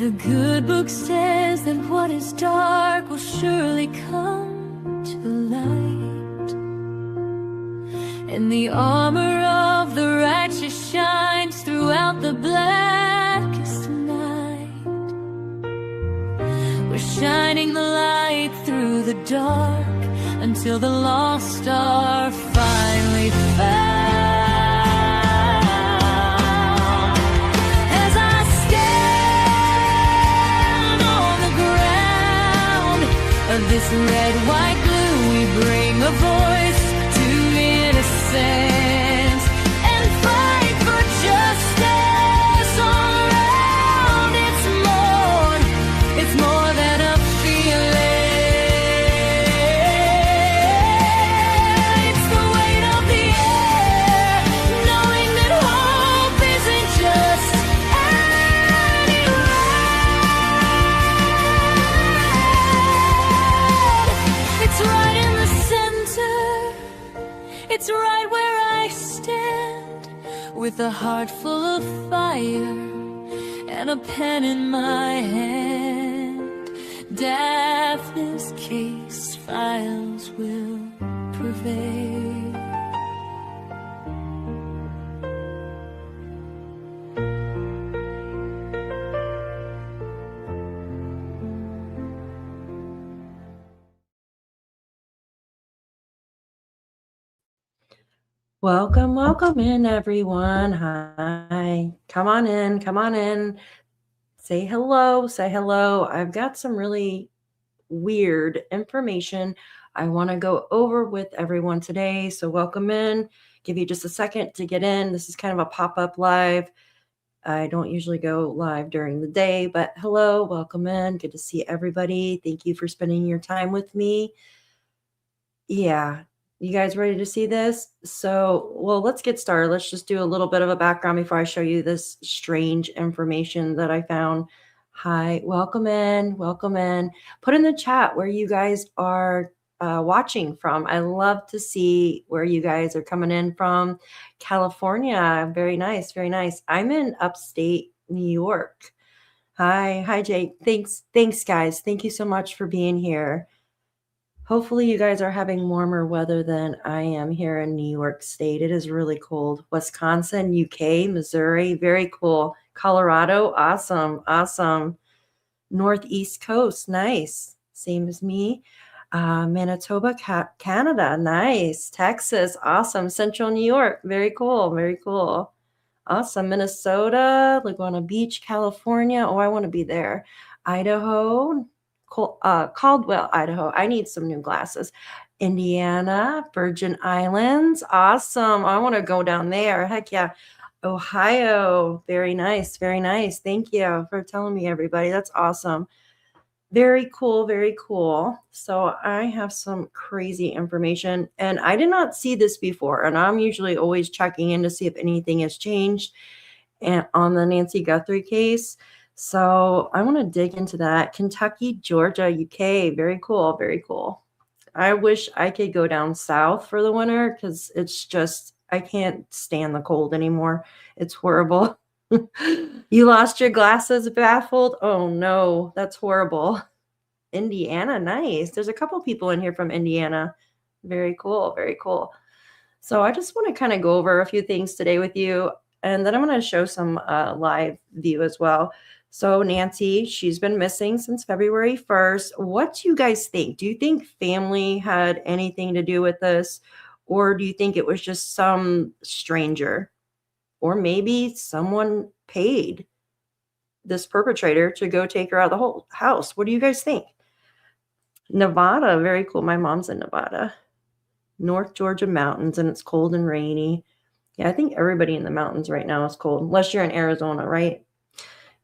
The good book says that what is dark will surely come to light, and the armor of the righteous shines throughout the blackest night. We're shining the light through the dark until the lost are finally found. This red, white, blue, we bring a voice to innocence and fight for justice all around. It's more than a feeling. It's the weight of the air, knowing that hope isn't just it's right where I stand, with a heart full of fire and a pen in my hand. Daphne's case files will prevail. Welcome, welcome in, everyone. Hi. Come on in, come on in. Say hello, say hello. I've got some really weird information I want to go over with everyone today. So welcome in. Give you just a second to get in. This is kind of a pop-up live. I don't usually go live during the day, but hello, welcome in. Good to see everybody. Thank you for spending your time with me. Yeah. You guys ready to see this? So, well, let's get started. Let's just do a little bit of a background before I show you this strange information that I found. Hi, welcome in, welcome in. Put in the chat where you guys are watching from. I love to see where you guys are coming in from. California, very nice, very nice. I'm in upstate New York. Hi, Jake. Thanks, guys. Thank you so much for being here. Hopefully you guys are having warmer weather than I am here in New York State. It is really cold. Wisconsin, UK, Missouri, very cool. Colorado, awesome, awesome. Northeast Coast, nice. Same as me. Manitoba, Canada, nice. Texas, awesome. Central New York, very cool, very cool. Awesome. Minnesota, Laguna Beach, California. Oh, I want to be there. Idaho, Caldwell, Idaho. I need some new glasses. Indiana, Virgin Islands. Awesome. I want to go down there. Heck yeah. Ohio. Very nice. Very nice. Thank you for telling me, everybody. That's awesome. Very cool. Very cool. So I have some crazy information, and I did not see this before. And I'm usually always checking in to see if anything has changed on the Nancy Guthrie case. So I want to dig into that. Kentucky, Georgia, UK. Very cool. Very cool. I wish I could go down south for the winter because it's just, I can't stand the cold anymore. It's horrible. You lost your glasses, baffled? Oh no, that's horrible. Indiana, nice. There's a couple people in here from Indiana. Very cool. Very cool. So I just want to kind of go over a few things today with you. And then I'm going to show some live view as well. So Nancy, she's been missing since February 1st. What do you guys think? Do you think family had anything to do with this? Or do you think it was just some stranger? Or maybe someone paid this perpetrator to go take her out of the whole house. What do you guys think? Nevada, very cool. My mom's in Nevada. North Georgia mountains, and it's cold and rainy. Yeah, I think everybody in the mountains right now is cold, unless you're in Arizona, right?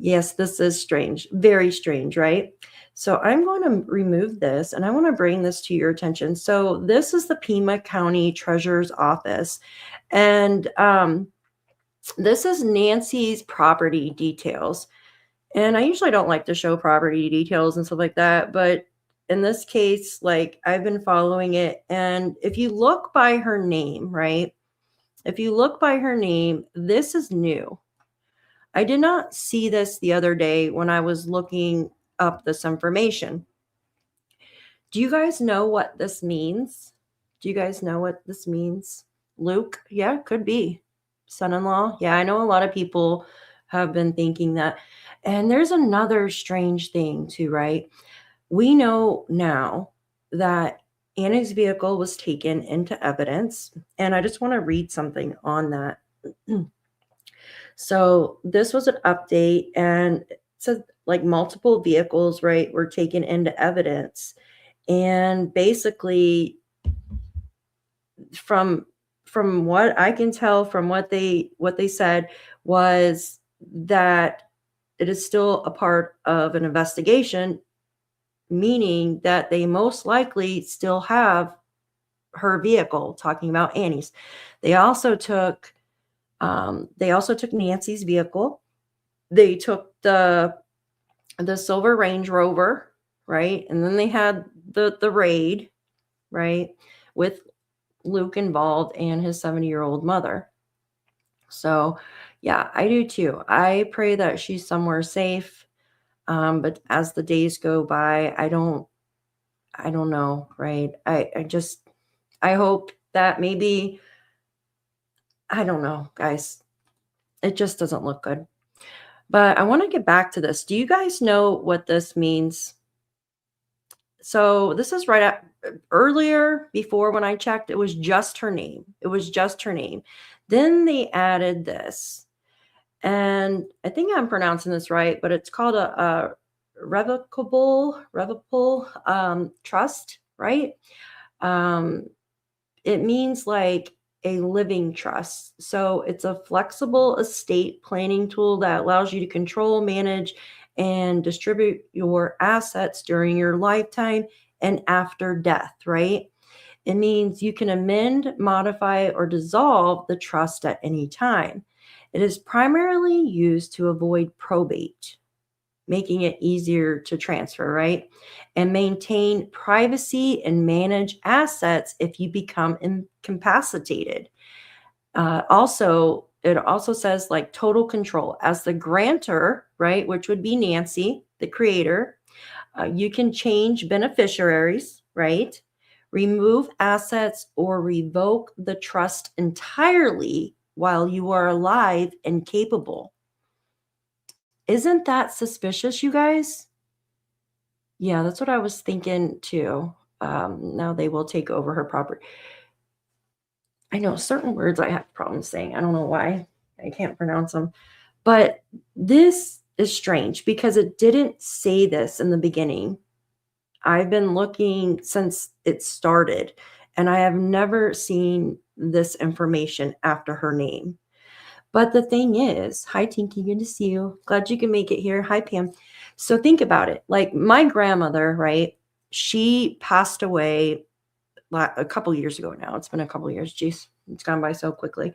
Yes, this is strange. Very strange, right? So I'm going to remove this, and I want to bring this to your attention. So this is the Pima County Treasurer's Office, and this is Nancy's property details. And I usually don't like to show property details and stuff like that, but in this case, like, I've been following it. And if you look by her name, right? If you look by her name, this is new. I did not see this the other day when I was looking up this information. Do you guys know what this means? Do you guys know what this means? Luke? Yeah, could be. Son-in-law? Yeah, I know a lot of people have been thinking that. And there's another strange thing too, right? We know now that Annie's vehicle was taken into evidence, and I just want to read something on that. So this was an update, and it said like multiple vehicles, right, were taken into evidence. And basically, from what I can tell from what they said was that it is still a part of an investigation, meaning that they most likely still have her vehicle, talking about Annie's. They also took Nancy's vehicle. They took the silver Range Rover, right? And then they had the raid, right, with Luke involved and his 70-year-old mother. So, yeah, I do too. I pray that she's somewhere safe. But as the days go by, I don't know, right? I hope that maybe, I don't know, guys. It just doesn't look good. But I want to get back to this. Do you guys know what this means? So this is right at earlier, before when I checked, it was just her name. It was just her name. Then they added this, and I think I'm pronouncing this right, but it's called a revocable trust, right? It means like a living trust. So it's a flexible estate planning tool that allows you to control, manage, and distribute your assets during your lifetime and after death, right? It means you can amend, modify, or dissolve the trust at any time. It is primarily used to avoid probate, making it easier to transfer, right? And maintain privacy and manage assets if you become incapacitated. It also says like total control. As the grantor, right, which would be Nancy, the creator, you can change beneficiaries, right? Remove assets or revoke the trust entirely while you are alive and capable. Isn't that suspicious, you guys? Yeah, that's what I was thinking too. Now they will take over her property. I know certain words I have problems saying. I don't know why. I can't pronounce them. But this is strange because it didn't say this in the beginning. I've been looking since it started, and I have never seen this information after her name. But the thing is, hi Tinky, good to see you. Glad you can make it here. Hi Pam. So think about it. Like my grandmother, right? She passed away a couple years ago now. It's been a couple years. Jeez, it's gone by so quickly.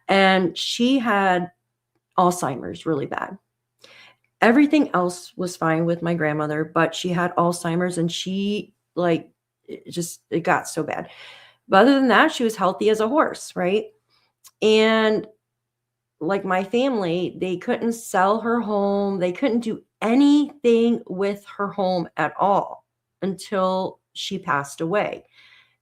And she had Alzheimer's really bad. Everything else was fine with my grandmother, but she had Alzheimer's, and she like it got so bad. But other than that, she was healthy as a horse, right? And like my family, they couldn't sell her home. They couldn't do anything with her home at all until she passed away.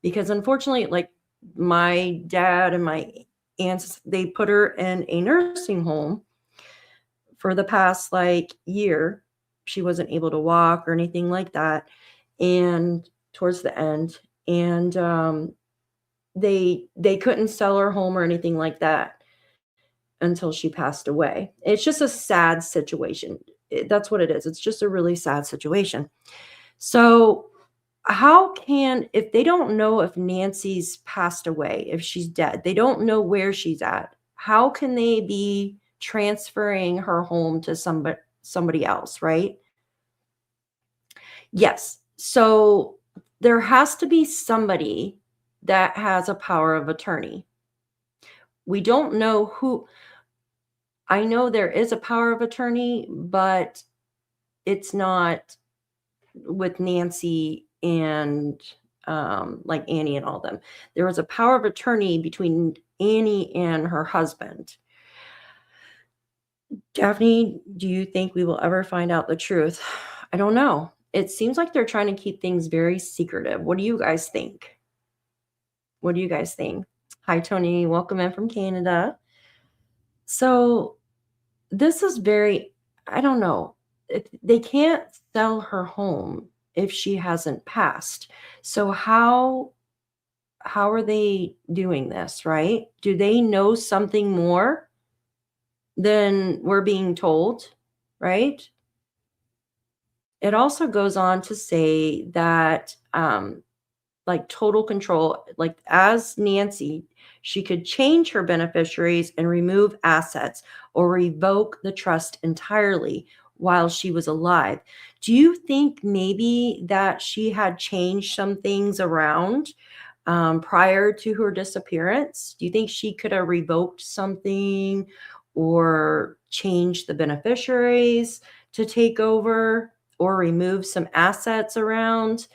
Because unfortunately, like my dad and my aunts, they put her in a nursing home for the past like year. She wasn't able to walk or anything like that. And towards the end, and they couldn't sell her home or anything like that until she passed away. It's just a sad situation. That's what it is. It's just a really sad situation. So how can, if they don't know if Nancy's passed away, if she's dead, they don't know where she's at, how can they be transferring her home to somebody else, right? Yes. So there has to be somebody that has a power of attorney. We don't know who. I know there is a power of attorney, but it's not with Nancy and like Annie and all them. There was a power of attorney between Annie and her husband. Daphne, do you think we will ever find out the truth? I don't know. It seems like they're trying to keep things very secretive. What do you guys think? What do you guys think? Hi, Tony. Welcome in from Canada. So, this is very, I don't know. They can't sell her home if she hasn't passed. So, how are they doing this, right? Do they know something more than we're being told, right? It also goes on to say that, like total control, like as Nancy, she could change her beneficiaries and remove assets or revoke the trust entirely while she was alive. Do you think maybe that she had changed some things around prior to her disappearance? Do you think she could have revoked something or changed the beneficiaries to take over or remove some assets around?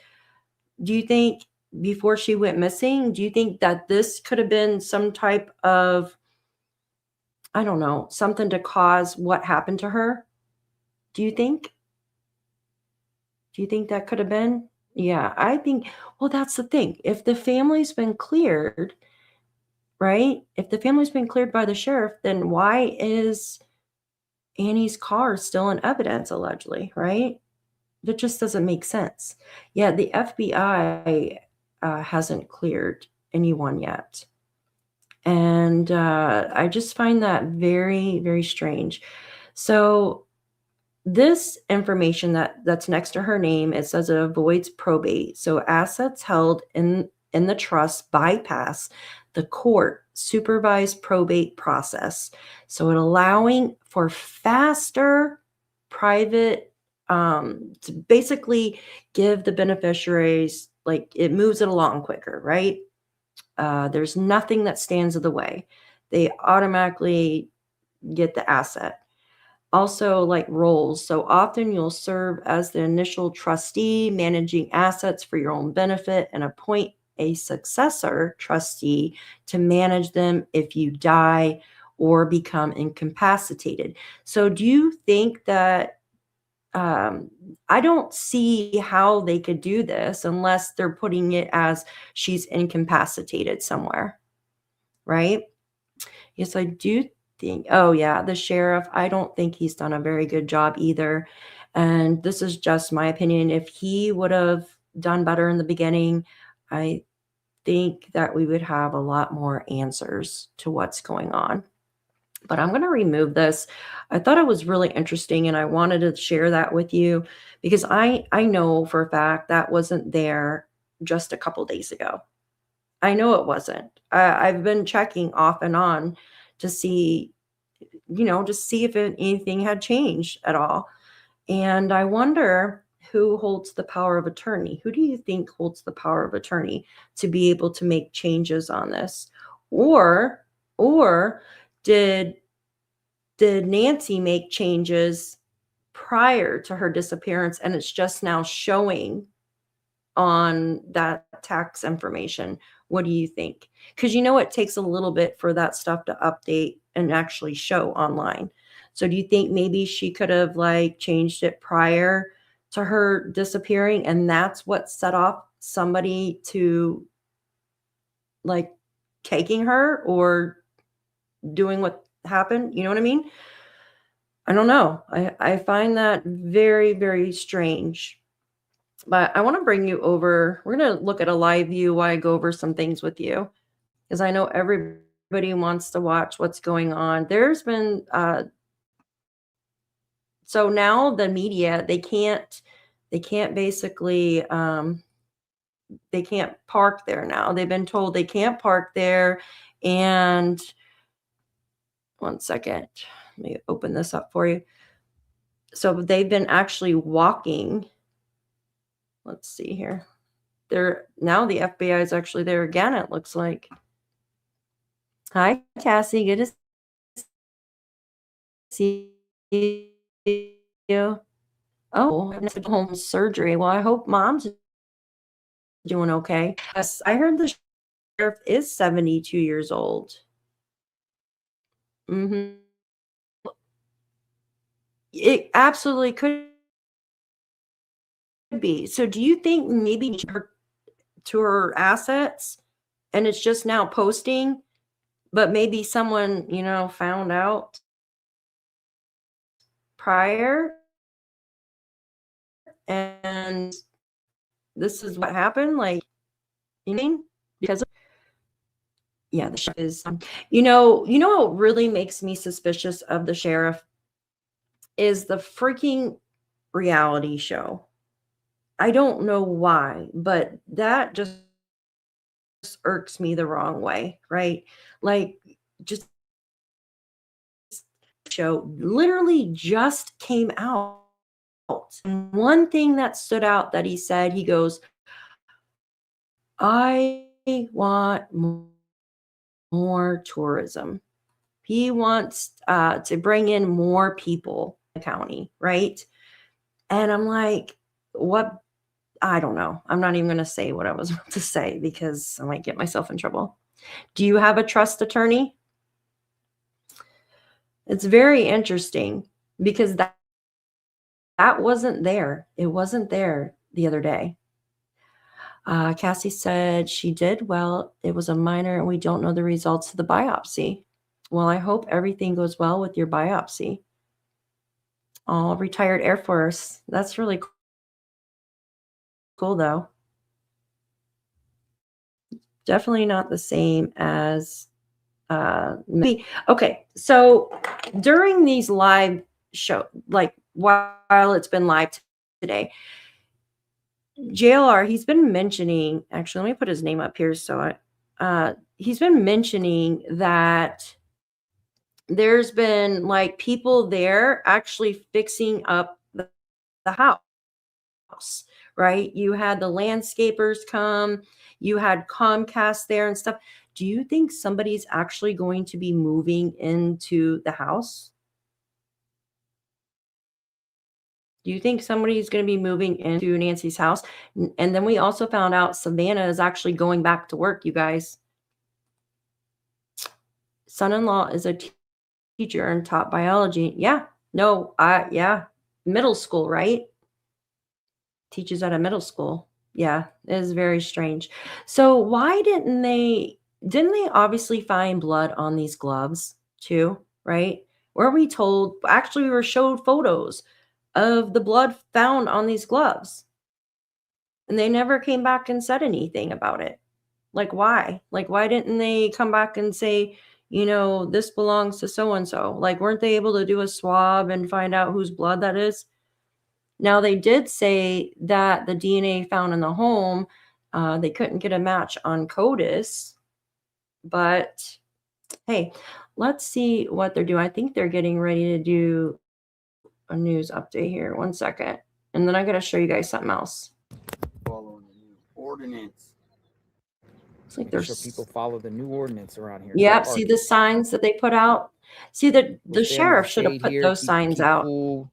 Do you think before she went missing, do you think that this could have been some type of, I don't know, something to cause what happened to her? Do you think? Do you think that could have been? Yeah, I think, well, that's the thing. If the family's been cleared, right? If the family's been cleared by the sheriff, then why is Annie's car still in evidence, allegedly, right? That just doesn't make sense. Yeah, the FBI hasn't cleared anyone yet. And I just find that very, very strange. So this information that's next to her name, it says it avoids probate. So assets held in the trust bypass the court supervised probate process. So it allowing for faster private to basically give the beneficiaries, like it moves it along quicker, right? There's nothing that stands in the way. They automatically get the asset. Also, like roles. So often you'll serve as the initial trustee, managing assets for your own benefit, and appoint a successor trustee to manage them if you die or become incapacitated. So, do you think that? I don't see how they could do this unless they're putting it as she's incapacitated somewhere, right? Yes, I do think, oh, yeah, the sheriff, I don't think he's done a very good job either. And this is just my opinion. If he would have done better in the beginning, I think that we would have a lot more answers to what's going on. But I'm going to remove this. I thought it was really interesting and I wanted to share that with you because I know for a fact that wasn't there just a couple days ago. I know it wasn't. I've been checking off and on to see, just see if anything had changed at all. And I wonder who holds the power of attorney. Who do you think holds the power of attorney to be able to make changes on this? Or did Nancy make changes prior to her disappearance and it's just now showing on that tax information? What do you think? Because it takes a little bit for that stuff to update and actually show online. So do you think maybe she could have like changed it prior to her disappearing and that's what set off somebody to like taking her or doing what happened? You know what I mean? I don't know. I find that very, very strange. But I want to bring you over. We're going to look at a live view while I go over some things with you because I know everybody wants to watch what's going on. There's been, so now the media, they can't basically, they can't park there now. They've been told they can't park there. And one second, let me open this up for you. So they've been actually walking. Let's see here. They're now the FBI is actually there again, it looks like. Hi, Cassie. Good to see you. Oh, home surgery. Well, I hope mom's doing okay. Yes, I heard the sheriff is 72 years old. Mm-hmm. It absolutely could be. So do you think maybe to her assets and it's just now posting, but maybe someone, found out prior and this is what happened? Like, you mean? Because yeah, the sheriff is what really makes me suspicious of the sheriff is the freaking reality show. I don't know why, but that just irks me the wrong way, right? Like, just show literally just came out. And one thing that stood out that he said, he goes, I want more tourism. He wants to bring in more people in the county, right? And I'm like, what? I don't know. I'm not even going to say what I was about to say because I might get myself in trouble. Do you have a trust attorney? It's very interesting because that wasn't there. It wasn't there the other day. Cassie said she did well. It was a minor and we don't know the results of the biopsy. Well, I hope everything goes well with your biopsy. Oh, retired Air Force. That's really cool, though. Definitely not the same as me. Okay, so during these live show, like while it's been live today, JLR, he's been mentioning, actually, let me put his name up here. So he's been mentioning that there's been like people there actually fixing up the house, right? You had the landscapers come, you had Comcast there and stuff. Do you think somebody's actually going to be moving into the house? Do you think somebody's going to be moving into Nancy's house? And then we also found out Savannah is actually going back to work, you guys. Son-in-law is a teacher and taught biology. Yeah. No, yeah. Middle school, right? Teaches at a middle school. Yeah, it is very strange. So why didn't they obviously find blood on these gloves too, right? Were we told, actually we were showed photos of the blood found on these gloves and they never came back and said anything about it. Like why? Like why didn't they come back and say, this belongs to so and so? Like weren't they able to do a swab and find out whose blood that is? Now, they did say that the DNA found in the home, they couldn't get a match on CODIS, but hey, let's see what they're doing. I think they're getting ready to do a news update here. One second. And then I got to show you guys something else. Following the new ordinance. It's like Make sure people follow the new ordinance around here. Yep. See the signs that they put out? See, the sheriff should have put here, those signs out. Cool.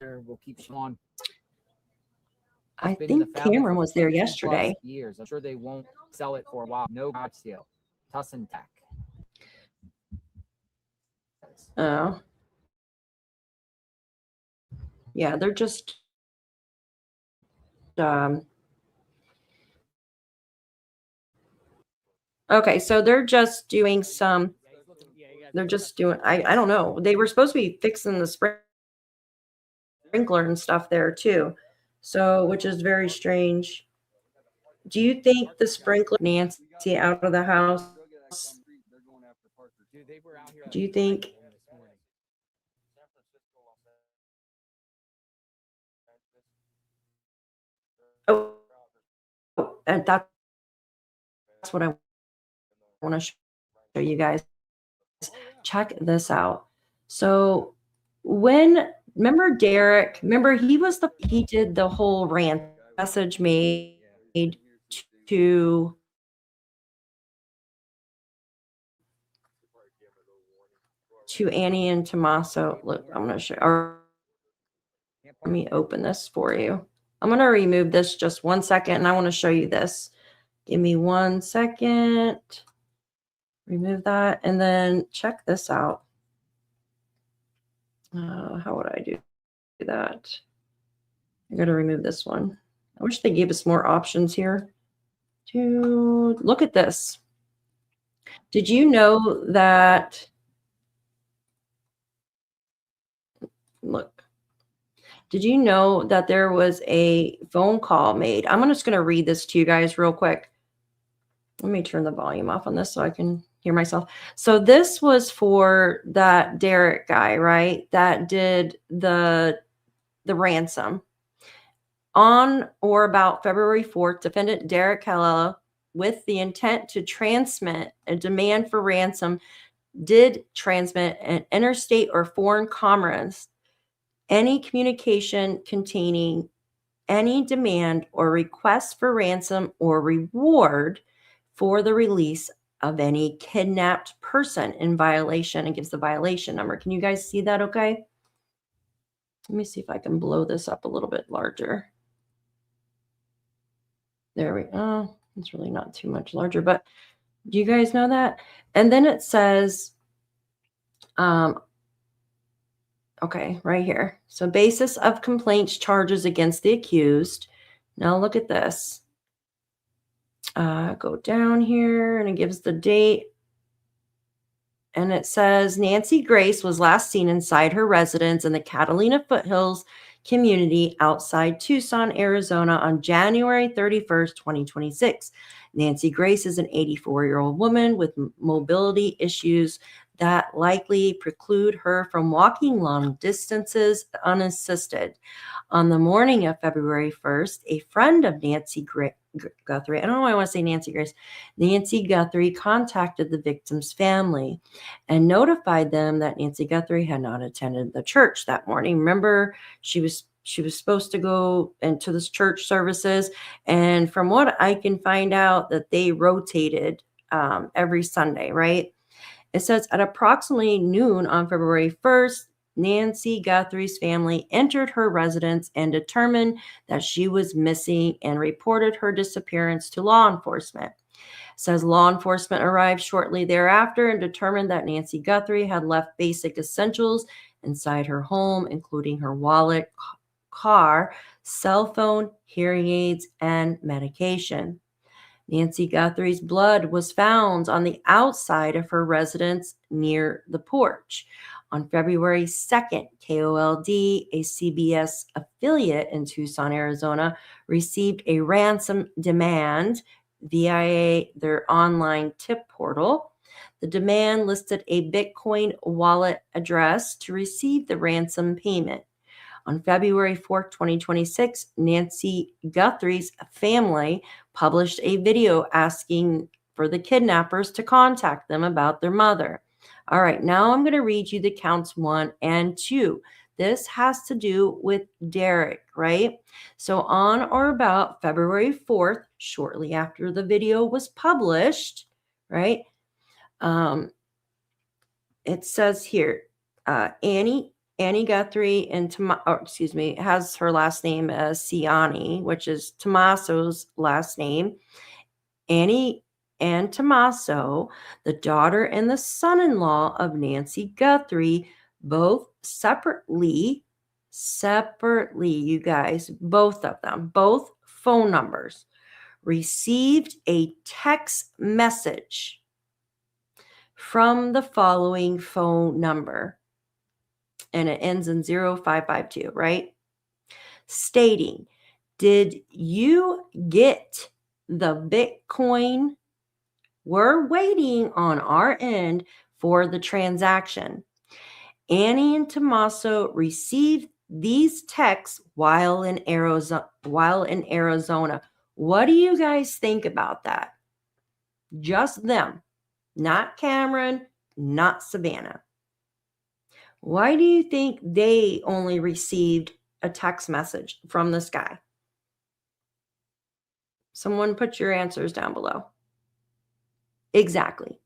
We'll keep on. I think Cameron was there yesterday. Years. I'm sure they won't sell it for a while. No garage sale. Tucson Tech. Oh. Yeah, they're just okay, so they're just doing I don't know. They were supposed to be fixing the sprinkler and stuff there too. So, which is very strange. Do you think the sprinkler Nancy out of the house? Do you think? Oh, and that's what I want to show you guys. Check this out. So remember Derrick, he did the whole rant message made to Annie and Tommaso. Look, I'm going to show, let me open this for you. I'm going to remove this just 1 second and I want to show you this. Give me 1 second. Remove that. And then check this out. How would I do that? I got to remove this one. I wish they gave us more options here. Look at this. Did you know that? Look. Did you know that there was a phone call made? I'm just going to read this to you guys real quick. Let me turn the volume off on this so I can hear myself. So this was for that Derrick guy, right? That did the ransom. On or about February 4th, defendant Derrick Callella, with the intent to transmit a demand for ransom, did transmit an interstate or foreign commerce any communication containing any demand or request for ransom or reward for the release of any kidnapped person in violation, and gives the violation number. Can you guys see that okay? Let me see if I can blow this up a little bit larger. There we go. It's really not too much larger, but do you guys know that? And then it says, okay, right here. So basis of complaints, charges against the accused. Now look at this. Go down here and it gives the date. And it says Nancy Grace was last seen inside her residence in the Catalina Foothills community outside Tucson, Arizona on January 31st, 2026. Nancy Grace is an 84-year-old woman with mobility issues that likely preclude her from walking long distances unassisted. On the morning of February 1st, a friend of Nancy Guthrie, I don't know why I want to say Nancy Grace, Nancy Guthrie contacted the victim's family and notified them that Nancy Guthrie had not attended the church that morning. Remember, she was supposed to go into this church services, and from what I can find out, that they rotated every Sunday, right? It says at approximately noon on February 1st, Nancy Guthrie's family entered her residence and determined that she was missing and reported her disappearance to law enforcement. It says law enforcement arrived shortly thereafter and determined that Nancy Guthrie had left basic essentials inside her home, including her wallet, car, cell phone, hearing aids, and medication. Nancy Guthrie's blood was found on the outside of her residence near the porch. On February 2nd, KOLD, a CBS affiliate in Tucson, Arizona, received a ransom demand via their online tip portal. The demand listed a Bitcoin wallet address to receive the ransom payment. On February 4th, 2026, Nancy Guthrie's family published a video asking for the kidnappers to contact them about their mother. All right, now I'm going to read you the counts 1 and 2. This has to do with Derrick, right? So on or about February 4th, shortly after the video was published, right? It says here, Annie Guthrie and has her last name as Cioni, which is Tommaso's last name. Annie and Tommaso, the daughter and the son-in-law of Nancy Guthrie, both separately, you guys, both of them, both phone numbers, received a text message from the following phone number. And it ends in 0552, right? Stating, did you get the Bitcoin? We're waiting on our end for the transaction. Annie and Tommaso received these texts while in Arizona. What do you guys think about that? Just them, not Cameron, not Savannah. Why do you think they only received a text message from this guy? Someone put your answers down below. Exactly.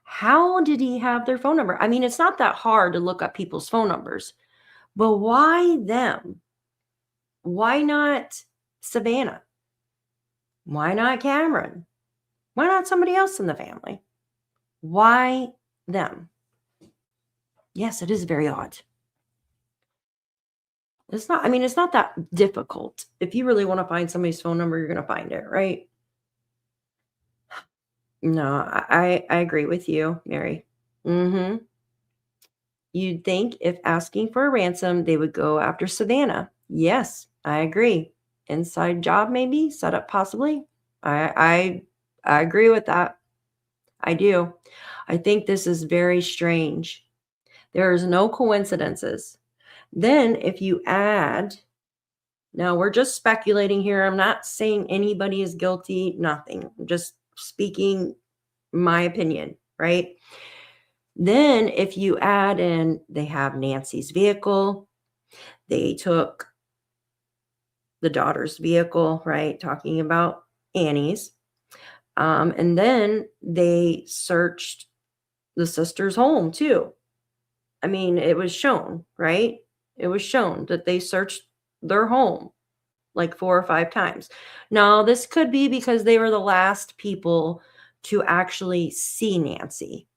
How did he have their phone number? I mean, it's not that hard to look up people's phone numbers, but why them? Why not Savannah? Why not Cameron? Why not somebody else in the family? Why them? Yes, it is very odd. It's not, I mean, it's not that difficult. If you really want to find somebody's phone number, you're going to find it, right? No, I agree with you, Mary. Mm-hmm. You'd think if asking for a ransom, they would go after Savannah. Yes, I agree. Inside job, maybe set up, possibly. I agree with that. I do. I think this is very strange. There's no coincidences. Then if you add, now we're just speculating here. I'm not saying anybody is guilty, nothing. I'm just speaking my opinion, right? Then if you add in, they have Nancy's vehicle, they took the daughter's vehicle, right? Talking about Annie's. And then they searched the sister's home too. I mean, it was shown, right? It was shown that they searched their home like 4 or 5 times. Now, this could be because they were the last people to actually see Nancy.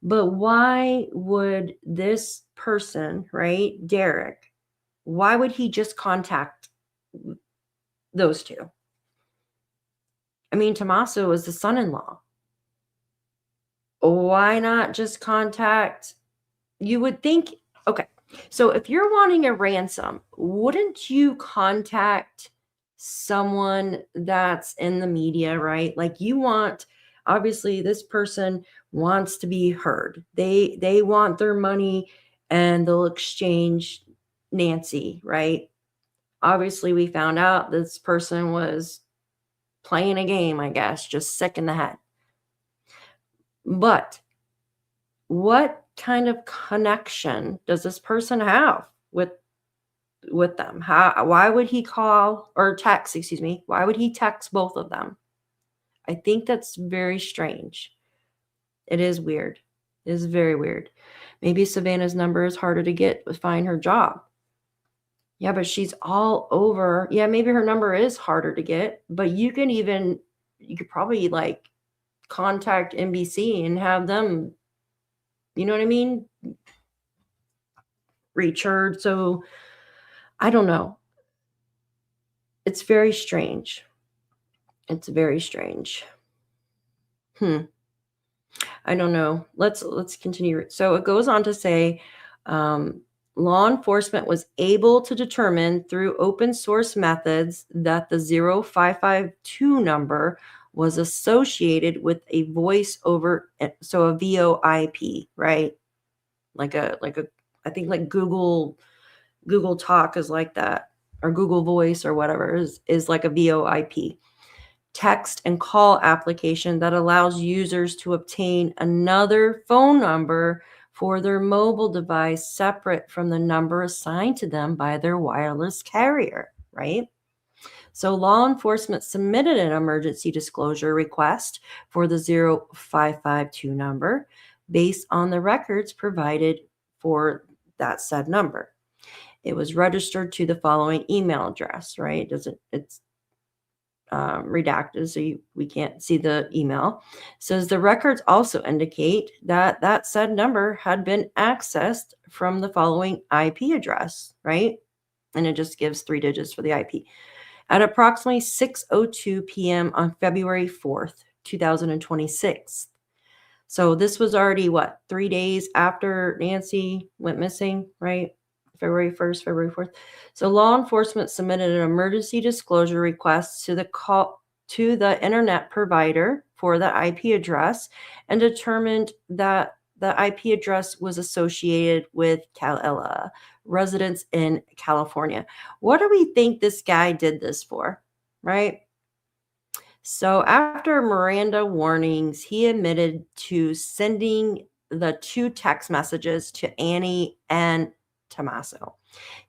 But why would this person, right, Derrick, why would he just contact those two? I mean, Tommaso is the son-in-law. Why not just contact? You would think, okay, so if you're wanting a ransom, wouldn't you contact someone that's in the media, right? Like you want, obviously this person wants to be heard. They want their money and they'll exchange Nancy, right? Obviously we found out this person was playing a game, I guess, just sick in the head. But what kind of connection does this person have with them? Why would he call or text, excuse me, why would he text both of them? I think that's very strange. It is weird. It is very weird. Maybe Savannah's number is harder to get to find her job. Yeah, but she's all over. Yeah, maybe her number is harder to get, but you could probably like contact NBC and have them, you know what I mean, reach her. So I don't know. It's very strange. It's very strange. I don't know. Let's continue. So it goes on to say, law enforcement was able to determine through open source methods that the 0552 number was associated with a voice over, so a VoIP, right? Like a I think like Google Talk is like that, or Google Voice or whatever is like a VoIP text and call application that allows users to obtain another phone number for their mobile device separate from the number assigned to them by their wireless carrier, right? So law enforcement submitted an emergency disclosure request for the 0552 number based on the records provided for that said number. It was registered to the following email address, right? It's redacted, so we can't see the email. It says the records also indicate that said number had been accessed from the following IP address, right? And it just gives 3 digits for the IP. At approximately 6:02 p.m. on February 4th, 2026. So this was already, 3 days after Nancy went missing, right? February 1st, February 4th. So law enforcement submitted an emergency disclosure request to the internet provider for the IP address and determined that the IP address was associated with Callella, residents in California. What do we think this guy did this for, right? So after Miranda warnings, he admitted to sending the 2 text messages to Annie and Tommaso.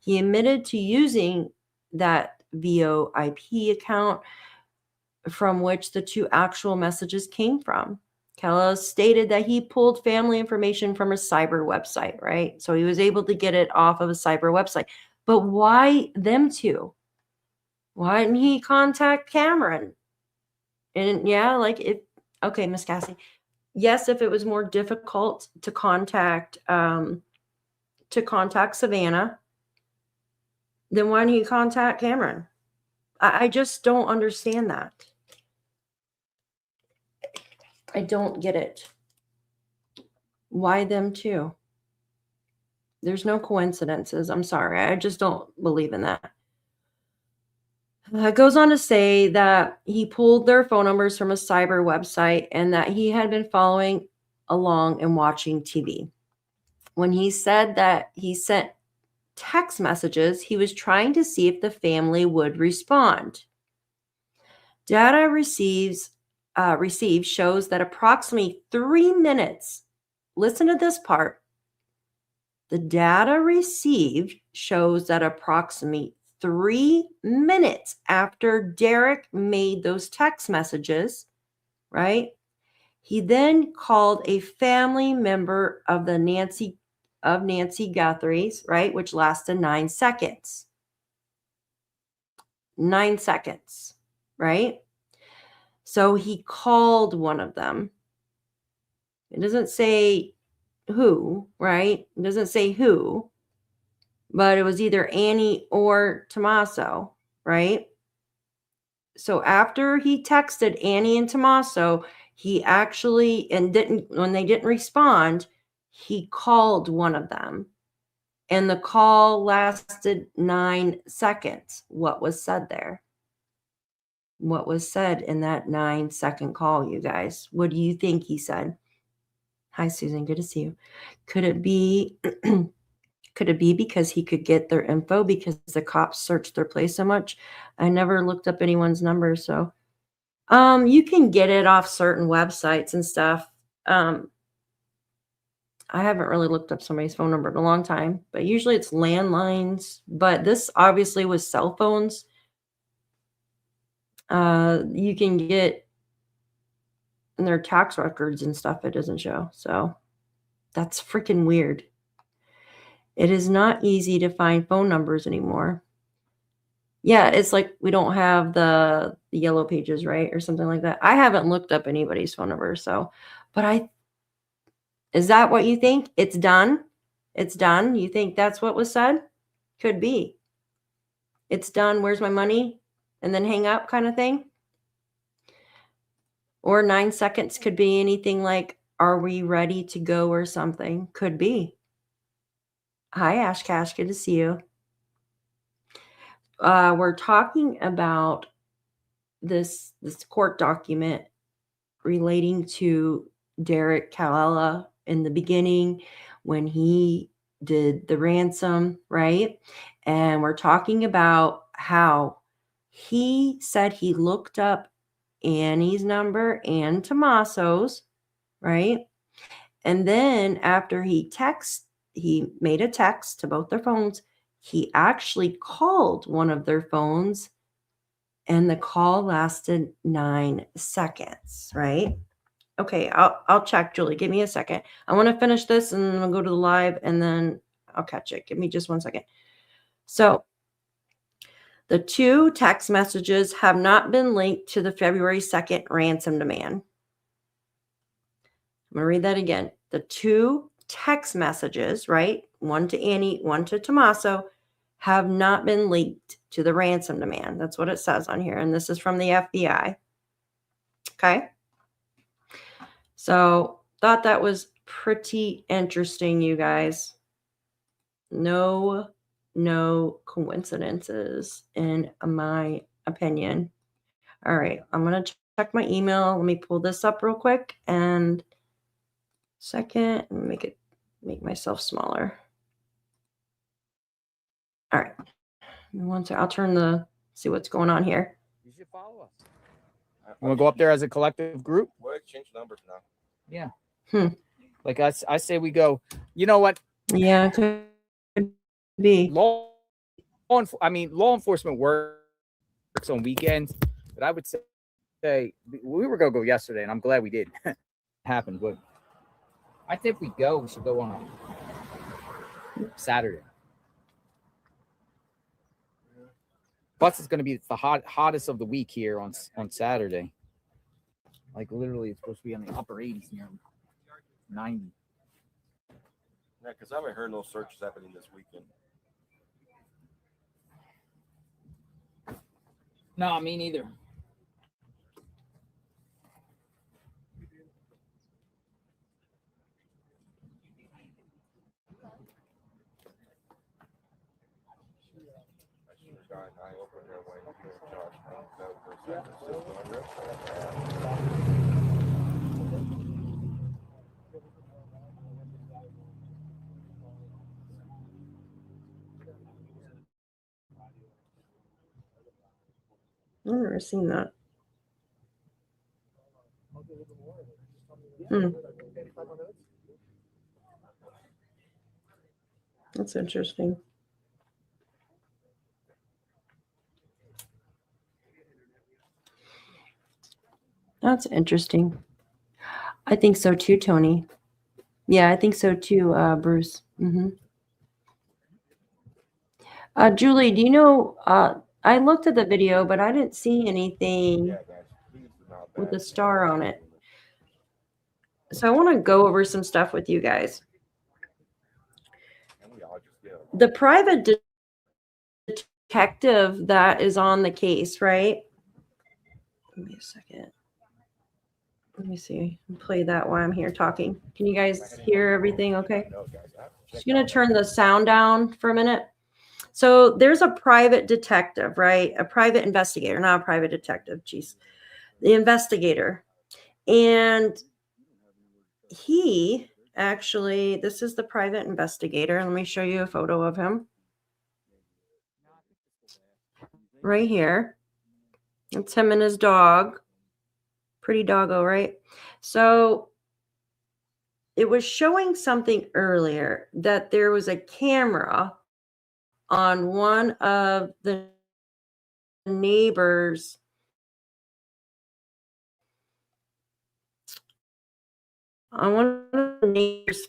He admitted to using that VoIP account from which the 2 actual messages came from. Callella stated that he pulled family information from a cyber website, right? So he was able to get it off of a cyber website. But why them 2? Why didn't he contact Cameron? And yeah, like okay, Miss Cassie, yes, if it was more difficult to contact Savannah, then why didn't he contact Cameron? I just don't understand that. I don't get it. Why them too? There's no coincidences. I'm sorry. I just don't believe in that. It goes on to say that he pulled their phone numbers from a cyber website and that he had been following along and watching TV. When he said that he sent text messages, he was trying to see if the family would respond. Data received shows that approximately 3 minutes, listen to this part, the data received shows that approximately 3 minutes after Derrick made those text messages, right? He then called a family member of Nancy Guthrie's, right, which lasted 9 seconds. 9 seconds, right? So he called one of them. It doesn't say who, right? It doesn't say who, but it was either Annie or Tommaso, right? So after he texted Annie and Tommaso, he actually, when they didn't respond, he called one of them. And the call lasted 9 seconds. What was said there? What was said in that 9-second call, you guys? What do you think he said? Hi, Susan. Good to see you. Could it be because he could get their info because the cops searched their place so much? I never looked up anyone's number, so you can get it off certain websites and stuff. I haven't really looked up somebody's phone number in a long time, but usually it's landlines. But this obviously was cell phones. You can get in their tax records and stuff. It doesn't show. So that's freaking weird. It is not easy to find phone numbers anymore. Yeah, it's like we don't have the yellow pages, right? Or something like that. I haven't looked up anybody's phone number. So, but is that what you think? It's done? It's done? You think that's what was said? Could be. It's done. Where's my money? And then hang up kind of thing. Or 9 seconds could be anything like, are we ready to go or something? Could be. Hi, Ash Cash. Good to see you. We're talking about this court document relating to Derrick Callella in the beginning when he did the ransom, right? And we're talking about how he said he looked up Annie's number and Tommaso's, right? And then after he made a text to both their phones. He actually called one of their phones and the call lasted 9 seconds, right? Okay, I'll check, Julie. Give me a second. I want to finish this and I'll go to the live and then I'll catch it. Give me just 1 second. So the 2 text messages have not been linked to the February 2nd ransom demand. I'm going to read that again. The 2 text messages, right? One to Annie, one to Tommaso, have not been linked to the ransom demand. That's what it says on here. And this is from the FBI. Okay. So thought that was pretty interesting, you guys. No coincidences in my opinion. All right. I'm going to check my email. Let me pull this up real quick and second, make myself smaller. All right. I'll turn see what's going on here. You should follow us. You want to go up there as a collective group? We'll exchange numbers now. Yeah. Like I say we go, you know what? Yeah, it could be. Law enforcement works on weekends, but I would say we were going to go yesterday, and I'm glad we did. It happened, but I think we should go on Saturday. Plus, it's going to be the hottest of the week here on Saturday. Like literally, it's supposed to be on the upper 80s near 90. Yeah, because I haven't heard no searches happening this weekend. No, me neither. I should have got an eye opener when you and Josh moved out for San Francisco on Rip. I've never seen that. That's interesting. That's interesting. I think so too, Tony. Yeah, I think so too, Bruce. Julie, do you know, I looked at the video, but I didn't see anything Yeah, guys, please do not with ban a star on it. rumors. So I want to go over some stuff with you guys. And we all just get along. The private detective that is on the case, right? Give me a second. Let me see. I'll play that while I'm here talking. Can you guys hear everything okay? No, guys, I have to check Just going out to turn the sound down for a minute. So there's a private detective, right? A private investigator, not a private detective. Geez. The investigator. And he actually, this is the private investigator. Let me show you a photo of him. Right here. It's him and his dog. Pretty doggo, right? So it was showing something earlier that there was a camera on one of the neighbors'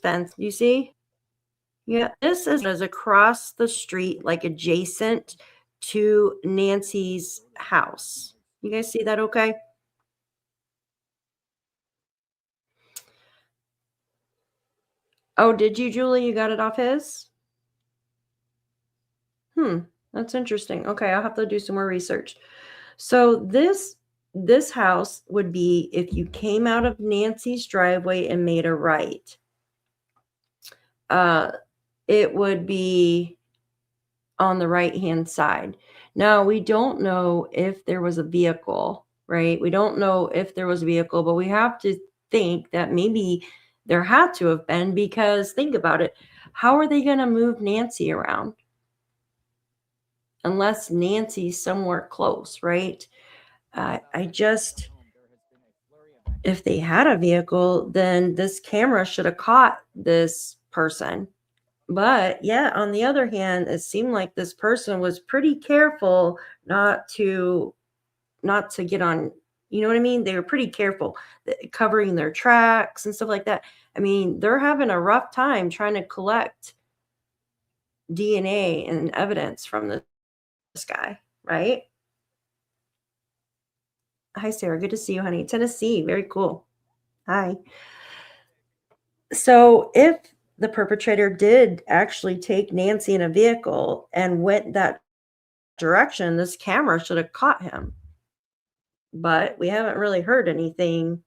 fence. You see? Yeah, this is across the street, like adjacent to Nancy's house. You guys see that okay? Oh, did you, Julie? You got it off his? That's interesting. Okay, I'll have to do some more research. So this house would be if you came out of Nancy's driveway and made a right. It would be on the right-hand side. Now, we don't know if there was a vehicle, right? We don't know if there was a vehicle, but we have to think that maybe there had to have been, because think about it. How are they going to move Nancy around? Unless Nancy's somewhere close, right? If they had a vehicle, then this camera should have caught this person. But yeah, on the other hand, it seemed like this person was pretty careful not to get on, you know what I mean? They were pretty careful covering their tracks and stuff like that. I mean, they're having a rough time trying to collect DNA and evidence from this guy, right? Hi, Sarah. Good to see you, honey. Tennessee. Very cool. Hi. So if the perpetrator did actually take Nancy in a vehicle and went that direction, this camera should have caught him. But we haven't really heard anything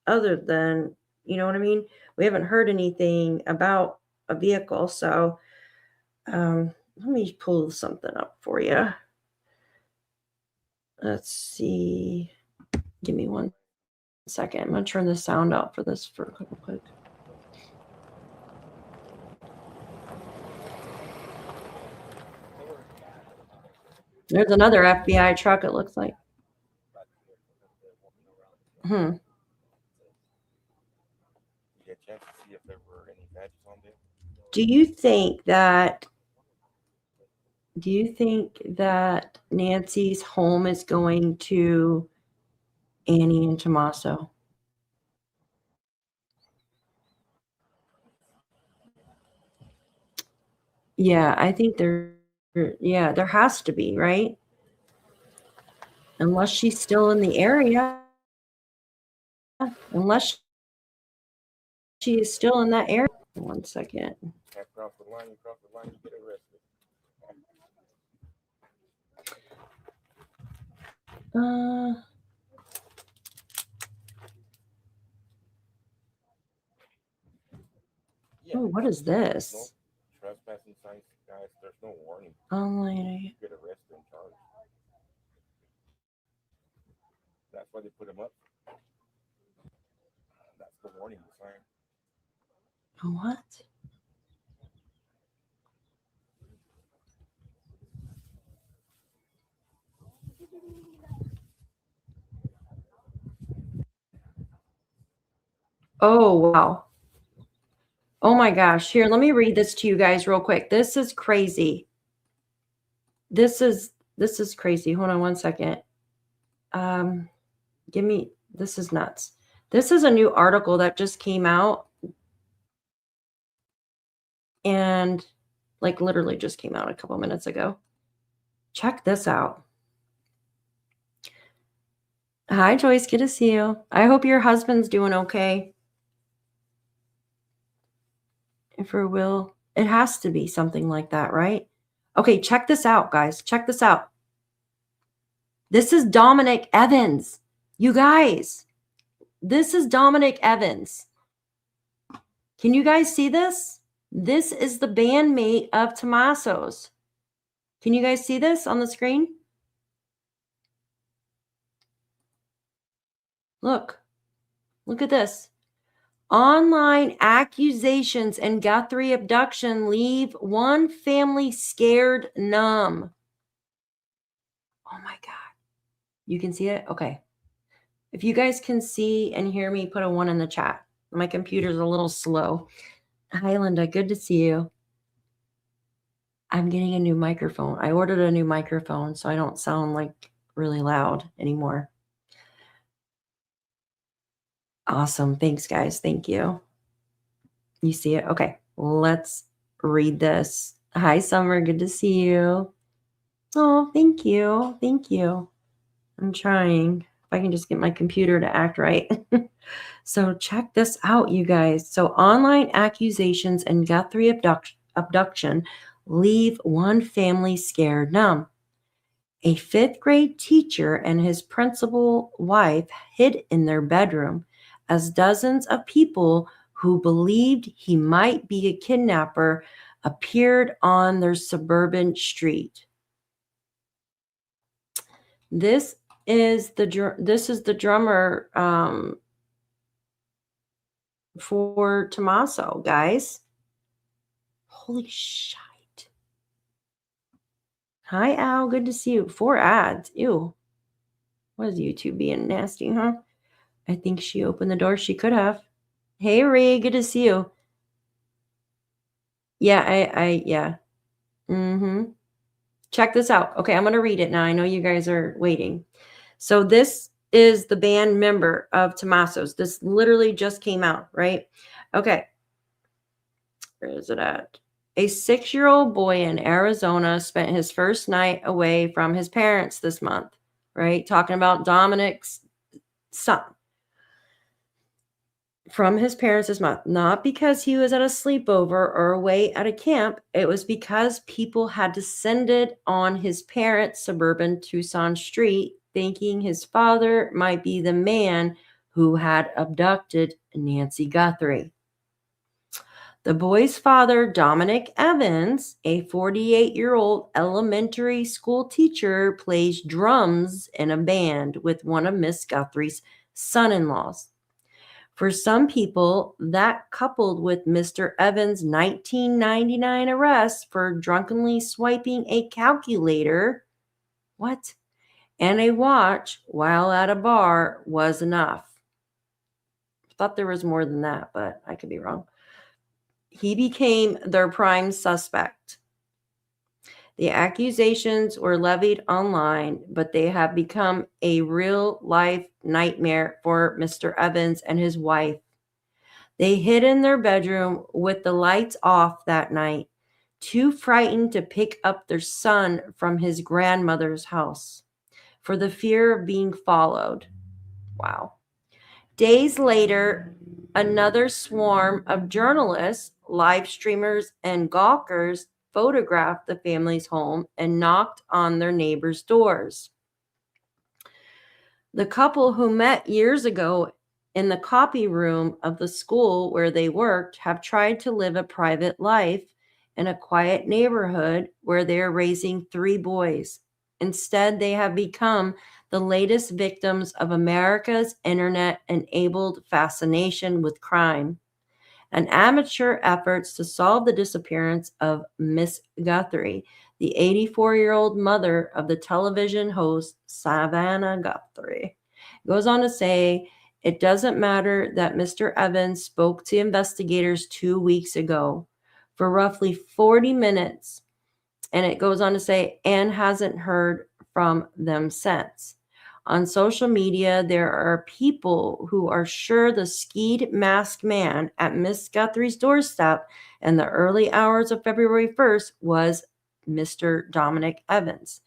other than, you know what I mean? We haven't heard anything about a vehicle. So let me pull something up for you. Let's see. Give me one second. I'm going to turn the sound out for this for a couple quick. There's another FBI truck, it looks like. You get a chance to see if there were any badges on there? Do you think that Nancy's home is going to Annie and Tommaso? Yeah, I think there has to be, right? Unless she's still in the area. unless she is still in that area. 1 second. Cross the line, you cross the line, you get arrested. Oh, what is this? No trespassing signs, guys. There's no warning. Online. You get arrested and charged. That's why they put them up. That's the warning sign. What? Oh, wow. Oh my gosh. Here, let me read this to you guys real quick. This is crazy. This is crazy. Hold on 1 second. This is nuts. This is a new article that just came out and like literally just came out a couple minutes ago. Check this out. Hi, Joyce. Good to see you. I hope your husband's doing okay. If it will, it has to be something like that, right? Okay, check this out, guys. Check this out. This is Dominic Evans. You guys, this is Dominic Evans. Can you guys see this? This is the bandmate of Tommaso's. Can you guys see this on the screen? Look at this. Online accusations and Guthrie abduction leave one family scared numb. Oh my God. You can see it? Okay. If you guys can see and hear me, put a 1 in the chat. My computer's a little slow. Hi, Linda. Good to see you. I'm getting a new microphone. I ordered a new microphone so I don't sound like really loud anymore. Awesome. Thanks, guys. Thank you. You see it? Okay. Let's read this. Hi, Summer. Good to see you. Oh, thank you. Thank you. I'm trying. If I can just get my computer to act right. So check this out, you guys. So online accusations and Guthrie abduction leave one family scared numb. A 5th grade teacher and his principal wife hid in their bedroom as dozens of people who believed he might be a kidnapper appeared on their suburban street. This is the drummer for Tommaso, guys. Holy shite. Hi, Al. Good to see you. 4 ads. Ew. What is YouTube being nasty, huh? I think she opened the door. She could have. Hey, Ree. Good to see you. Yeah, yeah. Check this out. Okay, I'm going to read it now. I know you guys are waiting. So this is the band member of Tommaso's. This literally just came out, right? Okay. Where is it at? A 6-year-old boy in Arizona spent his first night away from his parents this month, right? Talking about Dominic's son. From his parents this month, not because he was at a sleepover or away at a camp. It was because people had descended on his parents' suburban Tucson street, thinking his father might be the man who had abducted Nancy Guthrie. The boy's father, Dominic Evans, a 48-year-old elementary school teacher, plays drums in a band with one of Miss Guthrie's son-in-laws. For some people, that coupled with Mr. Evans' 1999 arrest for drunkenly swiping a calculator, and a watch while at a bar was enough. I thought there was more than that, but I could be wrong. He became their prime suspect. The accusations were levied online, but they have become a real-life nightmare for Mr. Evans and his wife. They hid in their bedroom with the lights off that night, too frightened to pick up their son from his grandmother's house for the fear of being followed. Wow. Days later, another swarm of journalists, live streamers, and gawkers photographed the family's home and knocked on their neighbors' doors. The couple who met years ago in the copy room of the school where they worked have tried to live a private life in a quiet neighborhood where they are raising 3 boys. Instead, they have become the latest victims of America's internet-enabled fascination with crime and amateur efforts to solve the disappearance of Miss Guthrie, the 84-year-old mother of the television host Savannah Guthrie. It goes on to say, it doesn't matter that Mr. Evans spoke to investigators 2 weeks ago for roughly 40 minutes. And it goes on to say, and hasn't heard from them since. On social media, there are people who are sure the skied masked man at Miss Guthrie's doorstep in the early hours of February 1st was Mr. Dominic Evans.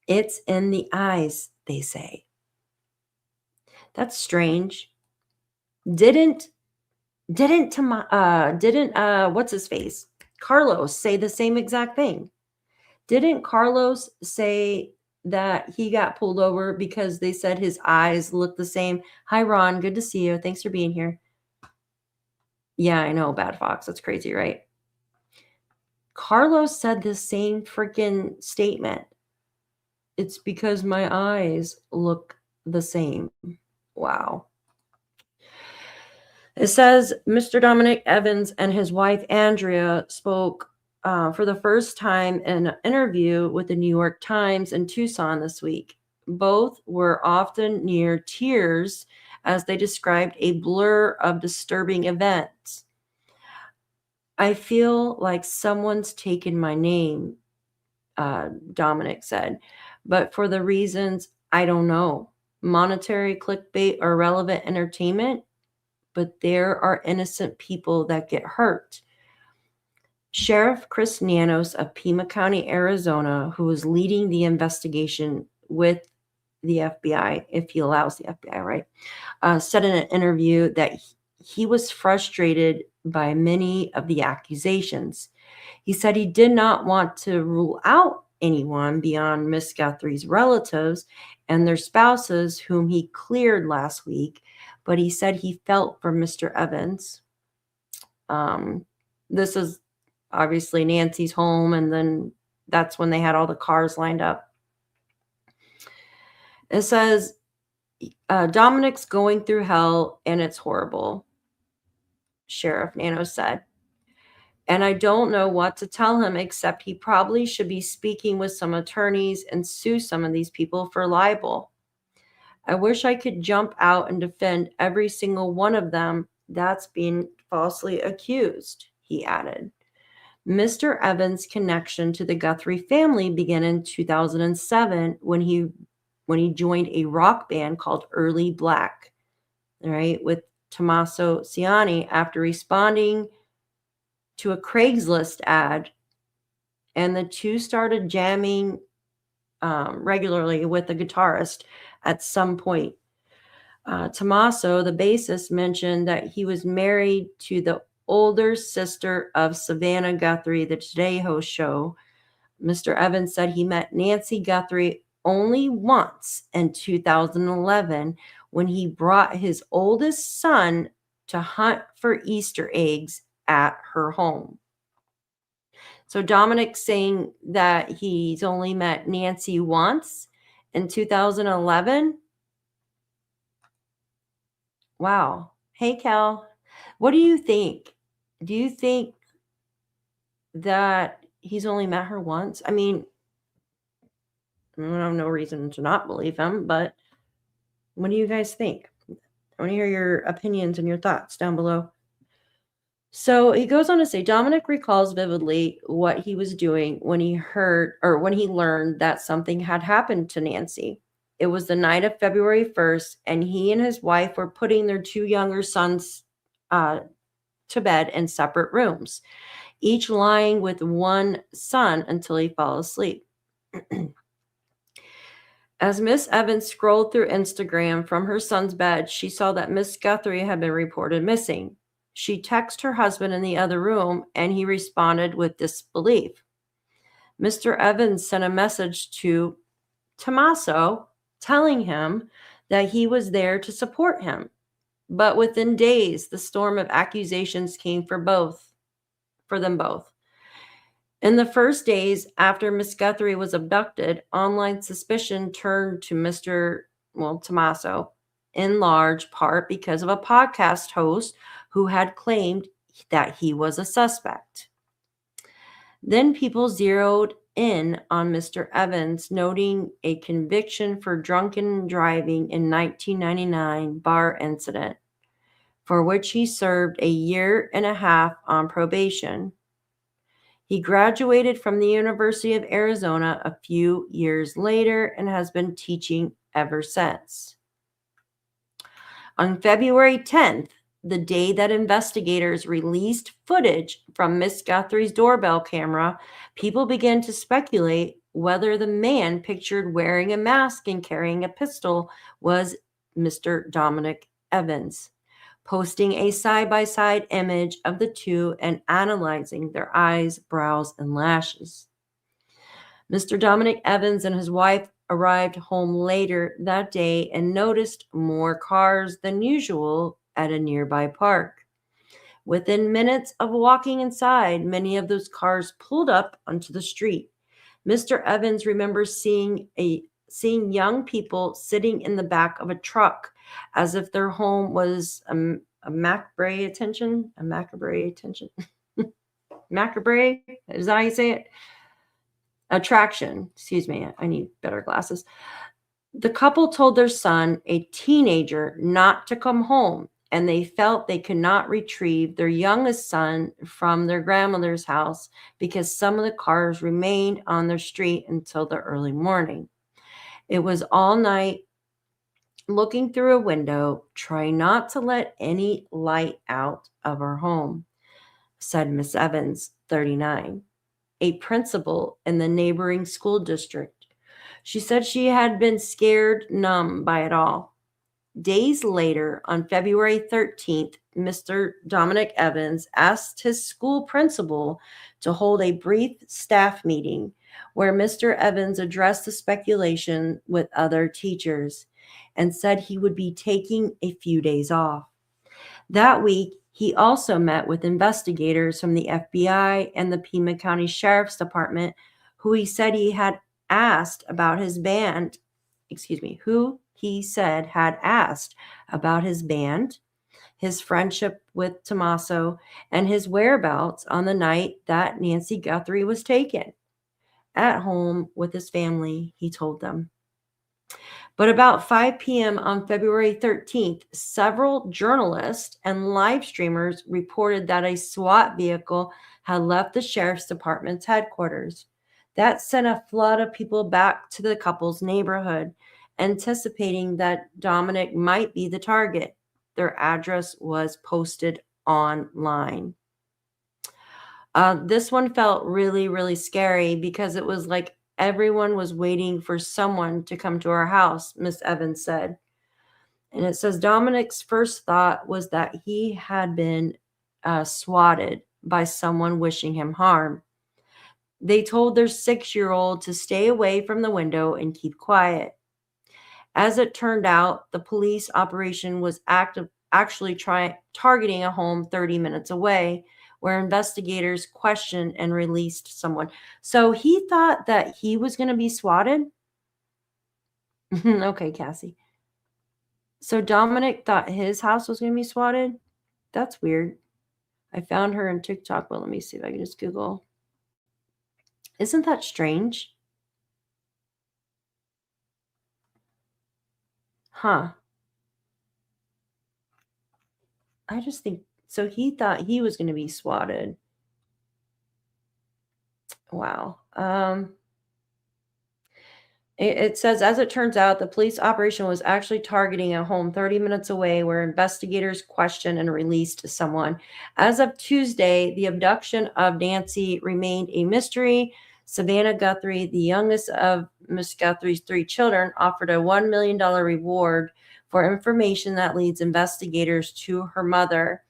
It's in the eyes, they say. That's strange. Didn't what's his face? Carlos say the same exact thing? Didn't Carlos say that he got pulled over because they said his eyes looked the same? Hi, Ron. Good to see you. Thanks for being here. Yeah, I know. Bad Fox. That's crazy, right? Carlos said the same freaking statement. It's because my eyes look the same. Wow. It says Mr. Dominic Evans and his wife, Andrea, spoke for the first time in an interview with the New York Times in Tucson this week. Both were often near tears as they described a blur of disturbing events. I feel like someone's taken my name, Dominic said, but for the reasons I don't know. Monetary clickbait or relevant entertainment, but there are innocent people that get hurt. Sheriff Chris Nanos of Pima County, Arizona, who is leading the investigation with the FBI, if he allows the FBI, right, said in an interview that he was frustrated by many of the accusations. He said he did not want to rule out anyone beyond Miss Guthrie's relatives and their spouses, whom he cleared last week, but he said he felt for Mr. Evans. This is obviously Nancy's home, and then that's when they had all the cars lined up. It says, Dominic's going through hell, and it's horrible, Sheriff Nanos said. And I don't know what to tell him, except he probably should be speaking with some attorneys and sue some of these people for libel. I wish I could jump out and defend every single one of them that's being falsely accused, he added. Mr. Evans' connection to the Guthrie family began in 2007 when he joined a rock band called Early Black, right, with Tommaso Cioni after responding to a Craigslist ad, and the two started jamming regularly with a guitarist at some point. Tommaso, the bassist, mentioned that he was married to the older sister of Savannah Guthrie, the Today host show. Mr. Evans said he met Nancy Guthrie only once in 2011 when he brought his oldest son to hunt for Easter eggs at her home. So Dominic's saying that he's only met Nancy once in 2011. Wow. Hey, Cal, what do you think? Do you think that he's only met her once? I mean, I have no reason to not believe him, but what do you guys think? I want to hear your opinions and your thoughts down below. So he goes on to say, Dominic recalls vividly what he was doing when he learned that something had happened to Nancy. It was the night of February 1st, and he and his wife were putting their 2 younger sons to bed in separate rooms, each lying with one son until he fell asleep. As Miss Evans scrolled through Instagram from her son's bed, she saw that Miss Guthrie had been reported missing. She texted her husband in the other room, and he responded with disbelief. Mr. Evans sent a message to Tommaso telling him that he was there to support him. But within days, the storm of accusations came for them both. In the first days after Miss Guthrie was abducted, online suspicion turned to Tommaso, in large part because of a podcast host who had claimed that he was a suspect. Then people zeroed in on Mr. Evans, noting a conviction for drunken driving in 1999 bar incident, for which he served a year and a half on probation. He graduated from the University of Arizona a few years later and has been teaching ever since. On February 10th, the day that investigators released footage from Miss Guthrie's doorbell camera, people began to speculate whether the man pictured wearing a mask and carrying a pistol was Mr. Dominic Evans, posting a side-by-side image of the two and analyzing their eyes, brows, and lashes. Mr. Dominic Evans and his wife arrived home later that day and noticed more cars than usual at a nearby park. Within minutes of walking inside, many of those cars pulled up onto the street. Mr. Evans remembers seeing young people sitting in the back of a truck as if their home was a macabre attention. Macabre? Is that how you say it? Attraction. Excuse me. I need better glasses. The couple told their son, a teenager, not to come home, and they felt they could not retrieve their youngest son from their grandmother's house because some of the cars remained on their street until the early morning. It was all night, looking through a window, trying not to let any light out of our home, said Miss Evans, 39, a principal in the neighboring school district. She said she had been scared numb by it all. Days later, on February 13th, Mr. Dominic Evans asked his school principal to hold a brief staff meeting where Mr. Evans addressed the speculation with other teachers and said he would be taking a few days off. That week, he also met with investigators from the FBI and the Pima County Sheriff's Department, who he said had asked about his band, his friendship with Tommaso, and his whereabouts on the night that Nancy Guthrie was taken. At home with his family, he told them. But about 5 p.m. on February 13th, several journalists and live streamers reported that a SWAT vehicle had left the sheriff's department's headquarters. That sent a flood of people back to the couple's neighborhood, anticipating that Dominic might be the target. Their address was posted online. This one felt really, really scary because it was like everyone was waiting for someone to come to our house, Miss Evans said. And it says Dominic's first thought was that he had been swatted by someone wishing him harm. They told their 6-year-old to stay away from the window and keep quiet. As it turned out, the police operation was actually targeting a home 30 minutes away, where investigators questioned and released someone. So he thought that he was going to be swatted? Okay, Cassie. So Dominic thought his house was going to be swatted? That's weird. I found her on TikTok, but let me see if I can just Google. Isn't that strange? Huh. I just think, so he thought he was going to be swatted. Wow. It says, as it turns out, the police operation was actually targeting a home 30 minutes away where investigators questioned and released someone. As of Tuesday, the abduction of Nancy remained a mystery. Savannah Guthrie, the youngest of Miss Guthrie's 3 children, offered a $1 million reward for information that leads investigators to her mother,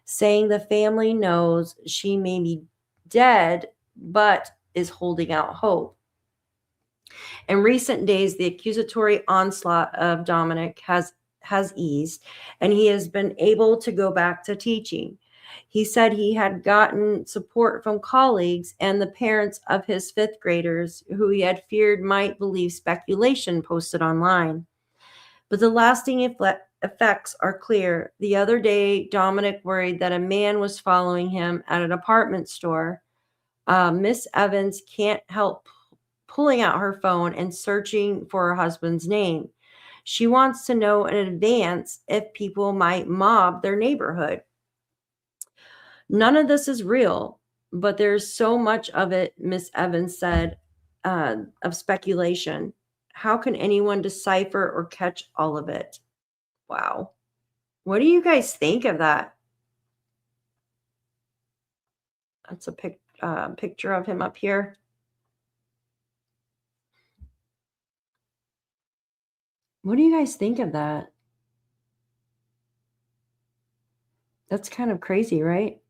saying the family knows she may be dead but is holding out hope. In recent days, the accusatory onslaught of Dominic has eased, and he has been able to go back to teaching. He said he had gotten support from colleagues and the parents of his 5th graders who he had feared might believe speculation posted online. But the lasting effects are clear. The other day, Dominic worried that a man was following him at an apartment store. Miss Evans can't help pulling out her phone and searching for her husband's name. She wants to know in advance if people might mob their neighborhood. None of this is real, but there's so much of it, Miss Evans said, of speculation. How can anyone decipher or catch all of it? Wow. What do you guys think of that? That's a picture of him up here. What do you guys think of that? That's kind of crazy, right?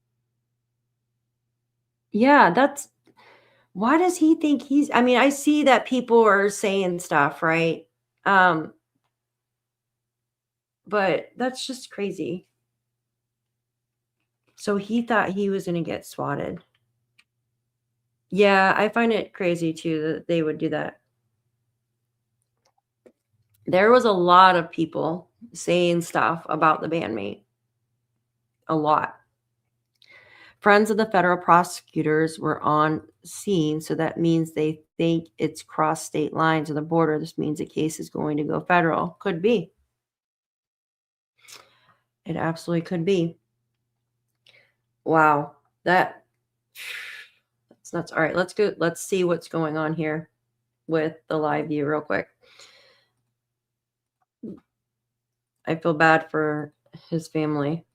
Yeah, why does he think I mean, I see that people are saying stuff, right? But that's just crazy. So he thought he was going to get swatted. Yeah, I find it crazy too that they would do that. There was a lot of people saying stuff about the bandmate. A lot. Friends of the federal prosecutors were on scene, so that means they think it's crossed state lines of the border. This means the case is going to go federal. Could be. It absolutely could be. Wow. That's nuts. All right, let's go. Let's see what's going on here with the live view real quick. I feel bad for his family.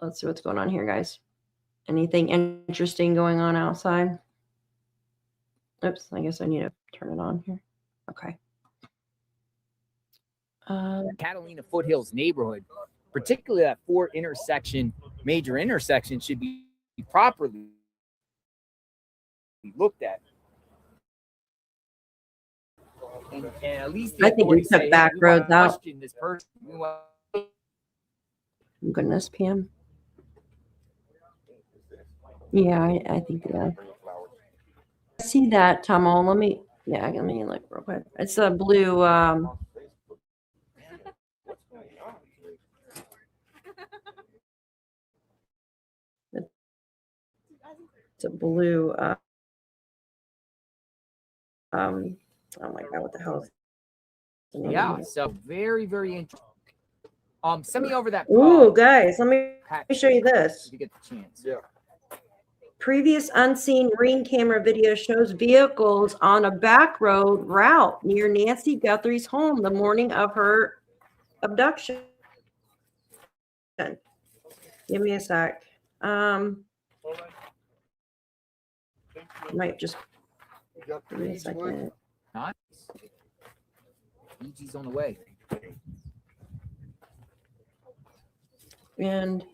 Let's see what's going on here, guys. Anything interesting going on outside? Oops, I guess I need to turn it on here. Okay. Catalina Foothills neighborhood, particularly that major intersection, should be properly looked at. And at least I think he took back roads out. This person. Goodness, Pam. Yeah, I think yeah. I see that, Tomo. Let me look real quick. It's a blue it's a blue oh my god, what the hell is the name? Yeah, so very, very interesting. Send me over that. Ooh, guys, let me show you this. If you get the chance. Yeah. Previous unseen Ring camera video shows vehicles on a back road route near Nancy Guthrie's home the morning of her abduction. Give me a sec. Might just give me a second. Nice. EG's on the way. And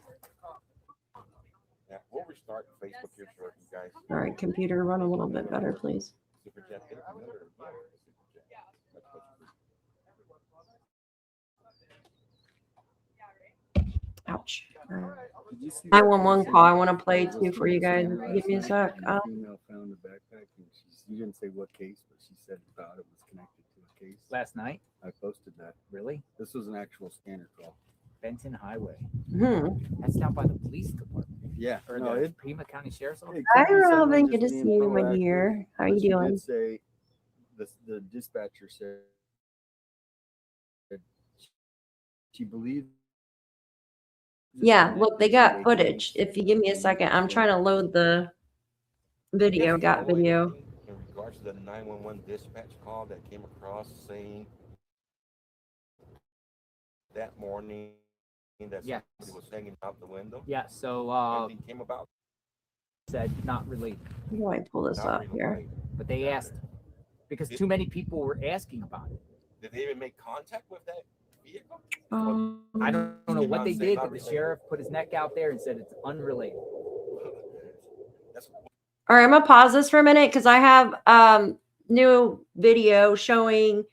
Yeah, we'll restart Facebook here shortly, guys. all right, computer, run a little bit better, please. Super chat, hit another super chat. Ouch. 911 call. I want to play too for you guys. Give me a sec. Female found a backpack, and she didn't say what case, but she said thought it was connected to a case. Last night. I posted that. Really? This was an actual scanner call. Benton Highway. Hmm. That's down by the police department. Yeah. Or No, the it, Pima County Sheriff's Office. it Hi, could be someone Robin. just Good to see being you, my proactive, dear. How are but you she doing? did say the dispatcher said she believed. Yeah, look, they got footage. If you give me a second, I'm trying to load the video. Got video. In regards to the 911 dispatch call that came across saying that morning that Yes. somebody was hanging out the window. Yeah. So Anything came about? said not related. How do I pull this Not up here? related. But they asked because too many people were asking about it. Did they even make contact with that vehicle? I don't know what they Not say did, not but the related. sheriff put his neck out there and said it's unrelated. That's All right, I'm gonna pause this for a minute because I have new video showing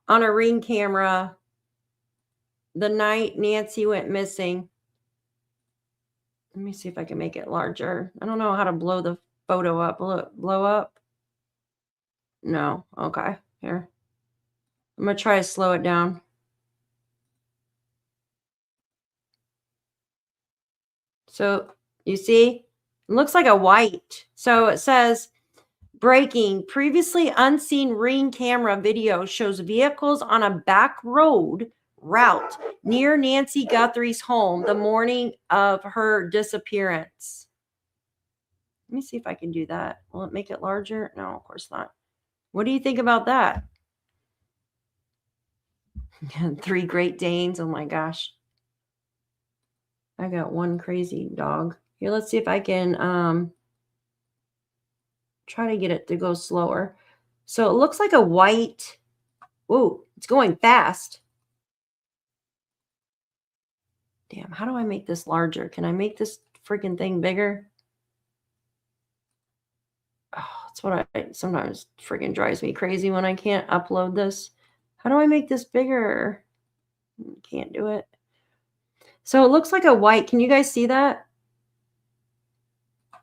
on a Ring camera the night Nancy went missing. Let me see if I can make it larger. I don't know how to blow the photo up. Will it blow up? No. Okay. Here. I'm going to try to slow it down. So you see, it looks like a white. So it says, breaking, previously unseen Ring camera video shows vehicles on a back road route near Nancy Guthrie's home the morning of her disappearance. Let me see if I can do that. Will it make it larger? No, of course not. What do you think about that? 3 Great Danes. Oh my gosh. I got one crazy dog. Here, let's see if I can try to get it to go slower. So it looks like a white. Whoa, it's going fast. Damn, how do I make this larger? Can I make this freaking thing bigger? Oh, that's what I sometimes freaking drives me crazy when I can't upload this. How do I make this bigger? Can't do it. So it looks like a white. Can you guys see that?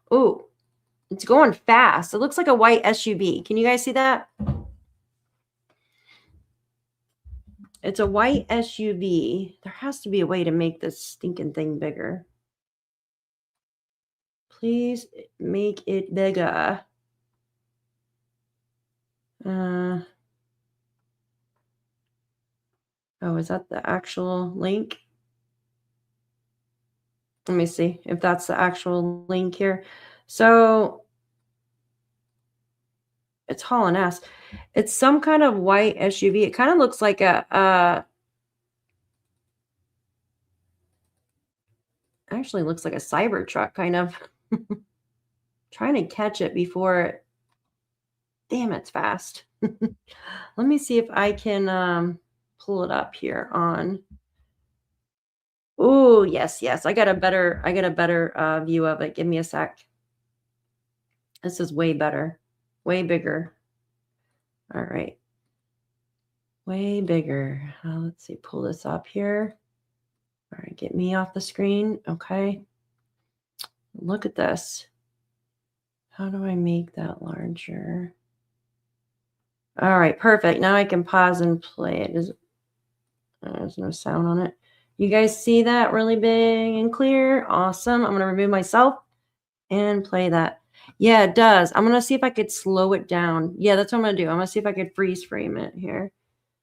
Oh, it's going fast. It looks like a white SUV. Can you guys see that? It's a white SUV. There has to be a way to make this stinking thing bigger. Please make it bigger. Oh, is that the actual link? Let me see if that's the actual link here. So it's hauling ass. It's some kind of white SUV. It kind of looks like actually looks like a Cybertruck kind of. Trying to catch it before it. Damn, it's fast. Let me see if I can pull it up here on. Oh, yes. I got a better view of it. Give me a sec. This is way better. Way bigger. All right. Way bigger. Let's see. Pull this up here. All right. Get me off the screen. Okay. Look at this. How do I make that larger? All right. Perfect. Now I can pause and play it. There's no sound on it. You guys see that really big and clear? Awesome. I'm going to remove myself and play that. Yeah, it does. I'm going to see if I could slow it down. Yeah, that's what I'm going to do. I'm going to see if I could freeze frame it here.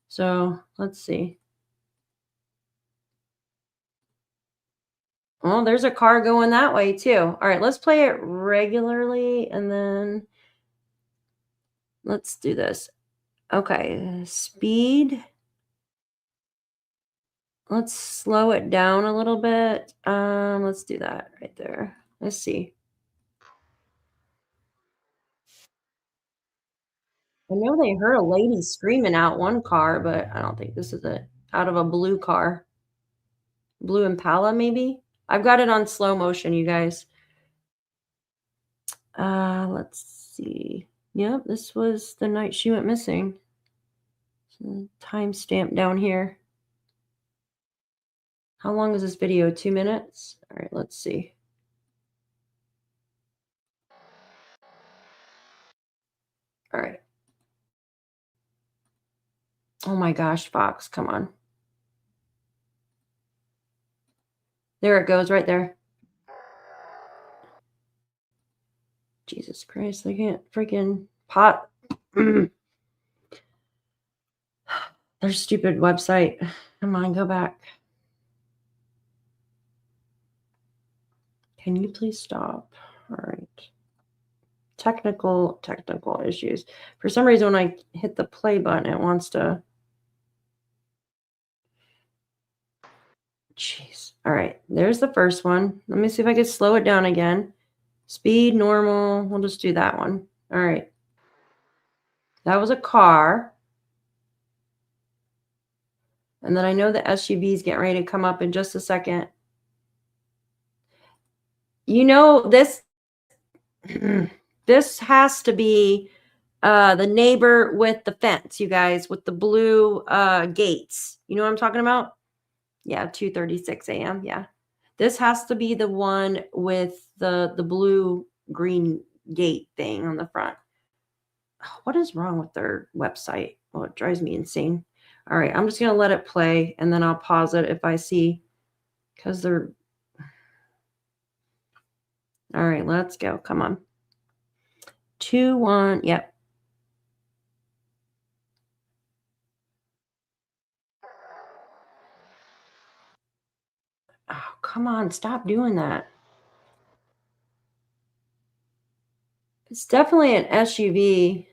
So let's see. Well, there's a car going that way too. All right, let's play it regularly and then let's do this. Okay, speed. Let's slow it down a little bit. Let's do that right there. Let's see. I know they heard a lady screaming out one car, but I don't think this is it. Out of a blue car. Blue Impala, maybe? I've got it on slow motion, you guys. Let's see. Yep, this was the night she went missing. Timestamp down here. How long is this video? 2 minutes? All right, let's see. All right. Oh my gosh, Fox, come on. There it goes right there. Jesus Christ, I can't freaking pot. Their stupid website. Come on, go back. Can you please stop? All right. Technical issues. For some reason, when I hit the play button, it wants to. Jeez. All right. There's the first one. Let me see if I can slow it down again. Speed, normal. We'll just do that one. All right. That was a car. And then I know the SUV is getting ready to come up in just a second. You know, this has to be the neighbor with the fence, you guys, with the blue gates. You know what I'm talking about? Yeah, 2:36 a.m. Yeah. This has to be the one with the blue green gate thing on the front. What is wrong with their website? Oh, it drives me insane. All right, I'm just going to let it play, and then I'll pause it if I see, because they're... All right, let's go. Come on. 2, 1. Yep. Oh, come on. Stop doing that. It's definitely an SUV.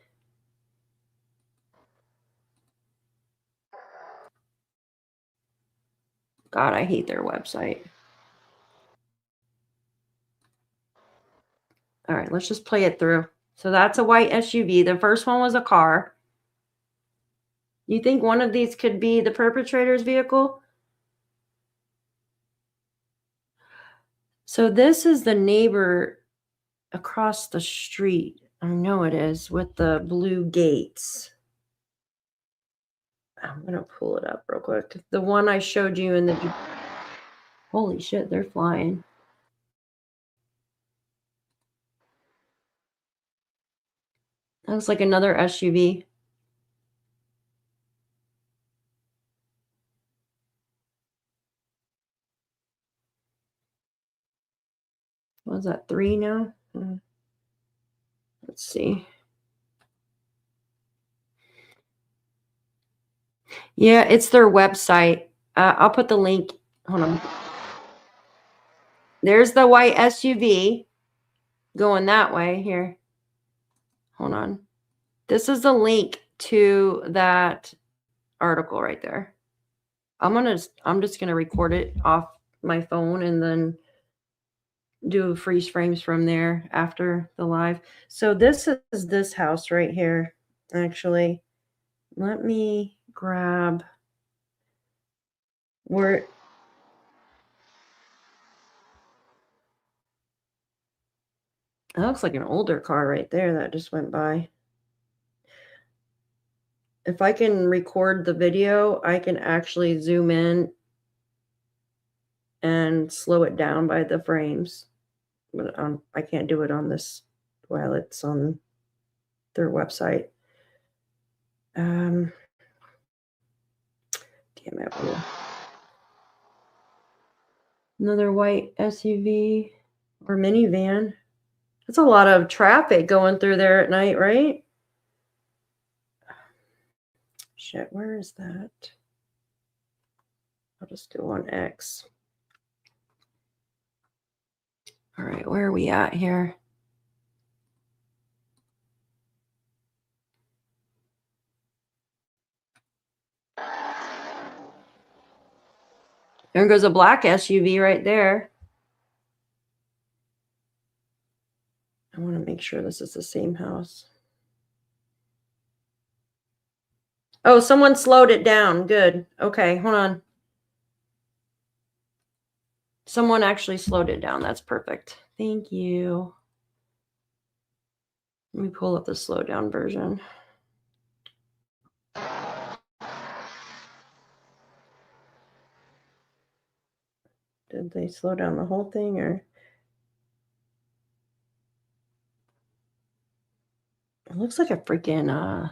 God, I hate their website. All right, let's just play it through. So that's a white SUV. The first one was a car. You think one of these could be the perpetrator's vehicle? So this is the neighbor across the street. I know it is, with the blue gates. I'm going to pull it up real quick. The one I showed you in the... Holy shit, they're flying. That looks like another SUV. What is that, 3 now? Let's see. Yeah, it's their website. I'll put the link. Hold on. There's the white SUV going that way here. Hold on. This is the link to that article right there. I'm just gonna record it off my phone and then do freeze frames from there after the live. So this is this house right here. Actually, let me grab where... That looks like an older car right there that just went by. If I can record the video, I can actually zoom in and slow it down by the frames. But I can't do it on this while it's on their website. Damn it. Another white SUV or minivan. That's a lot of traffic going through there at night, right? Shit, where is that? I'll just go on X. All right, where are we at here? There goes a black SUV right there. I want to make sure this is the same house. Oh, someone slowed it down. Good. Okay, hold on. Someone actually slowed it down. That's perfect. Thank you. Let me pull up the slow down version. Did they slow down the whole thing or? It looks like a freaking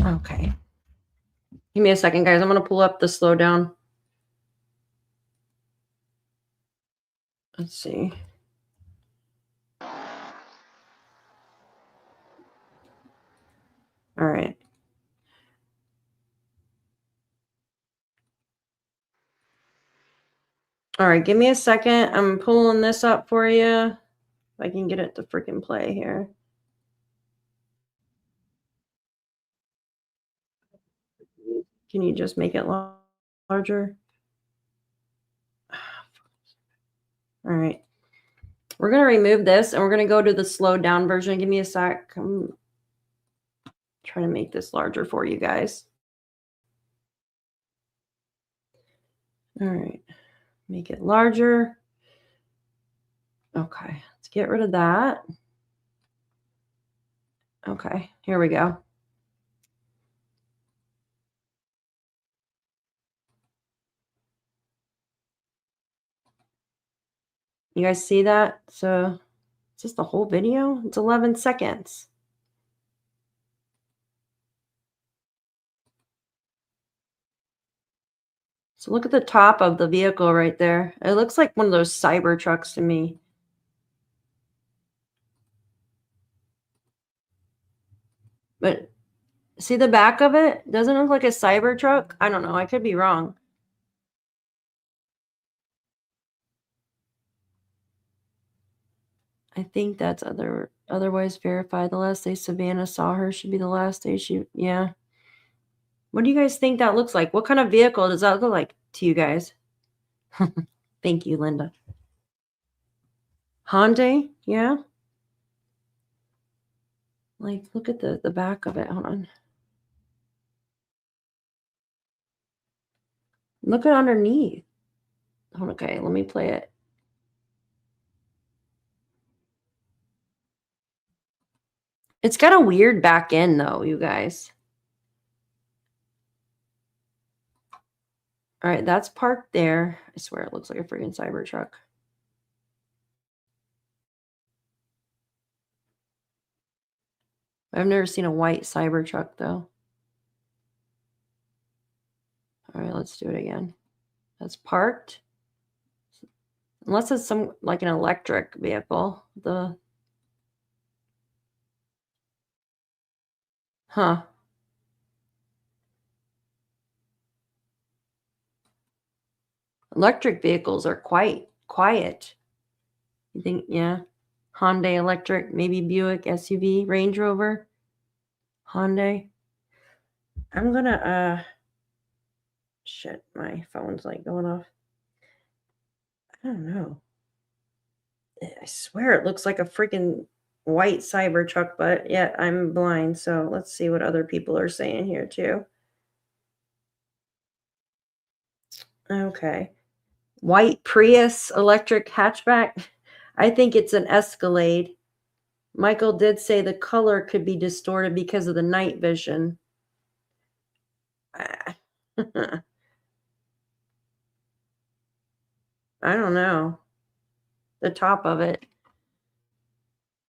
okay. Give me a second, guys. I'm gonna pull up the slow down. Let's see. All right. All right, give me a second. I'm pulling this up for you. If I can get it to freaking play here. Can you just make it larger? All right. We're going to remove this and we're going to go to the slowed down version. Give me a sec. I'm trying to make this larger for you guys. All right. Make it larger. Okay. Let's get rid of that. Okay. Here we go. You guys see that? So is this the whole video? It's 11 seconds. So look at the top of the vehicle right there. It looks like one of those cyber trucks to me. But see the back of it? Doesn't it look like a cyber truck? I don't know. I could be wrong. I think that's otherwise verified. The last day Savannah saw her should be the last day she, yeah. What do you guys think that looks like? What kind of vehicle does that look like to you guys? Thank you, Linda. Hyundai, yeah. Like, look at the back of it. Hold on. Look at underneath. Okay, let me play it. It's got a weird back end, though, you guys. All right, that's parked there. I swear it looks like a freaking Cybertruck. I've never seen a white Cybertruck, though. All right, let's do it again. That's parked. Unless it's some, like an electric vehicle. Huh. Electric vehicles are quite quiet. You think, yeah. Hyundai electric, maybe Buick SUV, Range Rover, Hyundai. I'm gonna, shit, my phone's like going off. I don't know. I swear it looks like a freaking white Cybertruck, but yet I'm blind. So let's see what other people are saying here too. Okay. White Prius electric hatchback. I think it's an Escalade. Michael did say the color could be distorted because of the night vision. I don't know. The top of it.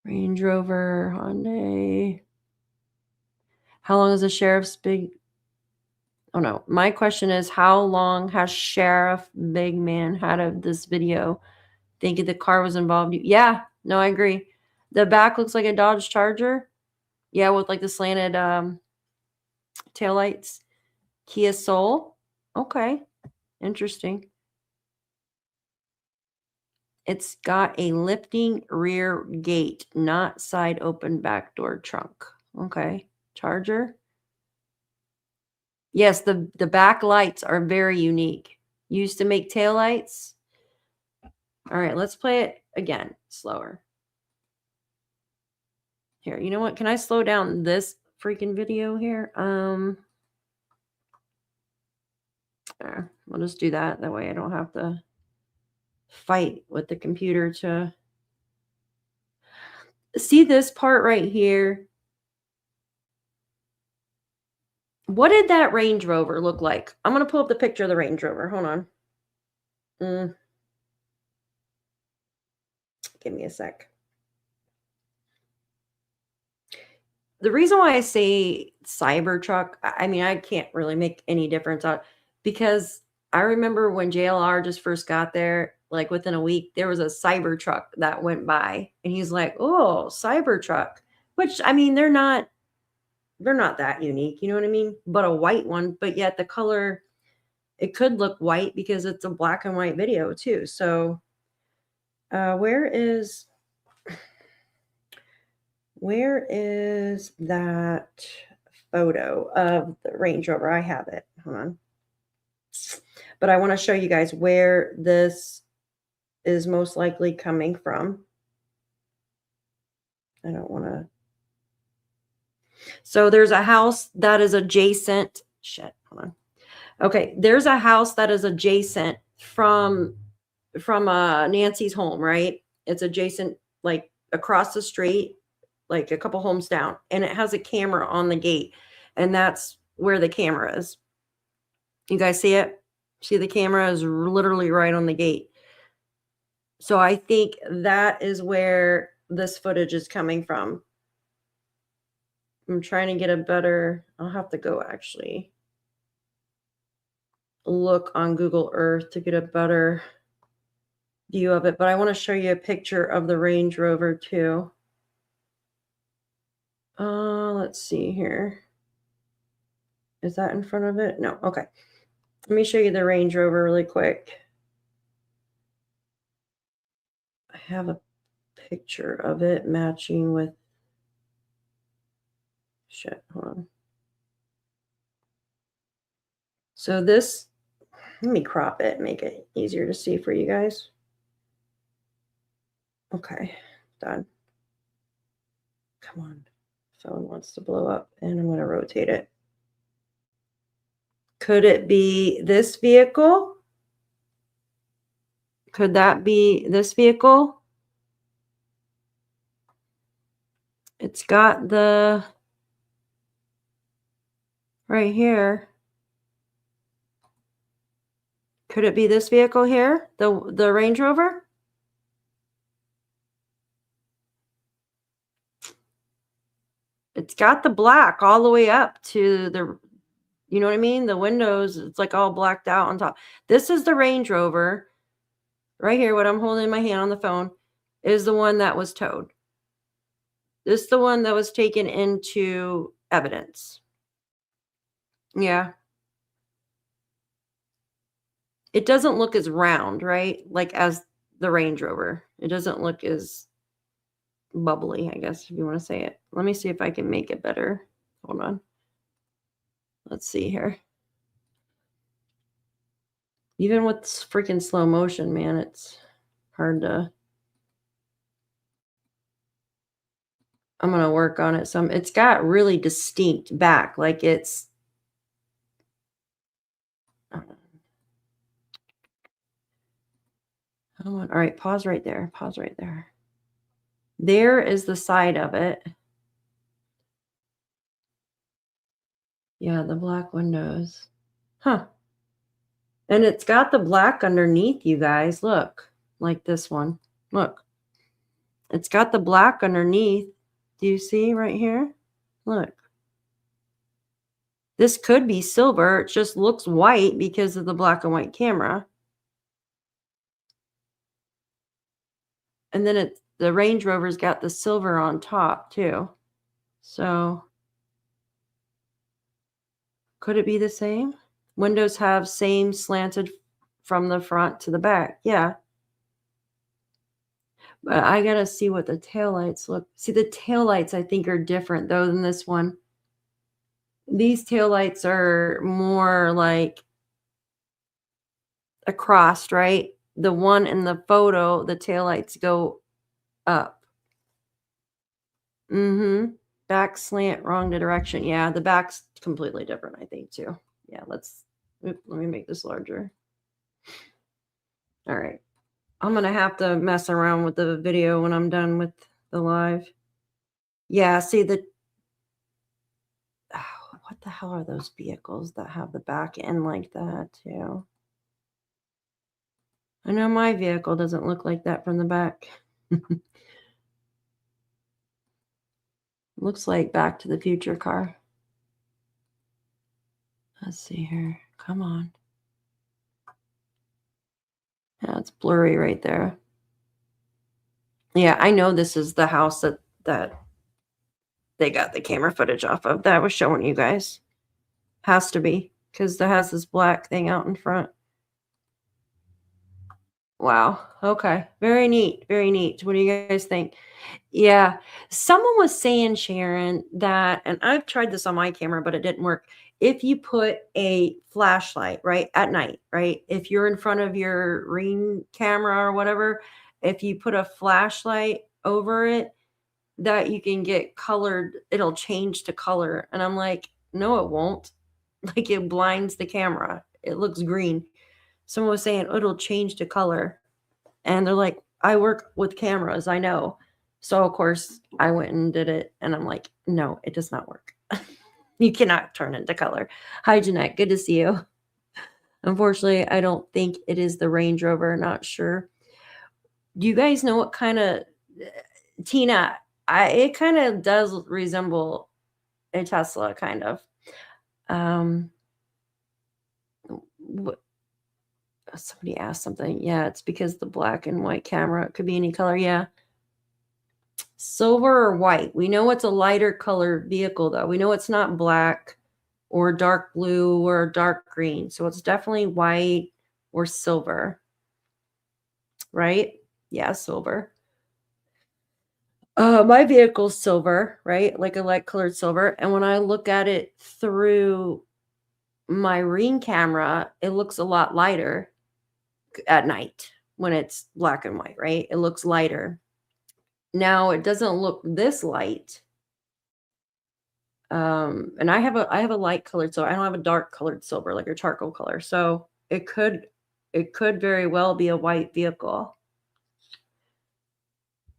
Range Rover, Hyundai. How long is the sheriff's big? Oh no. My question is, how long has Sheriff Big Man had of this video? Thinking the car was involved. Yeah, no, I agree. The back looks like a Dodge Charger. Yeah, with like the slanted taillights. Kia Soul. Okay. Interesting. It's got a lifting rear gate, not side open back door trunk. Okay. Charger. Yes, the back lights are very unique. Used to make taillights. All right, let's play it again, slower. Here, you know what? Can I slow down this freaking video here? We'll just do that. That way I don't have to fight with the computer to see this part right here. What did that Range Rover look like? I'm going to pull up the picture of the Range Rover. Hold on. Give me a sec. The reason why I say Cybertruck, I mean, I can't really make any difference out because I remember when JLR just first got there, like within a week, there was a Cybertruck that went by and he's like, oh, Cybertruck, which I mean, they're not that unique. You know what I mean? But a white one, but yet the color, it could look white because it's a black and white video too. So where is that photo of the Range Rover? I have it. Hold on. But I want to show you guys where this is most likely coming from. I don't want to. So there's a house that is adjacent. Shit, hold on. Okay, there's a house that is adjacent from Nancy's home, right? It's adjacent, like across the street, like a couple homes down, and it has a camera on the gate, and that's where the camera is. You guys see it? See, the camera is literally right on the gate. So I think that is where this footage is coming from. I'm trying to get a better, I'll have to go actually look on Google Earth to get a better view of it, but I want to show you a picture of the Range Rover too. Let's see here. Is that in front of it? No. Okay. Let me show you the Range Rover really quick. I have a picture of it matching with, shit, hold on. So this, let me crop it, make it easier to see for you guys. Okay, done. Come on. Phone wants to blow up, and I'm going to rotate it. Could it be this vehicle? Could that be this vehicle? It's got the, right here. Could it be this vehicle here? The Range Rover? It's got the black all the way up to the, you know what I mean? The windows, it's like all blacked out on top. This is the Range Rover. Right here, what I'm holding in my hand on the phone is the one that was towed. This is the one that was taken into evidence. Yeah. It doesn't look as round, right? Like as the Range Rover. It doesn't look as bubbly, I guess, if you want to say it. Let me see if I can make it better. Hold on. Let's see here. Even with freaking slow motion, man, it's hard to. I'm going to work on it some. It's got really distinct back, like it's. All right, pause right there. Pause right there. There is the side of it. Yeah, the black windows. Huh. And it's got the black underneath, you guys. Look, like this one. Look. It's got the black underneath. Do you see right here? Look. This could be silver. It just looks white because of the black and white camera. And then the Range Rover's got the silver on top too. So could it be the same? Windows have same slanted from the front to the back. Yeah. But I got to see what the taillights look. See, the taillights I think are different though than this one. These taillights are more like across, right? The one in the photo, the taillights go up. Back slant, wrong direction. Yeah, the back's completely different, I think, too. Yeah, let me make this larger. All right. I'm going to have to mess around with the video when I'm done with the live. Yeah, see what the hell are those vehicles that have the back end like that, too? I know my vehicle doesn't look like that from the back. Looks like Back to the Future car. Let's see here. Come on. Yeah, it's blurry right there. Yeah, I know this is the house that they got the camera footage off of that I was showing you guys. Has to be, because it has this black thing out in front. Wow. Okay. Very neat. Very neat. What do you guys think? Yeah. Someone was saying, Sharon, that, and I've tried this on my camera, but it didn't work. If you put a flashlight, right, at night, right, if you're in front of your Ring camera or whatever, if you put a flashlight over it, that you can get colored, it'll change to color. And I'm like, no, it won't. Like it blinds the camera. It looks green. Someone was saying it'll change to color. And they're like, I work with cameras, I know. So of course I went and did it. And I'm like, no, it does not work. You cannot turn into color. Hi, Jeanette. Good to see you. Unfortunately, I don't think it is the Range Rover. Not sure. Do you guys know what kind of Tina? It kind of does resemble a Tesla, kind of. Somebody asked something. Yeah, it's because the black and white camera. It could be any color. Yeah. Silver or white. We know it's a lighter colored vehicle, though. We know it's not black or dark blue or dark green. So it's definitely white or silver. Right? Yeah, silver. My vehicle's silver, right? Like a light colored silver. And when I look at it through my Ring camera, it looks a lot lighter at night when it's black and white, right? It looks lighter. Now it doesn't look this light. And I have a light colored silver. I don't have a dark colored silver, like a charcoal color. So it could very well be a white vehicle.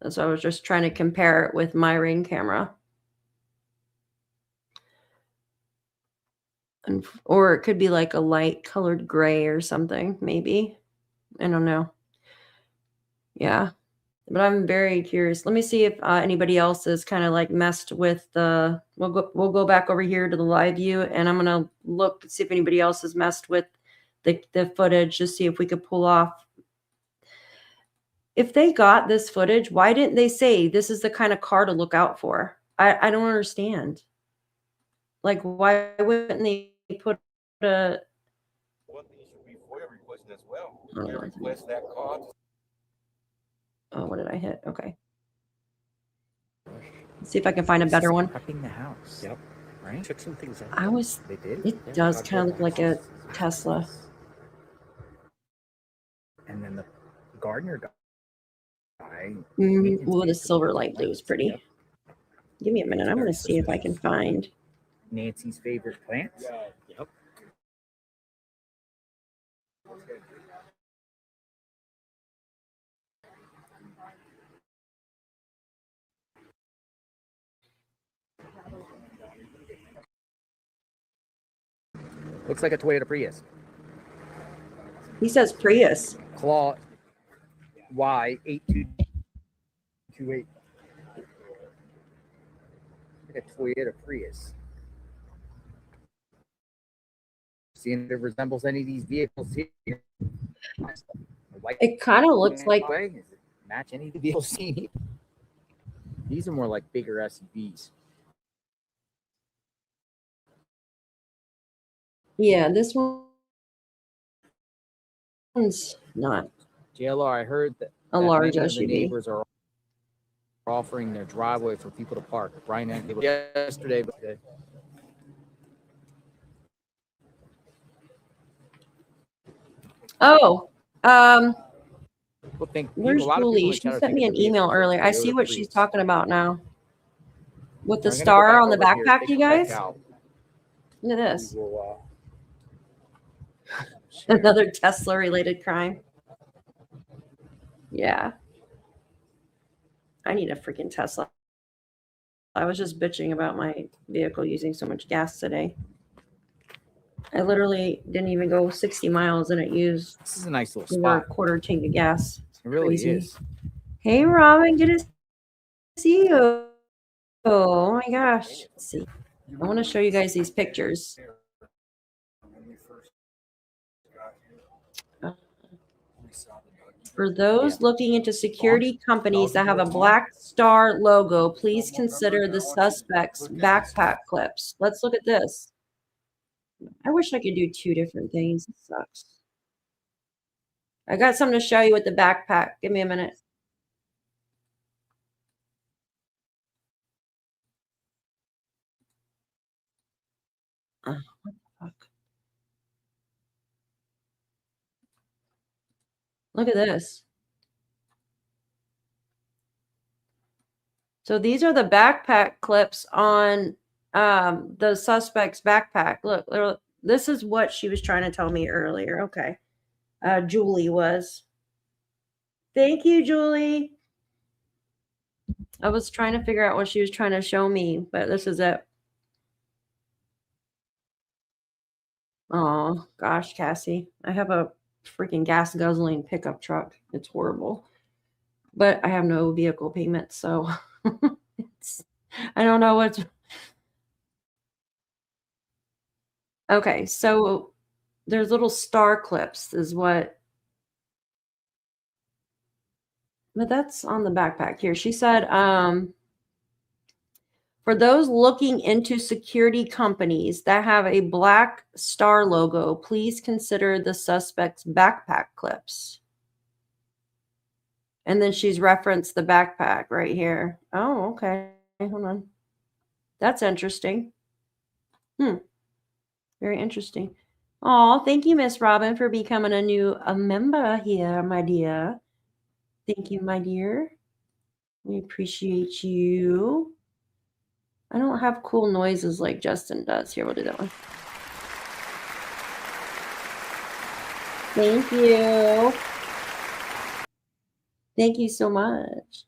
And so I was just trying to compare it with my Ring camera. Or it could be like a light colored gray or something, maybe. I don't know. Yeah. But I'm very curious. Let me see if anybody else is kind of like messed with the. We'll go back over here to the live view, and I'm gonna look to see if anybody else has messed with the footage. Just see if we could pull off. If they got this footage, why didn't they say this is the kind of car to look out for? I don't understand. Like, why wouldn't they put a? One thing should be FOIA requesting as well. FOIA request that car. Oh, what did I hit? Okay. Let's see if I can find a better one. Prepping the house. Yep. Right? Took some things out. They did. It does kind of look like a Tesla. And then the gardener guy. Ooh, the silver light blue is pretty. Yep. Give me a minute. I'm going to see if I can find. Nancy's favorite plants. Yep. Looks like a Toyota Prius. He says Prius. Claw Y8228. Like a Toyota Prius. Seeing if it resembles any of these vehicles here. It kind of looks like. Does it match any of the vehicles seen here? These are more like bigger SUVs. Yeah, this one's not JLR, I heard that a large many of the SUV. neighbors are offering their driveway for people to park. Brian and yesterday, but today. Oh, Think, where's Julie? She sent me an email earlier. I see what she's talking about now. With the star on the backpack, you guys? Look at this. Another Tesla-related crime. Yeah. I need a freaking Tesla. I was just bitching about my vehicle using so much gas today. I literally didn't even go 60 miles and it used This is a nice little over a spot. quarter tank of gas. It really Crazy. is. Hey, Robin, good to see you. Oh my gosh. Let's see. I want to show you guys these pictures. For those looking into security companies that have a black star logo, please consider the suspect's backpack clips. Let's look at this. I wish I could do two different things. It sucks. I got something to show you with the backpack. Give me a minute. What the fuck? Look at this. So these are the backpack clips on the suspect's backpack. Look, this is what she was trying to tell me earlier. Okay. Julie was. Thank you, Julie. I was trying to figure out what she was trying to show me, but this is it. Oh, gosh, Cassie. I have a freaking gas guzzling pickup truck. It's horrible. But I have no vehicle payment, so I don't know what's okay. So there's little star clips, is what, but that's on the backpack here. She said, for those looking into security companies that have a black star logo, please consider the suspect's backpack clips. And then she's referenced the backpack right here. Oh, okay. Hold on. That's interesting. Very interesting. Oh, thank you, Miss Robin, for becoming a member here, my dear. Thank you, my dear. We appreciate you. I don't have cool noises like Justin does. Here, we'll do that one. Thank you. Thank you so much.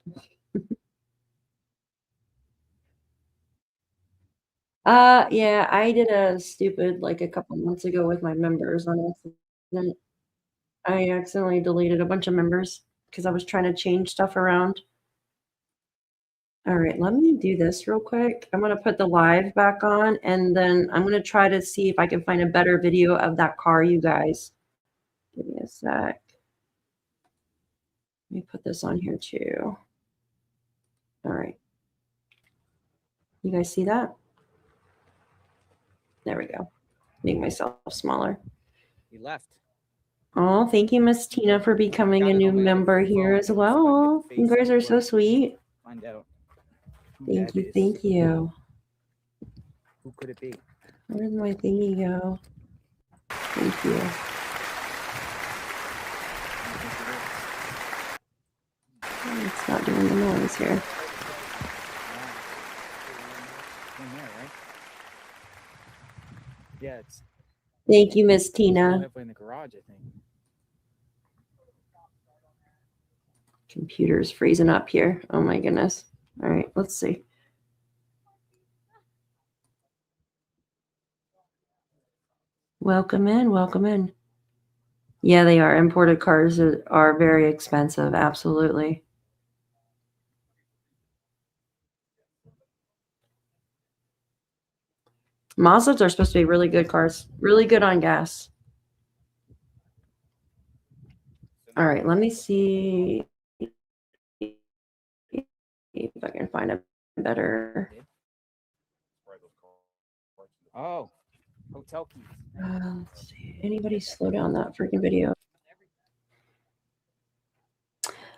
Yeah, I did a stupid like a couple months ago with my members on accident. I accidentally deleted a bunch of members because I was trying to change stuff around. All right, let me do this real quick. I'm going to put the live back on, and then I'm going to try to see if I can find a better video of that car, you guys. Give me a sec. Let me put this on here too. All right. You guys see that? There we go. Make myself smaller. He left. Oh, thank you, Miss Tina, for becoming a new member here as well. You guys are so sweet. Find out. Thank you, thank you. Who could it be? Where did my thingy go? Thank you. It's not doing the noise here. In there, right? Yeah, it's Thank you, Miss Tina. in the garage, I think. Computer's freezing up here. Oh my goodness. All right, let's see. Welcome in, welcome in. Yeah, they are. Imported cars are very expensive. Absolutely. Mazdas are supposed to be really good cars. Really good on gas. All right, let me see if I can find a better. Oh, hotel keys. Let's see. Anybody slow down that freaking video?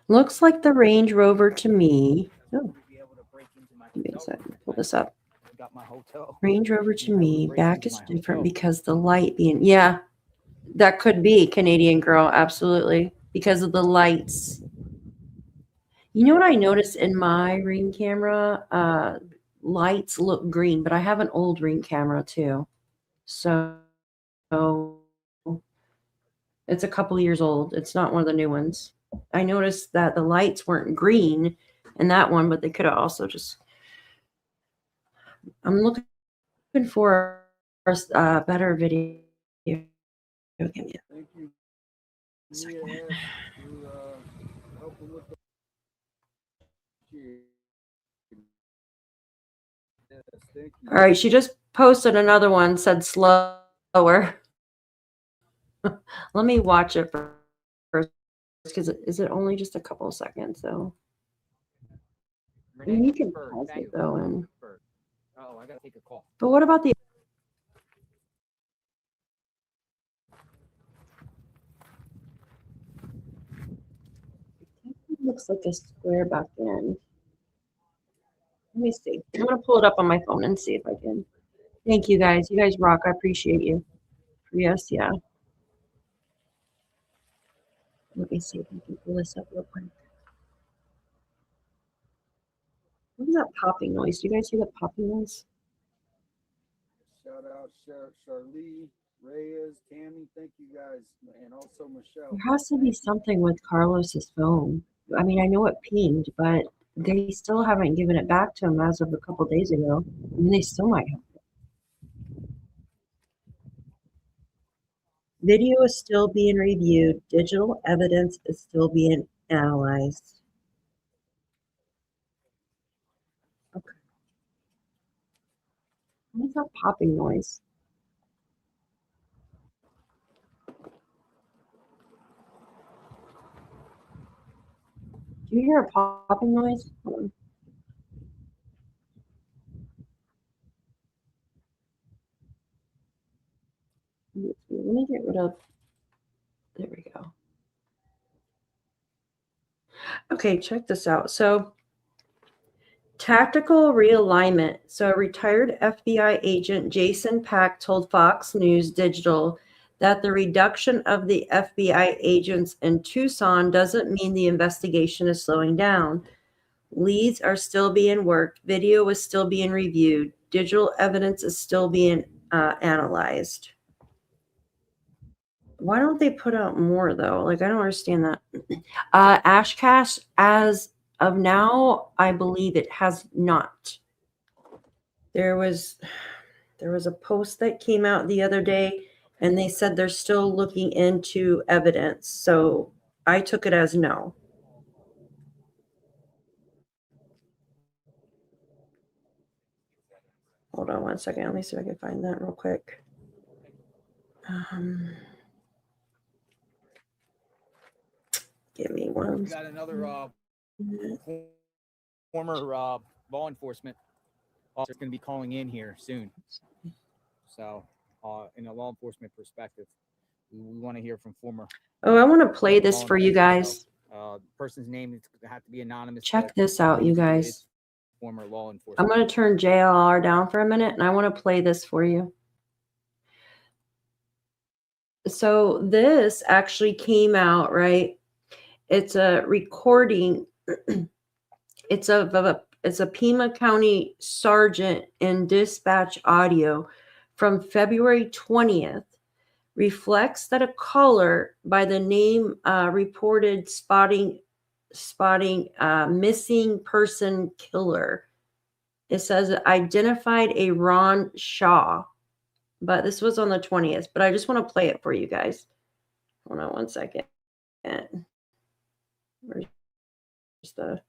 Looks like the Range Rover to me. Oh, give me a second. Pull this up. Range Rover to me. Back is different because the light being. Yeah, that could be Canadian girl. Absolutely. Because of the lights. You know what I noticed in my Ring camera? Lights look green, but I have an old Ring camera too. So it's a couple years old. It's not one of the new ones. I noticed that the lights weren't green in that one, but they could have also just. I'm looking for a better video. Give me a second. All right, she just posted another one, said slower. Let me watch it first, because is it only just a couple of seconds though? You can pause it though. And Oh, I gotta take a call. but what about the? looks like a square back end. Let me see. I'm gonna pull it up on my phone and see if I can. Thank you guys. You guys rock. I appreciate you. Yes, yeah. Let me see if I can pull this up real quick. What is that popping noise? Do you guys hear that popping noise? Shout out Charlie, Reyes, Tammy. Thank you guys, and also Michelle. There has to be something with Carlos's phone. I mean, I know it pinged, but they still haven't given it back to him as of a couple days ago. I mean, they still might have. Video is still being reviewed. Digital evidence is still being analyzed. Okay. What's that popping noise? Do you hear a popping noise? Hold on. Let me get rid of. There we go. Okay, check this out. So, tactical realignment. So, retired FBI agent Jason Pack told Fox News Digital that the reduction of the FBI agents in Tucson doesn't mean the investigation is slowing down. Leads are still being worked. Video is still being reviewed. Digital evidence is still being analyzed. Why don't they put out more, though? Like, I don't understand that. Ashcash, as of now, I believe it has not. There was a post that came out the other day, and they said they're still looking into evidence. So I took it as no. Hold on one second. Let me see if I can find that real quick. Give me one. We got another former law enforcement officer going to be calling in here soon. So, in a law enforcement perspective, we want to hear from former. Oh, I want to play this for you guys. The person's name is going to have to be anonymous. Check this out, you guys. Former law enforcement. I'm going to turn JLR down for a minute, and I want to play this for you. So this actually came out, right? It's a recording. It's a Pima County sergeant in dispatch audio from February 20th. Reflects that a caller by the name reported spotting missing person killer. It says identified a Ron Shaw, but this was on the 20th. But I just want to play it for you guys. Hold on one second. Where's the?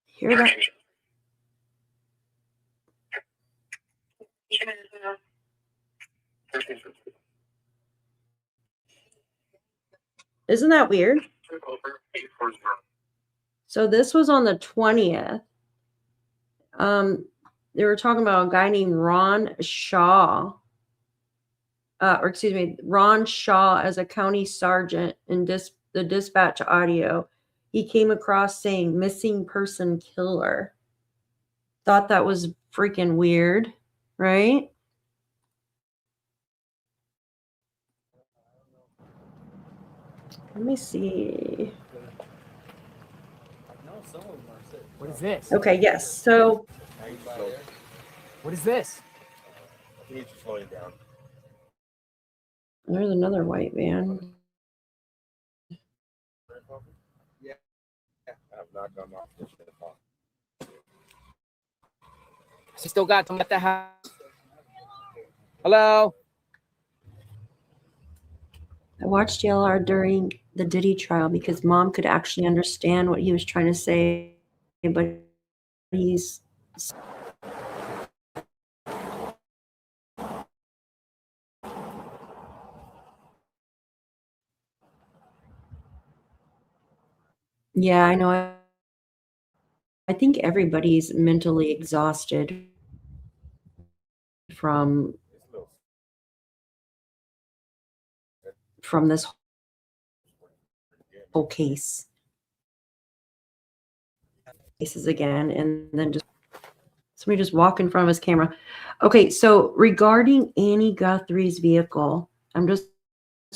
Hear that? Isn't that weird? So this was on the 20th. They were talking about a guy named Ron Shaw. Ron Shaw as a county sergeant in the dispatch audio. He came across saying missing person killer. Thought that was freaking weird, right? Let me see. What is this? Okay, yes. So what is this? You need to slow it down. there's another white van. Yeah. I've not gone off this yet. She still got them at the house. Hello. I watched JLR during the Diddy trial because Mom could actually understand what he was trying to say, but he's Yeah, I know. I think everybody's mentally exhausted from this whole cases again, and then just somebody just walk in front of his camera. Okay, so regarding Annie Guthrie's vehicle, I'm just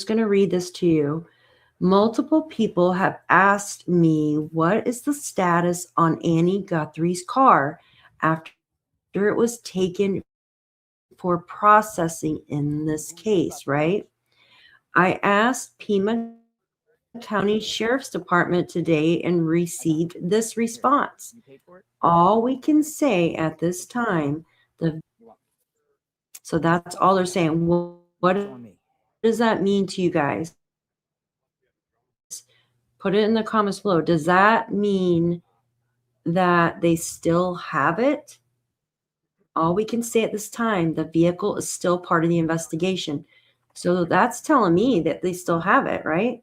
going to read this to you. Multiple people have asked me what is the status on Annie Guthrie's car after it was taken for processing in this case, right? I asked Pima County Sheriff's Department today and received this response. You paid for it? All we can say at this time, so that's all they're saying. What It's on me. does that mean to you guys? Put it in the comments below. Does that mean that they still have it? All we can say at this time, the vehicle is still part of the investigation. So that's telling me that they still have it, right?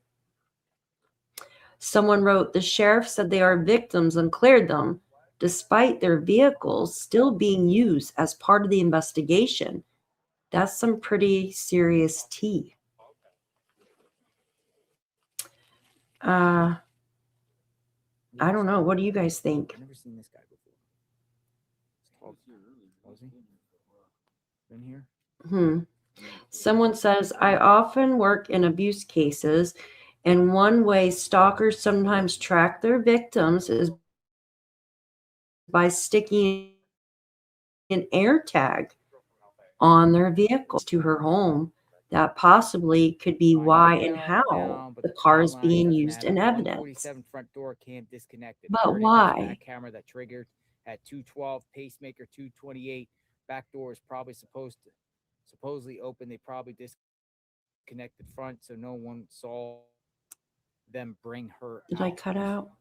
Someone wrote, the sheriff said they are victims and cleared them, despite their vehicles still being used as part of the investigation. That's some pretty serious tea. I don't know. What do you guys think? I've never seen this guy before. Was he? Been here? Someone says, I often work in abuse cases, and one way stalkers sometimes track their victims is by sticking an air tag on their vehicles to her home. That possibly could be why and how the car is being used in evidence. 147 front door cam disconnected. But why? Back camera that triggered at 212, pacemaker 228. Back door is probably supposedly open. They probably disconnected front, so no one saw them bring her. Did I cut out?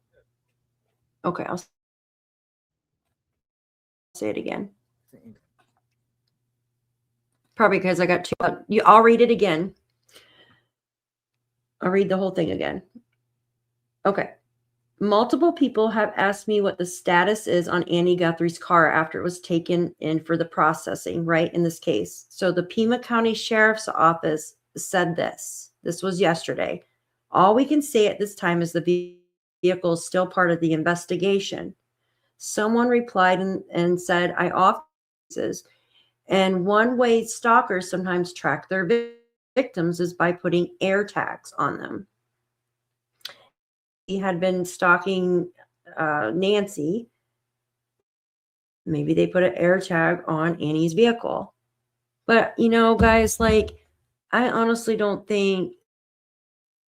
Okay, I'll say it again. Probably because I got two. I'll read it again. I'll read the whole thing again. Okay. Multiple people have asked me what the status is on Annie Guthrie's car after it was taken in for the processing, right, in this case. So the Pima County Sheriff's Office said this. This was yesterday. All we can say at this time is the vehicle is still part of the investigation. Someone replied and said, I often and one way stalkers sometimes track their victims is by putting air tags on them. He had been stalking Nancy. Maybe they put an air tag on Annie's vehicle. But, you know, guys, like, I honestly don't think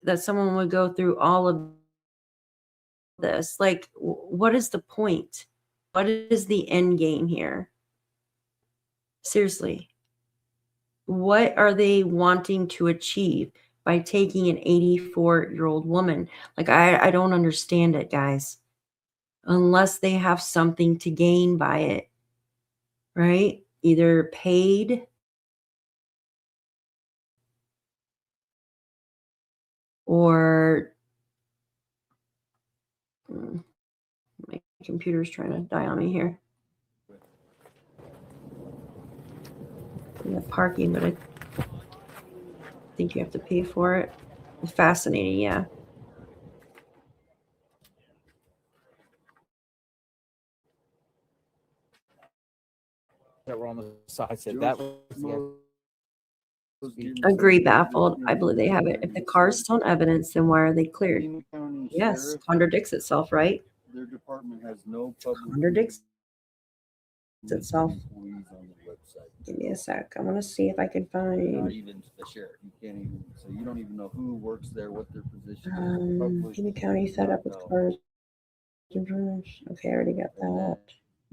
that someone would go through all of this. Like, what is the point? What is the end game here? Seriously. What are they wanting to achieve by taking an 84-year-old woman? Like, I don't understand it, guys. Unless they have something to gain by it, right? Either paid or my computer's trying to die on me here. We have parking, but I think you have to pay for it. Fascinating, yeah. That were on the side said that was Agree, baffled. I believe they have it. If the car's still in evidence, then why are they cleared? Pima County Yes, Sheriff, contradicts itself, right? their department has no public Contradicts itself. employees on the website. Give me a sec. I want to see if I can Not find even the sheriff. You can't even. So you don't even know who works there, what their position is. Public Pima County set up with no. cars. Okay, I already got that.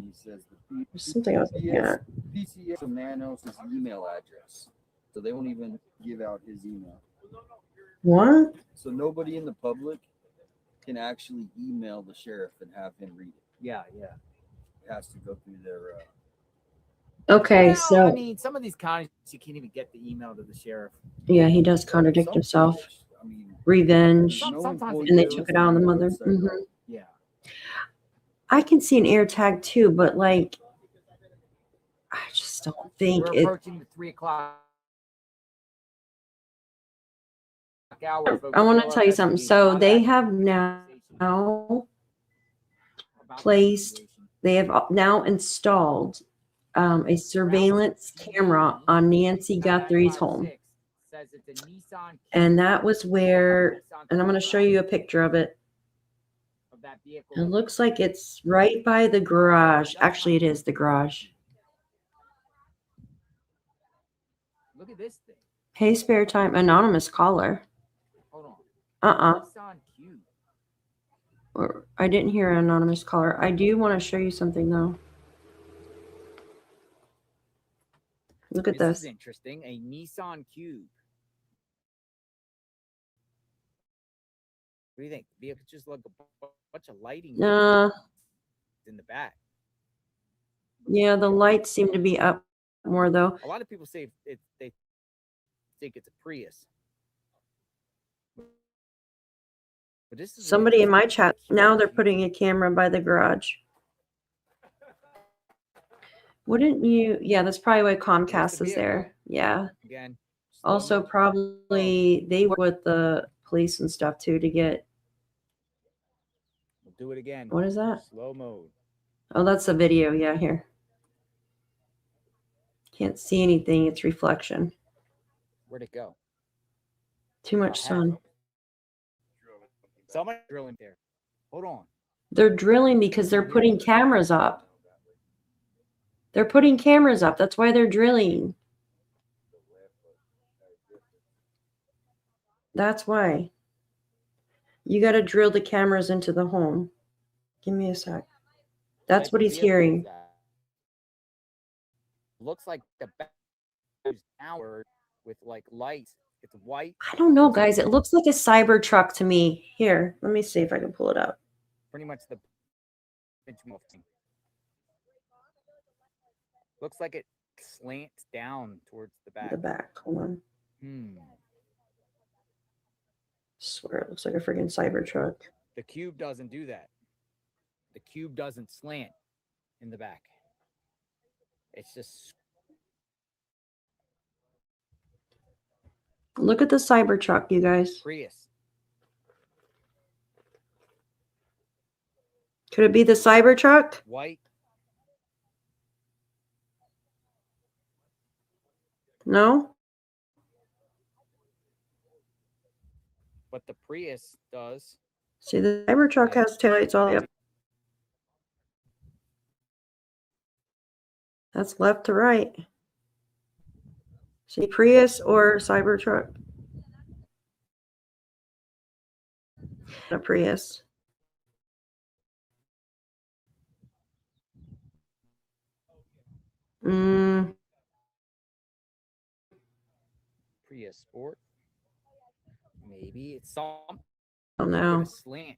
He says the There's something I was looking at. PCS of Manos' email address, so they won't even give out his email. What? So nobody in the public can actually email the sheriff and have him read it. yeah. It has to go through their. Okay, Well, so I mean, some of these counties you can't even get the email to the sheriff. yeah, he does contradict Some himself. people, I mean, revenge, no Sometimes employee and they goes took it to out on the the mother. website. Mhm. Yeah. I can see an air tag too, but like, I just don't think We're it. approaching the 3 o'clock hour. I want to tell you something. So they have now placed, they have now installed a surveillance camera on Nancy Guthrie's home. And that was where, and I'm going to show you a picture of it. It looks like it's right by the garage. Actually, it is the garage. Look at this thing. Hey, spare time, anonymous caller. Hold on. Uh-uh. Nissan Cube. Or I didn't hear an anonymous caller. I do want to show you something though. Look at This is this. interesting. A Nissan Cube. What do you think? Vehicle just like a bunch of lighting in the back. Yeah, the lights seem to be up more though. A lot of people say they think it's a Prius. But this is Somebody in my chat, now they're putting a camera by the garage. Wouldn't you? Yeah, that's probably why Comcast is there. Yeah. Again. Also, probably they work with the police and stuff too to get. We'll do it again. What is that? Slow mode. Oh, that's a video. Yeah, here. Can't see anything. It's reflection. Where'd it go? Too much sun. Someone drilling there. Hold on. They're drilling because they're putting cameras up. They're putting cameras up. That's why they're drilling. That's why. You got to drill the cameras into the home. Give me a sec. That's what he's hearing. Looks like the back is downward with like lights. It's white. I don't know, guys. It looks like a cyber truck to me. Here, let me see if I can pull it up. Pretty much the thing. Looks like it slants down towards the back. The back. Hold on. Swear it looks like a freaking cyber truck. The Cube doesn't do that. The Cube doesn't slant in the back. It's just. Look at the cyber truck, you guys. Prius. Could it be the cyber truck? White. No? But the Prius does. See, the cyber truck has taillights all the way up. That's left to right. See, Prius or Cybertruck? A Prius. Prius Sport. Maybe it's something. Oh no. With a slant.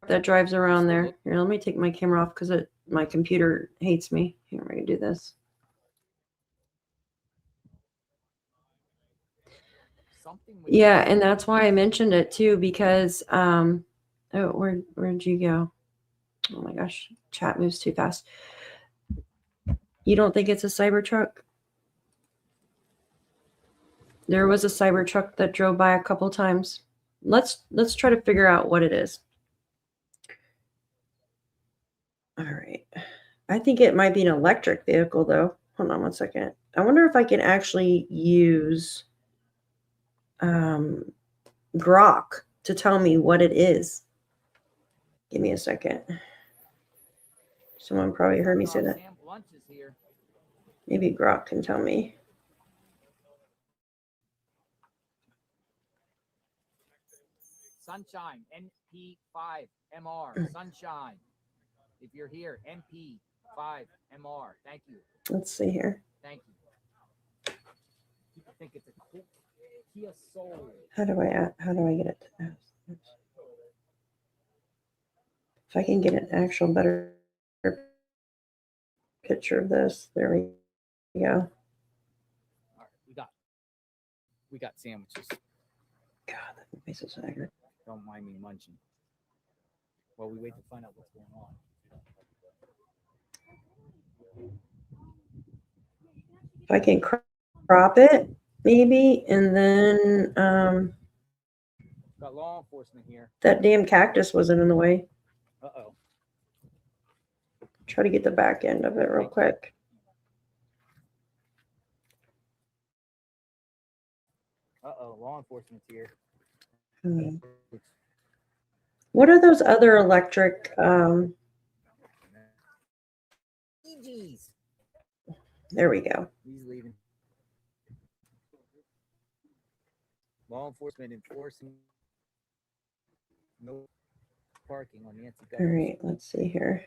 That drives around there. Here, let me take my camera off because my computer hates me. Here, we're gonna do this. Yeah, and that's why I mentioned it too, because oh, where'd you go? Oh my gosh, chat moves too fast. You don't think it's a Cybertruck? There was a Cybertruck that drove by a couple times. Let's try to figure out what it is. All right. I think it might be an electric vehicle though. Hold on one second. I wonder if I can actually use Grok to tell me what it is. Give me a second. Someone probably heard me say that. Maybe Grok can tell me. Sunshine, NP5MR, Sunshine. If you're here, NP5MR. Thank you. Let's see here. Thank you. People think it's a cool Kia Soul. How do I get it to ask? If I can get an actual better picture of this. There we go. All right, we got sandwiches. God, that face is aggravating. Don't mind me munching. While we wait to find out what's going on. If I can crop it, maybe, and then Got law enforcement here. that damn cactus wasn't in the way. Uh-oh. Try to get the back end of it real quick. Uh-oh, law enforcement's here. What are those other electric? Jeez. There we go. He's leaving. Law enforcement enforcing no parking on Nancy All Guthrie. right, let's see here.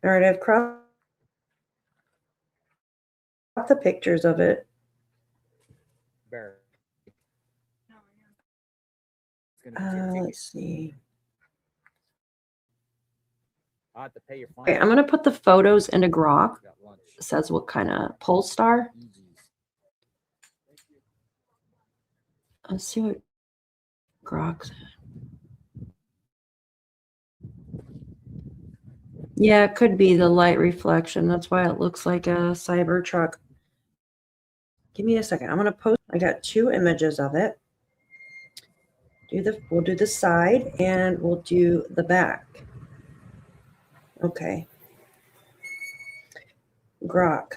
All right, I've cropped the pictures of it. Bear. It's gonna be your ticket. Let's see. I'll have to pay your fine. Okay, I'm gonna put the photos into Grok. Got lunch. It says what kind of Polestar. Jeez. Let's see what Grok said. Yeah, it could be the light reflection. That's why it looks like a cyber truck. Give me a second. I'm gonna post. I got 2 images of it. We'll do the side and we'll do the back. Okay. Grok,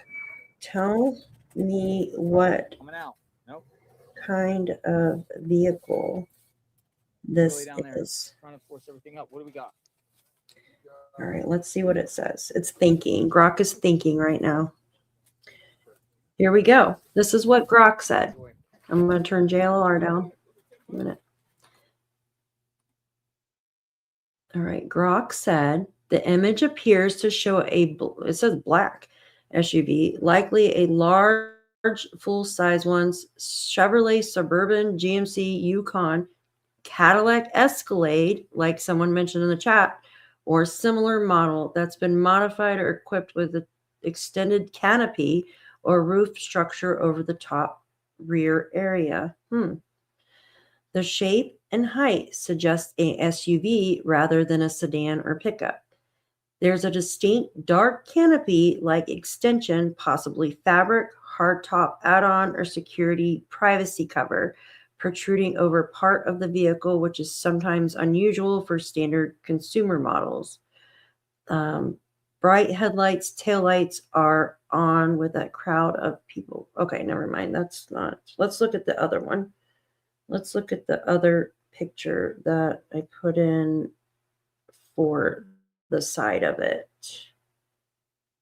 tell me what Coming out. Nope. kind of vehicle this down there. is. Trying to force everything up. What do we got? All right, let's see what it says. It's thinking. Grok is thinking right now. Here we go. This is what Grok said. I'm going to turn JLR down. A minute. All right, Grok said the image appears to show it says black SUV, likely a large full-size ones, Chevrolet Suburban, GMC Yukon, Cadillac Escalade, like someone mentioned in the chat, or similar model that's been modified or equipped with an extended canopy or roof structure over the top rear area. The shape and height suggest a SUV rather than a sedan or pickup. There's a distinct dark canopy-like extension, possibly fabric, hardtop add-on, or security privacy cover, protruding over part of the vehicle, which is sometimes unusual for standard consumer models. Bright headlights, taillights are on with that crowd of people. Okay, never mind. That's not. Let's look at the other one. Let's look at the other picture that I put in for the side of it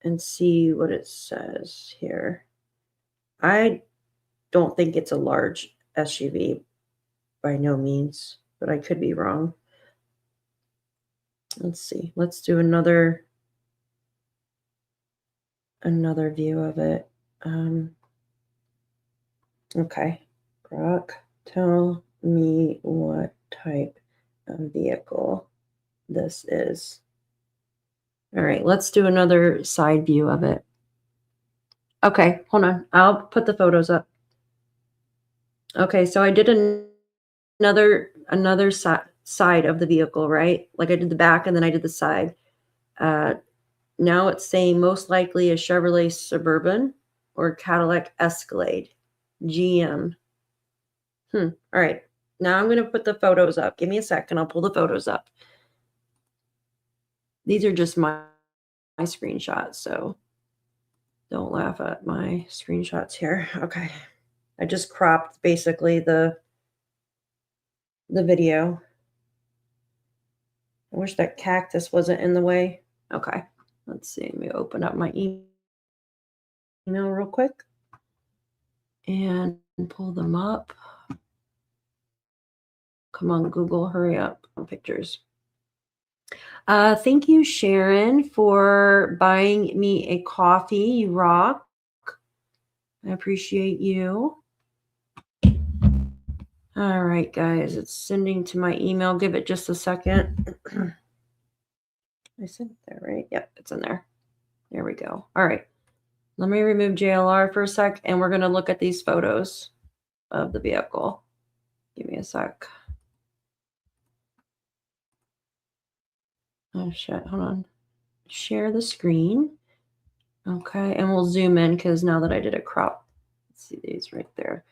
and see what it says here. I don't think it's a large SUV by no means, but I could be wrong. Let's see. Let's do another view of it. Okay. Grok, tell me what type of vehicle this is. All right, let's do another side view of it. Okay, hold on. I'll put the photos up. Okay, so I did another side of the vehicle, right? Like I did the back and then I did the side. Now it's saying most likely a Chevrolet Suburban or Cadillac Escalade, GM. All right, now I'm going to put the photos up. Give me a second. I'll pull the photos up. These are just my screenshots, so don't laugh at my screenshots here. Okay. I just cropped basically the video. I wish that cactus wasn't in the way. Okay. Let's see. Let me open up my email real quick and pull them up. Come on, Google, hurry up on pictures. Thank you, Sharon, for buying me a coffee. You rock. I appreciate you. All right, guys, it's sending to my email. Give it just a second. I sent it there, right? Yep, it's in there. There we go. All right. Let me remove JLR for a sec, and we're going to look at these photos of the vehicle. Give me a sec. Oh shit, hold on. Share the screen. Okay, and we'll zoom in because now that I did a crop, let's see these right there.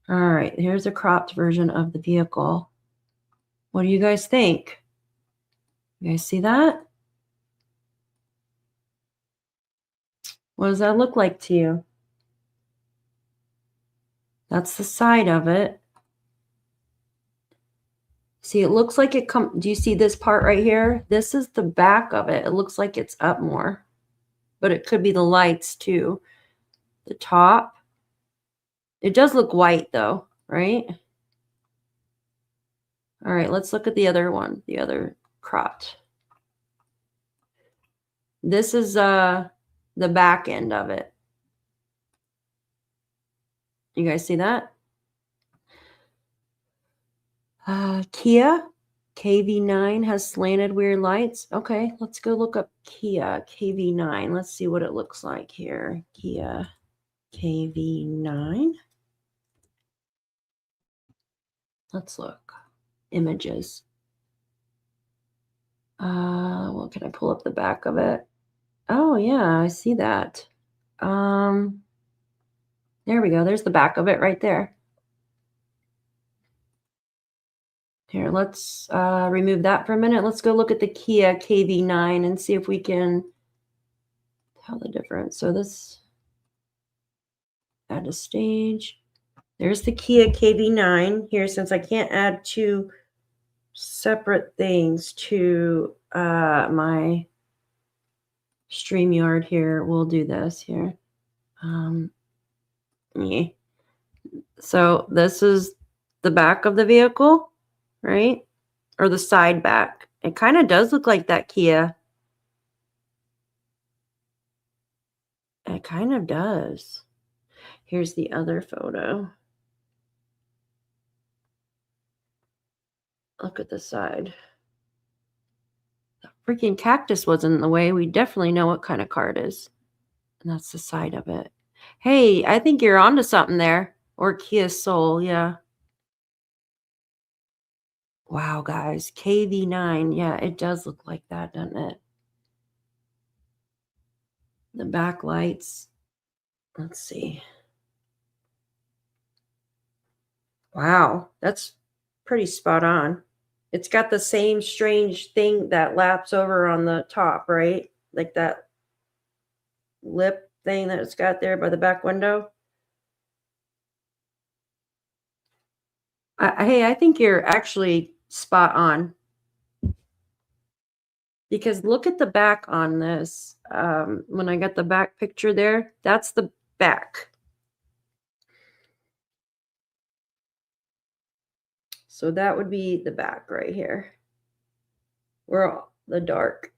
All right, here's a cropped version of the vehicle. What do you guys think? You guys see that? What does that look like to you? That's the side of it. See, it looks like it do you see this part right here? This is the back of it. It looks like it's up more, but it could be the lights too. The top. It does look white though, right? All right, let's look at the other one, the other cropped. This is the back end of it. You guys see that? Kia KV9 has slanted rear lights. Okay, let's go look up Kia KV9. Let's see what it looks like here. Kia KV9. Let's look. Images. Well, can I pull up the back of it? Oh yeah, I see that. There we go. There's the back of it right there. Here, let's remove that for a minute. Let's go look at the Kia KV9 and see if we can tell the difference. So this, add a stage. There's the Kia KV9 here. Since I can't add two separate things to my StreamYard here, we'll do this here. Yeah. So this is the back of the vehicle. Right? Or the side back. It kind of does look like that Kia. It kind of does. Here's the other photo. Look at the side. The freaking cactus wasn't in the way. We definitely know what kind of car it is. And that's the side of it. Hey, I think you're onto something there. Or Kia Soul, yeah. Wow, guys. KV9. Yeah, it does look like that, doesn't it? The backlights. Let's see. Wow, that's pretty spot on. It's got the same strange thing that laps over on the top, right? Like that lip thing that it's got there by the back window. Hey, I think you're actually spot on. Because look at the back on this. When I got the back picture there, that's the back. So that would be the back right here. Where all the dark,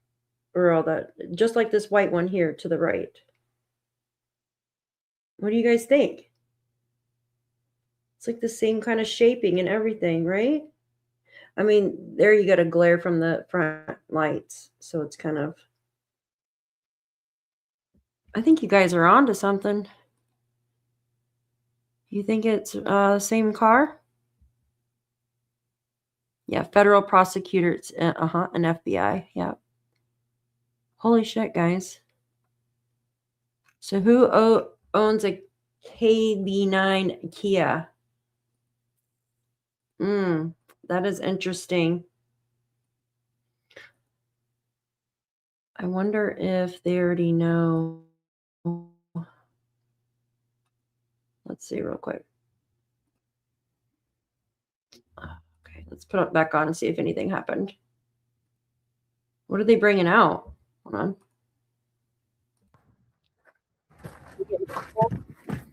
or all that, just like this white one here to the right. What do you guys think? It's like the same kind of shaping and everything, right? I mean, there you got a glare from the front lights. So it's kind of, I think you guys are onto something. You think it's the same car? Yeah, federal prosecutors, an FBI. Yeah. Holy shit, guys. So who owns a KV9 Kia? That is interesting. I wonder if they already know. Let's see real quick. Okay, let's put it back on and see if anything happened. What are they bringing out? Hold on.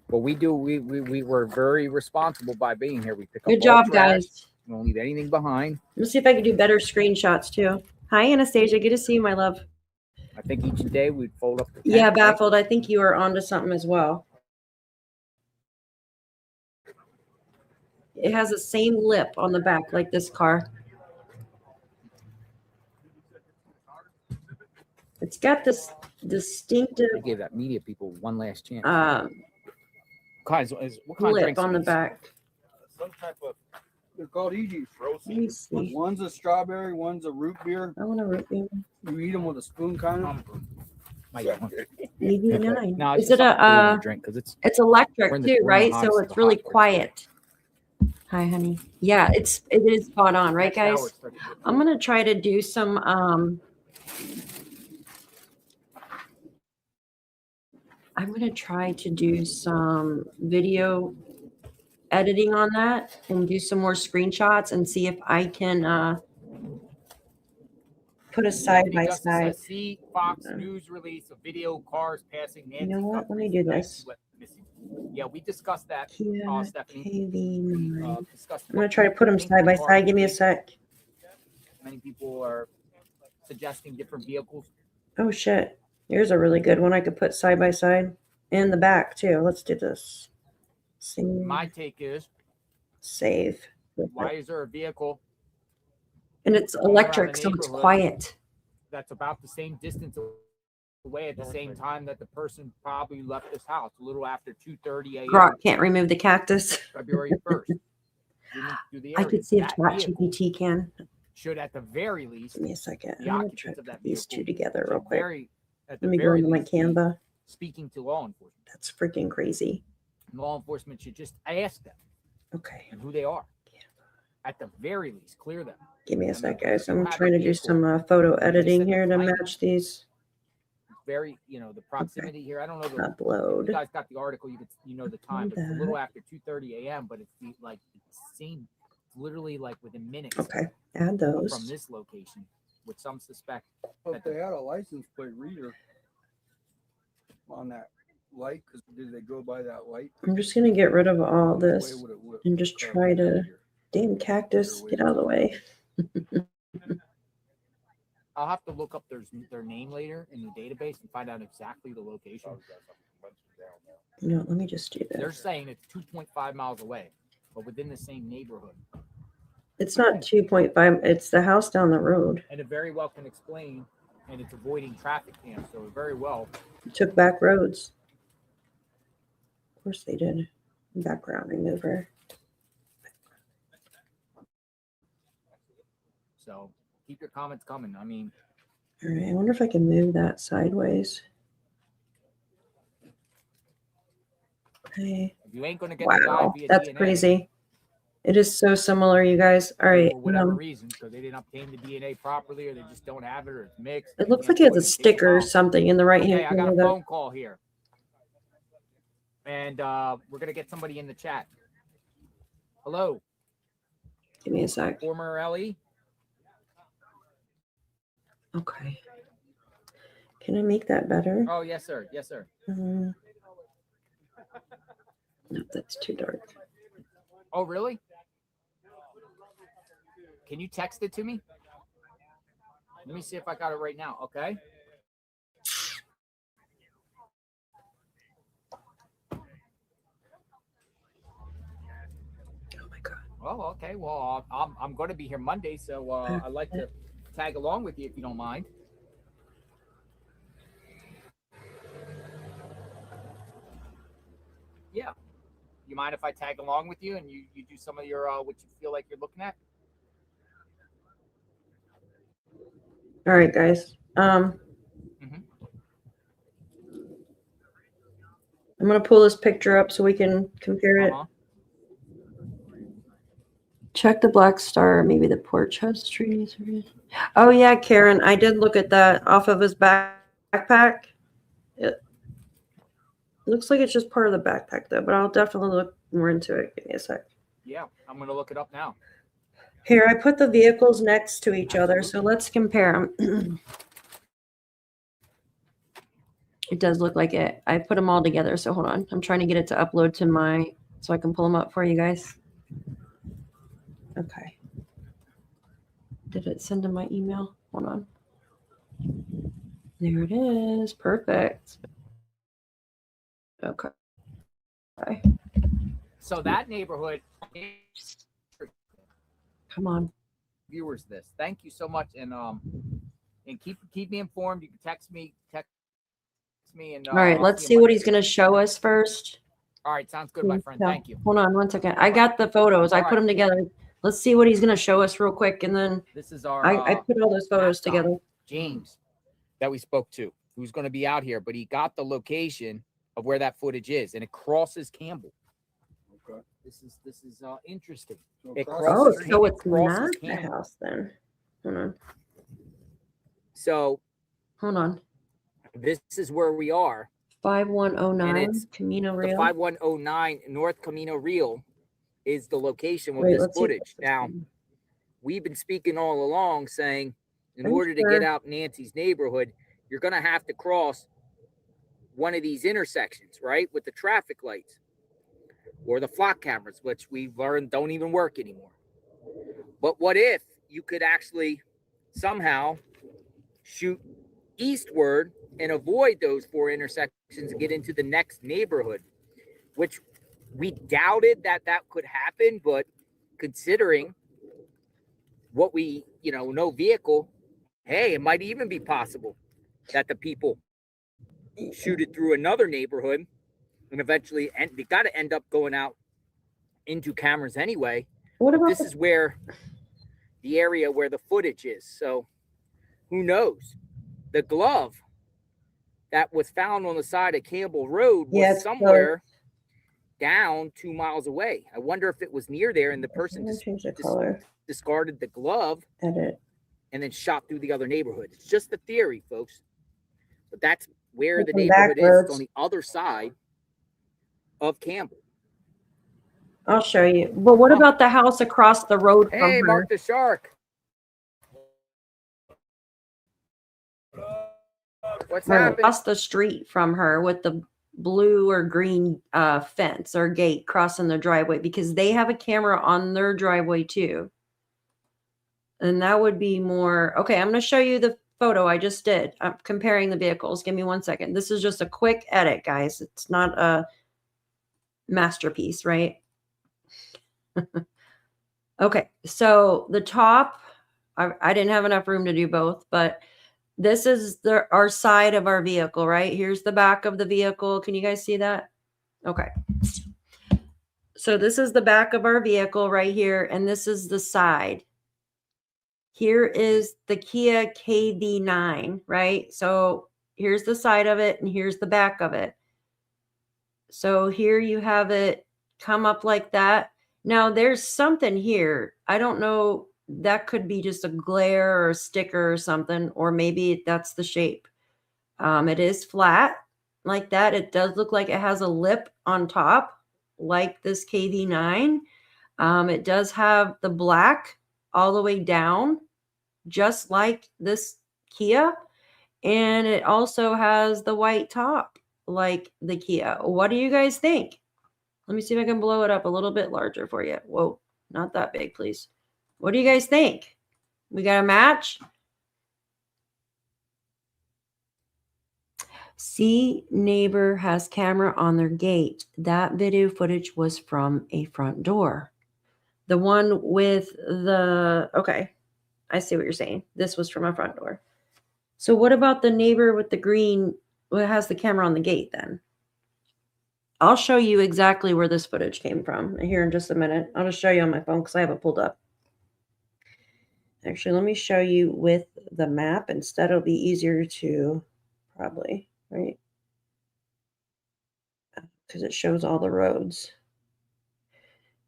What we do, we were very responsible by being here. We pick up Good all job, trash. guys. We don't leave anything behind. Let me see if I can do better screenshots too. Hi, Anastasia. Good to see you, my love. I think each day we'd fold up the tent, Yeah, right? Baffled. I think you are onto something as well. It has the same lip on the back like this car. It's got this distinctive I gave that media people one last chance. what kind of lip drinks on the back. Some type of They're called Eegee's. Let me see. One's a strawberry, one's a root beer. I want to root beer. You eat them with a spoon, kind of. Might get one. EV9. No, it's Is just it something cool a? to drink because It's electric we're in too, the right? hottest So of it's the really hot parts quiet. Hi, honey. Yeah, it is spot on, right, next hour guys? it's starting to get I'm cool. gonna try to do some I'm gonna try to do some video editing on that and do some more screenshots and see if I can put a side Anthony by Justice side. says, see Fox News release of video cars passing Nancy You know what? Let me Guthrie's do leg this. slip missing. Yeah, we discussed that, Kia Stephanie. KV9. Discussed I'm gonna what try to we put them think side the by car side. could Give me a be. sec. Many people are suggesting different vehicles. Oh shit. Here's a really good one I could put side by side. In the back too. Let's do this. Save. My take is, Save. why is there a vehicle And it's going around electric, the so it's neighborhood quiet. that's about the same distance away at the same time that the person probably left this house, a little after 2:30 a.m. Grok can't remove the cactus. February 1st? Through the I area. could see if That vehicle ChatGPT can. should, at the very least, Give me a second. the I'm gonna try occupants to of put that these two vehicle together should real quick. at Let the me go very into my least be Canva. speaking to law enforcement. That's freaking crazy. Law enforcement should just ask them Okay. and who they are. At the very least, clear them. Give me a I mean, sec, if guys. you I'm have a trying to do vehicle, some photo they editing said the here to climate- match these. Very, the proximity here. I don't know the. You Upload. guys got the article. You know the time, but it's a little after 2:30 a.m. But it's like it's seen literally like within minutes Okay. Add from those. this location, with some suspect. But they had a license plate reader on that light, because did they go by that light? I'm just gonna get rid of all Which way this would it look? and just try to. Damn cactus, get out of the way. I'll have to look up their name later in the database and find out exactly the location. No, let me just do They're this. saying it's 2.5 miles away, but within the same neighborhood. It's not 2.5. It's the house down the road. And it very well can explain, and it's avoiding traffic jams, so it very well. It took back roads. Of course they did. Background remover. So keep your comments coming. I mean, All right. I wonder if I can move that sideways. Okay. if you ain't going to get the guy Wow, via that's DNA, crazy. It is so similar, you guys. All right. for whatever reason, because they didn't obtain the DNA properly, or they just don't have it, or it's mixed. It they looks can't like it has a afford to take it sticker or out. something in the right hand Okay, I got a corner. phone call here. And we're going to get somebody in the chat. Hello, Give me a sec. former LE. Okay. Can I make that better? Oh, yes, sir. Yes, sir. No, that's too dark. Oh, really? Can you text it to me? Let me see if I got it right now. Okay. Oh my God. Oh, okay. Well, I'm going to be here Monday, so I'd like to tag along with you if you don't mind. Yeah. You mind if I tag along with you and you do some of your what you feel like you're looking at? All right, guys. I'm gonna pull this picture up so we can compare it. Check the Black Star, maybe the porch has trees. Oh yeah, Karen, I did look at that off of his backpack. It looks like it's just part of the backpack though, but I'll definitely look more into it. Give me a sec. Yeah, I'm going to look it up now. Here, I put the vehicles next to each other, so let's compare them. It does look like it. I put them all together, so hold on. I'm trying to get it to upload to my, so I can pull them up for you guys. Okay. Did it send to my email? Hold on. There it is. Perfect. Okay. Okay. So that neighborhood, Come on. viewers, this. Thank you so much, and keep me informed. You can text me, and All right, I'll let's you see what Monday. he's going to show us first. All right, sounds good, my friend. No, Thank you. Hold on one second. I got the photos. I All put them together. Let's see what he's going to show us real quick. And then This is our I put all those photos mascot, together. James, that we spoke to, who's going to be out here, but he got the location of where that footage is, and it crosses Campbell. Okay. This is interesting. So It across Oh, the crosses street. so it's crosses not the Campbell. house then. Hold on. So Hold on. this is where we are. 5109 it's Camino The Real. 5109 North Camino Real is the location with Wait, this let's see if footage. this is Now, good. we've been speaking all along saying in I'm order to sure. get out Nancy's neighborhood, you're going to have to cross one of these intersections, right? With the traffic lights or the flock cameras, which we've learned don't even work anymore. But what if you could actually somehow shoot eastward and avoid those 4 intersections and get into the next neighborhood, which we doubted that could happen, but considering what we, no vehicle, hey, it might even be possible that the people shoot it through another neighborhood and eventually they got to end up going out into cameras anyway. What about This is where the area where the footage is. So who knows? The glove that was found on the side of Campbell Road was somewhere down 2 miles away. I wonder if it was near there and the person change the color. discarded the glove Edit. and then shot through the other neighborhood. It's just a theory, folks. But that's where the Looking neighborhood is. backwards. It's on the other side of Campbell. I'll show you. But what about the house across the road from Hey, her? Mark the Shark. What's happening? Across the street from her with the blue or green fence or gate crossing the driveway, because they have a camera on their driveway too. And that would be more. Okay, I'm going to show you the photo I just did. I'm comparing the vehicles. Give me 1 second. This is just a quick edit, guys. It's not a masterpiece, right? Okay, so the top, I didn't have enough room to do both, but this is our side of our vehicle, right? Here's the back of the vehicle. Can you guys see that? Okay. So this is the back of our vehicle right here, and this is the side. Here is the Kia KV9, right? So here's the side of it, and here's the back of it. So here you have it come up like that. Now there's something here. I don't know. That could be just a glare or a sticker or something, or maybe that's the shape. It is flat like that. It does look like it has a lip on top, like this KV9. It does have the black all the way down, just like this Kia. And it also has the white top, like the Kia. What do you guys think? Let me see if I can blow it up a little bit larger for you. Whoa, not that big, please. What do you guys think? We got a match? See, neighbor has camera on their gate. That video footage was from a front door. The one with the, okay, I see what you're saying. This was from a front door. So what about the neighbor with the green, what has the camera on the gate then? I'll show you exactly where this footage came from here in just a minute. I'll just show you on my phone because I have it pulled up. Actually, let me show you with the map. Instead, it'll be easier to probably, right? Because it shows all the roads.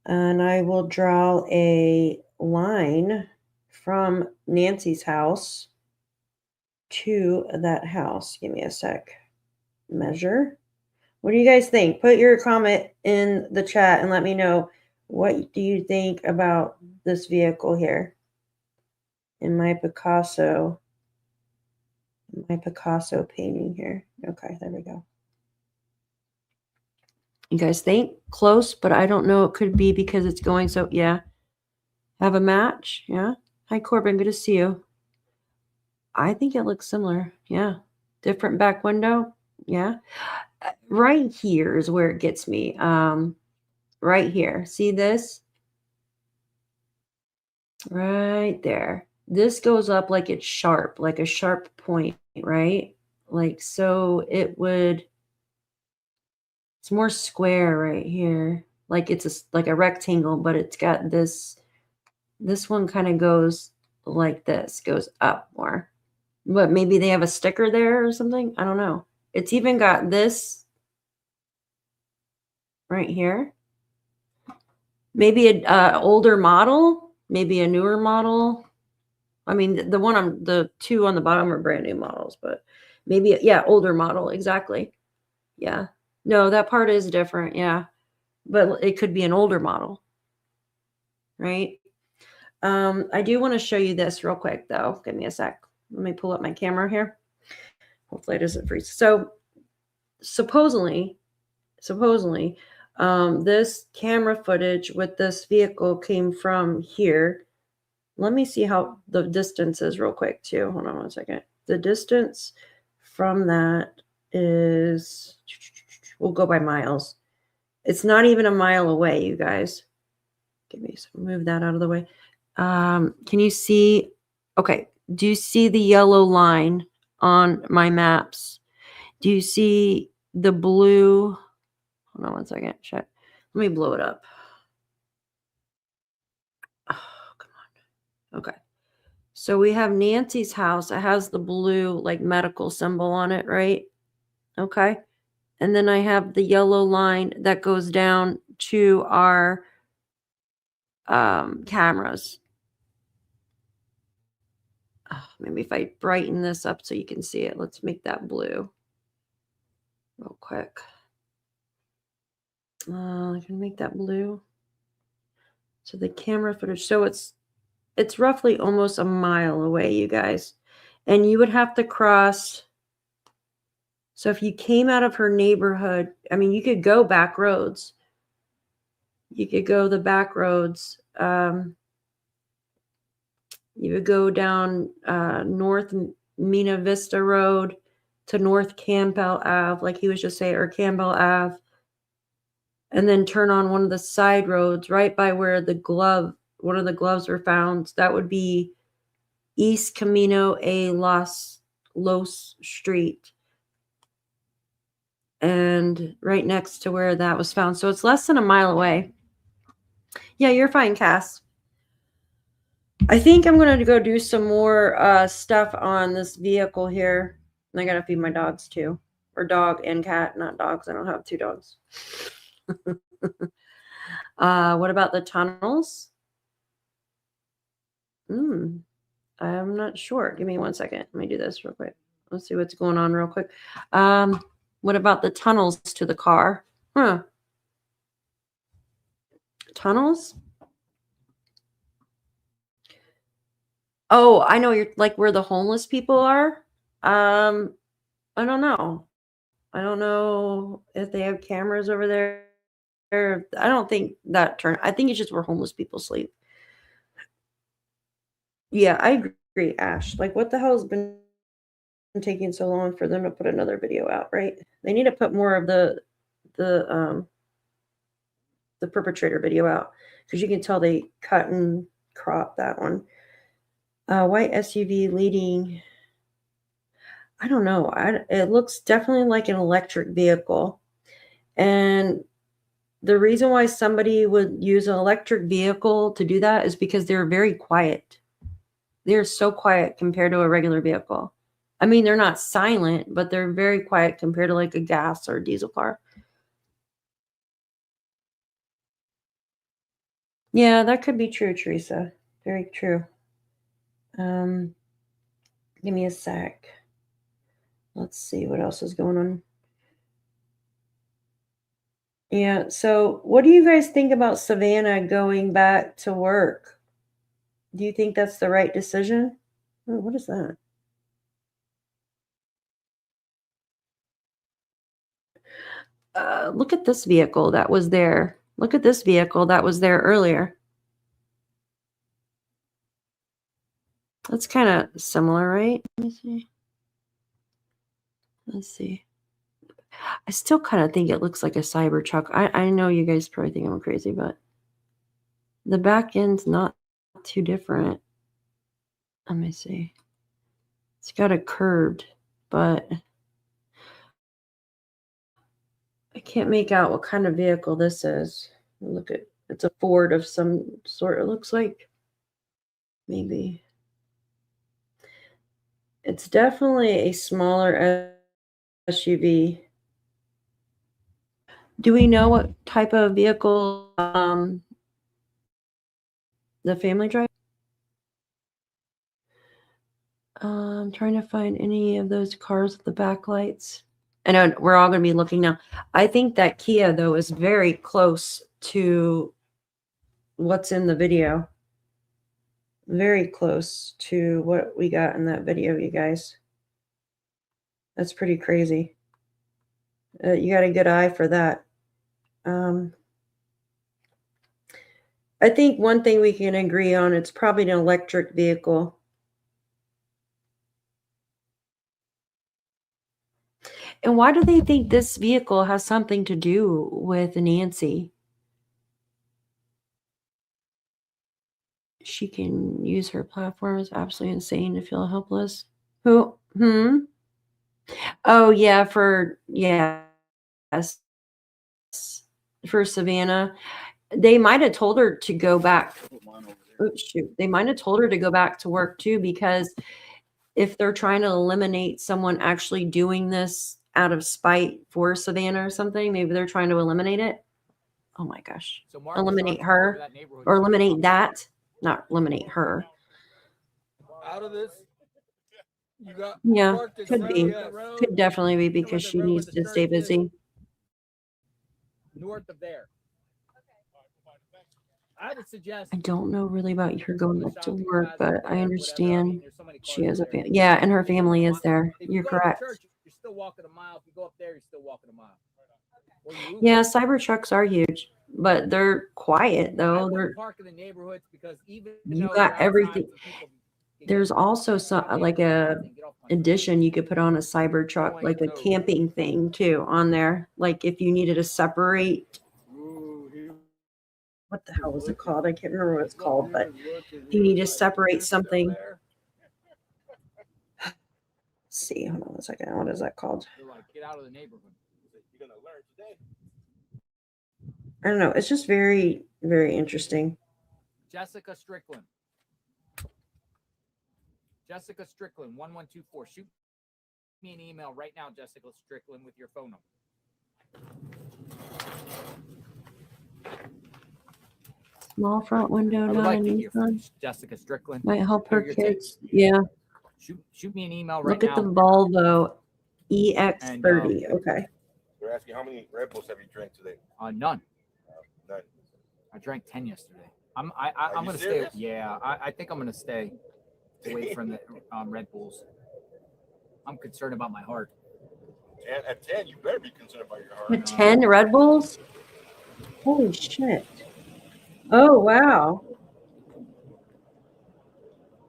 And I will draw a line from Nancy's house to that house. Give me a sec. Measure. What do you guys think? Put your comment in the chat and let me know, what do you think about this vehicle here in my Picasso painting here. Okay, there we go. You guys think close, but I don't know. It could be because it's going so, yeah. Have a match. Yeah. Hi, Corbin. Good to see you. I think it looks similar. Yeah. Different back window. Yeah. Right here is where it gets me. Right here. See this? Right there. This goes up like it's sharp, like a sharp point, right? Like, so it would, it's more square right here. Like it's like a rectangle, but it's got this This one kind of goes like this, goes up more. But maybe they have a sticker there or something. I don't know. It's even got this right here. Maybe a older model, maybe a newer model. I mean, the two on the bottom are brand new models, but maybe, yeah, older model. Exactly. Yeah. No, that part is different. Yeah. But it could be an older model. Right. I do want to show you this real quick though. Give me a sec. Let me pull up my camera here. Hopefully it doesn't freeze. So supposedly, this camera footage with this vehicle came from here. Let me see how the distance is real quick too. Hold on one second. The distance from that is, we'll go by miles. It's not even a mile away, you guys. Give me some, move that out of the way. Can you see? Okay. Do you see the yellow line on my maps? Do you see the blue? Hold on one second. Shit. Let me blow it up. Oh, come on. Okay. So we have Nancy's house. It has the blue like medical symbol on it, right? Okay. And then I have the yellow line that goes down to our cameras. Maybe if I brighten this up so you can see it. Let's make that blue real quick. I can make that blue. So the camera footage. So it's roughly almost a mile away, you guys. And you would have to cross. So if you came out of her neighborhood, I mean, you could go back roads. You could go the back roads. You would go down North Mina Vista Road to North Campbell Ave, like he was just saying, or Campbell Ave, and then turn on one of the side roads right by where one of the gloves were found. That would be East Camino a Los Street, and right next to where that was found. So it's less than a mile away. Yeah, you're fine, Cass. I think I'm going to go do some more stuff on this vehicle here. And I got to feed my dogs too. Or dog and cat, not dogs. I don't have two dogs. What about the tunnels? I'm not sure. Give me 1 second. Let me do this real quick. Let's see what's going on real quick. What about the tunnels to the car? Tunnels? Oh, I know, you're like where the homeless people are. I don't know. I don't know if they have cameras over there. I don't think that I think it's just where homeless people sleep. Yeah, I agree, Ash. Like, what the hell has been taking so long for them to put another video out, right? They need to put more of the perpetrator video out, because you can tell they cut and crop that one. White SUV leading. I don't know. It looks definitely like an electric vehicle. And the reason why somebody would use an electric vehicle to do that is because they're very quiet. They're so quiet compared to a regular vehicle. I mean, they're not silent, but they're very quiet compared to like a gas or diesel car. Yeah, that could be true, Teresa. Very true. Give me a sec. Let's see what else is going on. Yeah, so what do you guys think about Savannah going back to work? Do you think that's the right decision? Oh, what is that? Look at this vehicle that was there. Look at this vehicle that was there earlier. That's kind of similar, right? Let me see. Let's see. I still kind of think it looks like a Cybertruck. I know you guys probably think I'm crazy, but the back end's not too different. Let me see. It's got a curved, but I can't make out what kind of vehicle this is. Look at, it's a Ford of some sort, it looks like. Maybe. It's definitely a smaller SUV. Do we know what type of vehicle the family drive? I'm trying to find any of those cars with the backlights. I know we're all going to be looking now. I think that Kia, though, is very close to what's in the video. Very close to what we got in that video, you guys. That's pretty crazy. You got a good eye for that. I think one thing we can agree on, it's probably an electric vehicle. And why do they think this vehicle has something to do with Nancy? She can use her platform. It's absolutely insane to feel helpless. Who? Oh, yeah, yes. For Savannah. They might have told her to go back. Oh, shoot. They might have told her to go back to work too, because if they're trying to eliminate someone actually doing this out of spite for Savannah or something, maybe they're trying to eliminate it. Oh my gosh. So Mark Eliminate her or eliminate that. Not eliminate her. Out of this. You got Yeah, parked in could front be. of that road. Could definitely be because she needs to stay busy. north of there. I would suggest. I don't know really about her going back to work, but I understand she has a family. Yeah, and her family is there. You're correct. Church, you're still walking a mile. If you go up there, you're still walking a mile. Yeah, cyber trucks are huge, but they're quiet though. They're park in the neighborhoods because even you got everything. There's also some like a addition you could put on a cyber truck, like a camping thing too on there. Like if you needed to separate. What the hell was it called? I can't remember what it's called, but if you need to separate something. Let's see, hold on a second. What is that called? Get out of the neighborhood. You're gonna learn today. I don't know. It's just very, very interesting. Jessica Strickland. Jessica Strickland, 1124. Shoot me an email right now, Jessica Strickland, with your phone number. Small front window, not an Nissan. Jessica Strickland. Might help her kids. Yeah. Shoot me an email right now. Look at the Volvo EX30. And, okay. They're asking how many Red Bulls have you drank today? None. None. I drank 10 yesterday. I'm gonna serious? stay. Yeah, I think I'm gonna stay away from the Red Bulls. I'm concerned about my heart. And at 10, you better be concerned about your heart. With 10 Red Bulls? Holy shit. Oh, wow.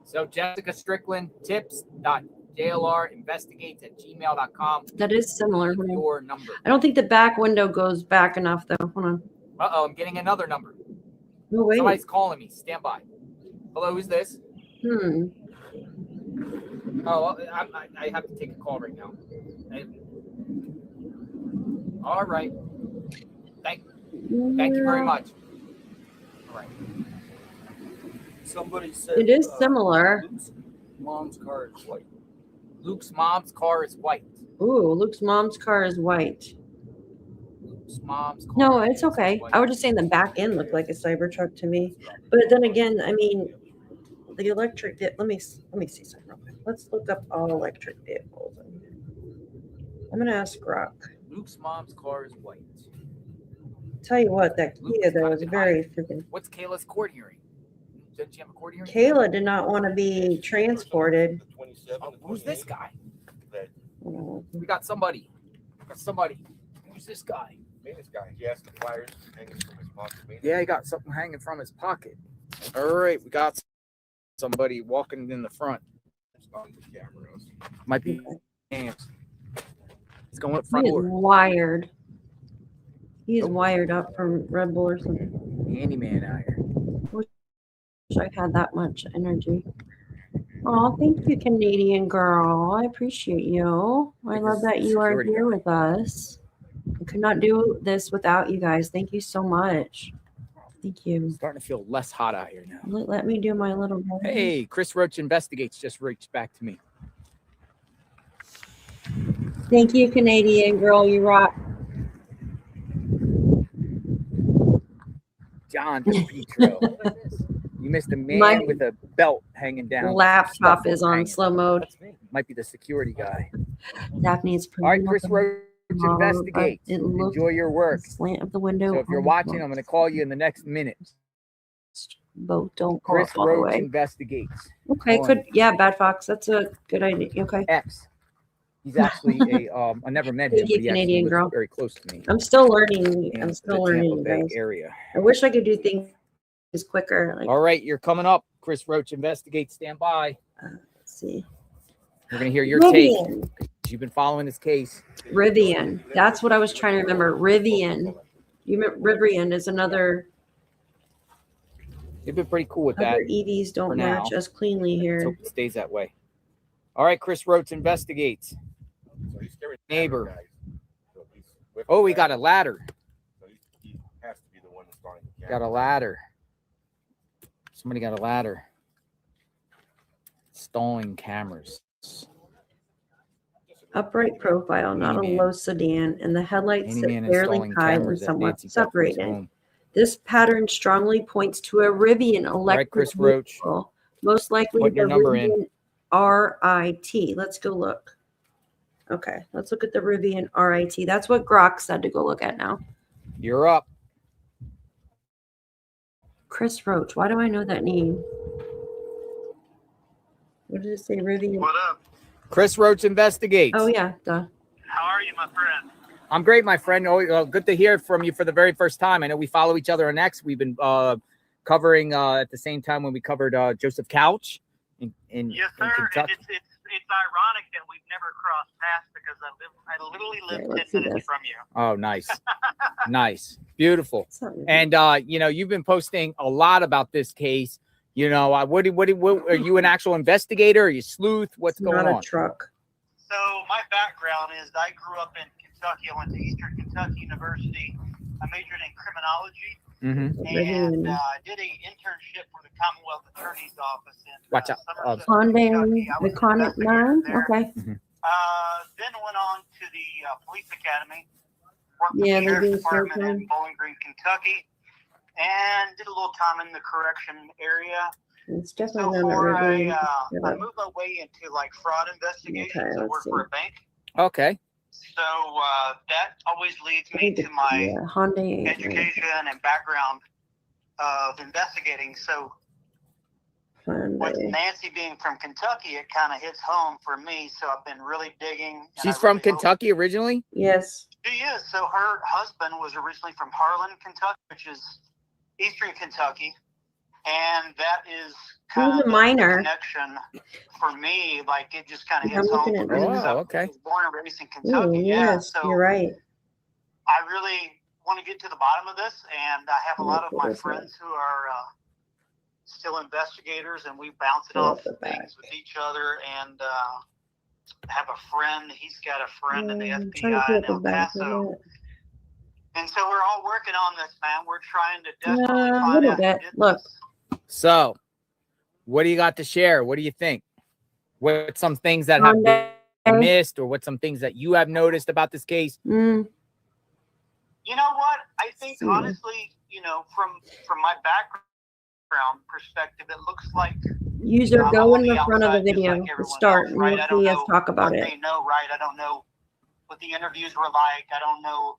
So Jessica Strickland, tips.jlrinvestigates@gmail.com. That is similar. Your number. I don't think the back window goes back enough, though. Hold on. Uh-oh, I'm getting another number. Oh, wait. Somebody's calling me. Stand by. Hello, who's this? Oh, I have to take a call right now. All right. Thank you very much. All right. Somebody said it is similar. Luke's mom's car is white. Luke's mom's car is white. Ooh, Luke's mom's car is white. Luke's mom's car. No, it's okay. I was just saying the back end looked like a Cybertruck to me. But then again, I mean, the electric, let me see something real quick. Let's look up all electric vehicles. I'm going to ask Rock. Luke's mom's car is white. Tell you what, that Kia, though, is very freaking. What's Kayla's court hearing? Didn't she have a court hearing? Kayla did not want to be transported. Who's this guy? Oh. We got somebody. Who's this guy? This guy. He has the flyers hanging from his pocket. Yeah, he got something hanging from his pocket. All right, we got somebody walking in the front. Might be hands. It's going up front. He is wired. He is wired up from Red Bull or something. Handyman out here. Wish I had that much energy. Oh, thank you, Canadian girl. I appreciate you. I love that you are here with us. I could not do this without you guys. Thank you so much. Thank you. Starting to feel less hot out here now. Let me do my little. Hey, Chris Roach Investigates just reached back to me. Thank you, Canadian girl. You rock. John DePietro. You missed a man My with a belt hanging down. laptop Stuff is on hanging. slow mode. That's me. Might be the security guy. Daphne's All right, printing Chris up Roach but Investigates. it looks Enjoy your work. the slant of the window. So if you're watching, I'm going to call you in the next minute. Both don't pull Chris up all the Roach way. Investigates. Okay, on good. Yeah, Bad Fox. That's a good idea. Okay. X. He's actually a I never met him, Thank you, but he actually Canadian lives girl. very close to me I'm still learning. in I'm the still Tampa learning, Bay guys. area. I wish I could do things quicker. Like, All right, you're coming up. Chris Roach Investigates. Stand by. let's see. We're going to hear your take. Rivian. You've been following this case. Rivian. That's what I was trying to remember. Rivian. You remember Rivian is another. You've been pretty cool with that. Other EVs for don't now. match us cleanly Let's here. hope it stays that way. All right, Chris Roach Investigates. So he's carrying Neighbor. guys. So he's with Oh, we the got a guy. ladder. So he has to be the one that's starting the Got a camera. ladder. Somebody got a ladder. Stalling cameras. Upright profile, not a Handyman. low sedan, and the headlights sit Handyman fairly installing high and cameras at somewhat Nancy Guthrie's separated. home. This pattern strongly points to a Rivian electric Chris Roach. vehicle, most likely Putting the your number in. Rivian RIT. Let's go look. Okay, let's look at the Rivian RIT. That's what Grok said to go look at now. You're up. Chris Roach. Why do I know that name? What did it say, Rivian? What up? Chris Roach Investigates. Oh, yeah, duh. How are you, my friend? I'm great, my friend. Oh, good to hear from you for the very first time. I know we follow each other on X. We've been covering at the same time when we covered Joseph Couch in Yes, in sir. And Kentucky. it's ironic that we've never crossed paths because I literally live Okay, let's 10 see minutes this. from you. Oh, nice. Nice. Beautiful. It's not Rivian. And you know, you've been posting a lot about this case. You know, what are you an actual investigator? Are you sleuth? What's It's going not on? a truck. So my background is I grew up in Kentucky. I went to Eastern Kentucky University. I majored in criminology Mm-hmm. and did an internship for the Commonwealth Attorney's Office in Watch out. Somerset, Hyundai Kentucky. I was an Iconic investigator 9? there. Okay. Then went on to the police academy. Worked Yeah, in the they do sheriff's department full-time. in Bowling Green, Kentucky, and did a little time in the correction area. It's So definitely not a far, Rivian. I moved my way into like fraud investigations. Okay, I let's work see. for a bank. Okay. So that always leads I me think to it's, my yeah, Hyundai. education and background of investigating. So with Hyundai. Nancy being from Kentucky, it kind of hits home for me. So I've been really digging. and She's I from really hope- Kentucky originally? Yes. She is. So her husband was originally from Harlan, Kentucky, which is Eastern Kentucky. And that is kind He's of a the minor. connection for me. Like it just kind of I'm hits home looking for at me. this. because I Oh, okay. was born and raised in Ooh, Kentucky. Yeah. yes, So you're right. I really want to get to the bottom of this. And I have a lot of Look at my this one. friends who are still investigators, and we bounce it Pull off up the back. things with each other. And have a friend. He's got a friend in the I'm trying to FBI pull in up the El back of Paso. it. And so we're all working on this, man. We're trying to definitely A find little out who bit. did Look. this. So, what do you got to share? What do you think? What some things that have been Hyundai. missed, or what some things that you have noticed about this case? Mm, You know what? I think See. honestly, from my background perspective, it looks like user, I'm go on in the front of the outside just video. like Let's everyone start, else, and right? you'll I don't see us know talk about what it. they know, right? I don't know what the interviews were like. I don't know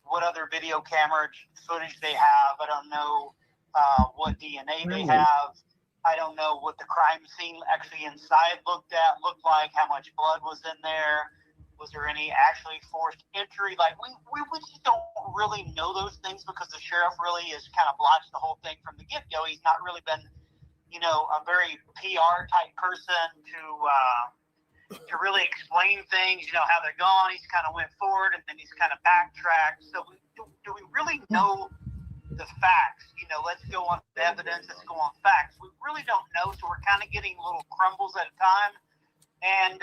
what other video camera footage they have. I don't know what DNA they Right. have. I don't know what the crime scene actually inside looked like, how much blood was in there. Was there any actually forced entry? Like, we just don't really know those things because the sheriff really has kind of blotched the whole thing from the get-go. He's not really been, a very PR type person to really explain things, how they're going. He's kind of went forward and then he's kind of backtracked. So do we really know the facts? Let's go on evidence. Let's go on facts. We really don't know. So we're kind of getting little crumbles at a time. And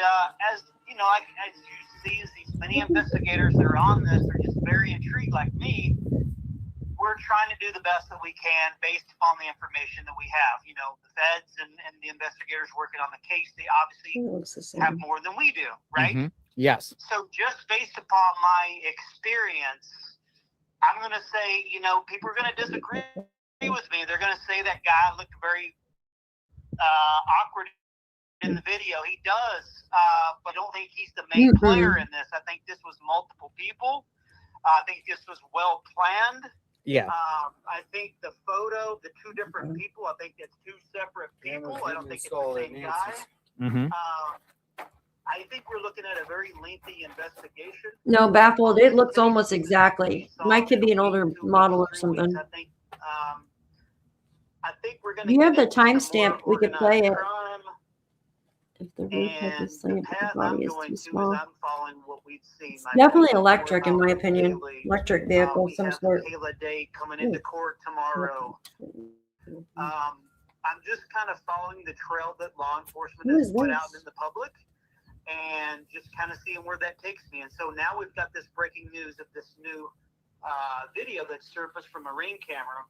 as you see, as these many investigators that are on this are just very intrigued like me. we're trying to do the best that we can based upon the information that we have. You know, the feds and the investigators working on the case, they obviously It looks the have same. more than we do, right? Mhm. Yes. So just based upon my experience, I'm going to say, you know, people are going to disagree with me. They're going to say that guy looked very awkward in the video. He does, but I don't think he's the main player in this. I think this was multiple people. I think this was well planned. Yeah. I think the photo, the two different people, I think it's two separate people. I don't think it's the same guy. Mm-hmm. I think we're looking at a very lengthy investigation. No, baffled. It looks almost exactly. Might could be an older model or something. I think we're going Do you have the timestamp? We could play it. If the roof has the slant, but the body is too small. It's definitely electric, in my opinion. Electric vehicle of some sort. Callella Day coming into court tomorrow. I'm just kind of following the trail that law enforcement has put out in the public, and just kind of seeing where that takes me. And so now we've got this breaking news of this new video that surfaced from a Ring camera,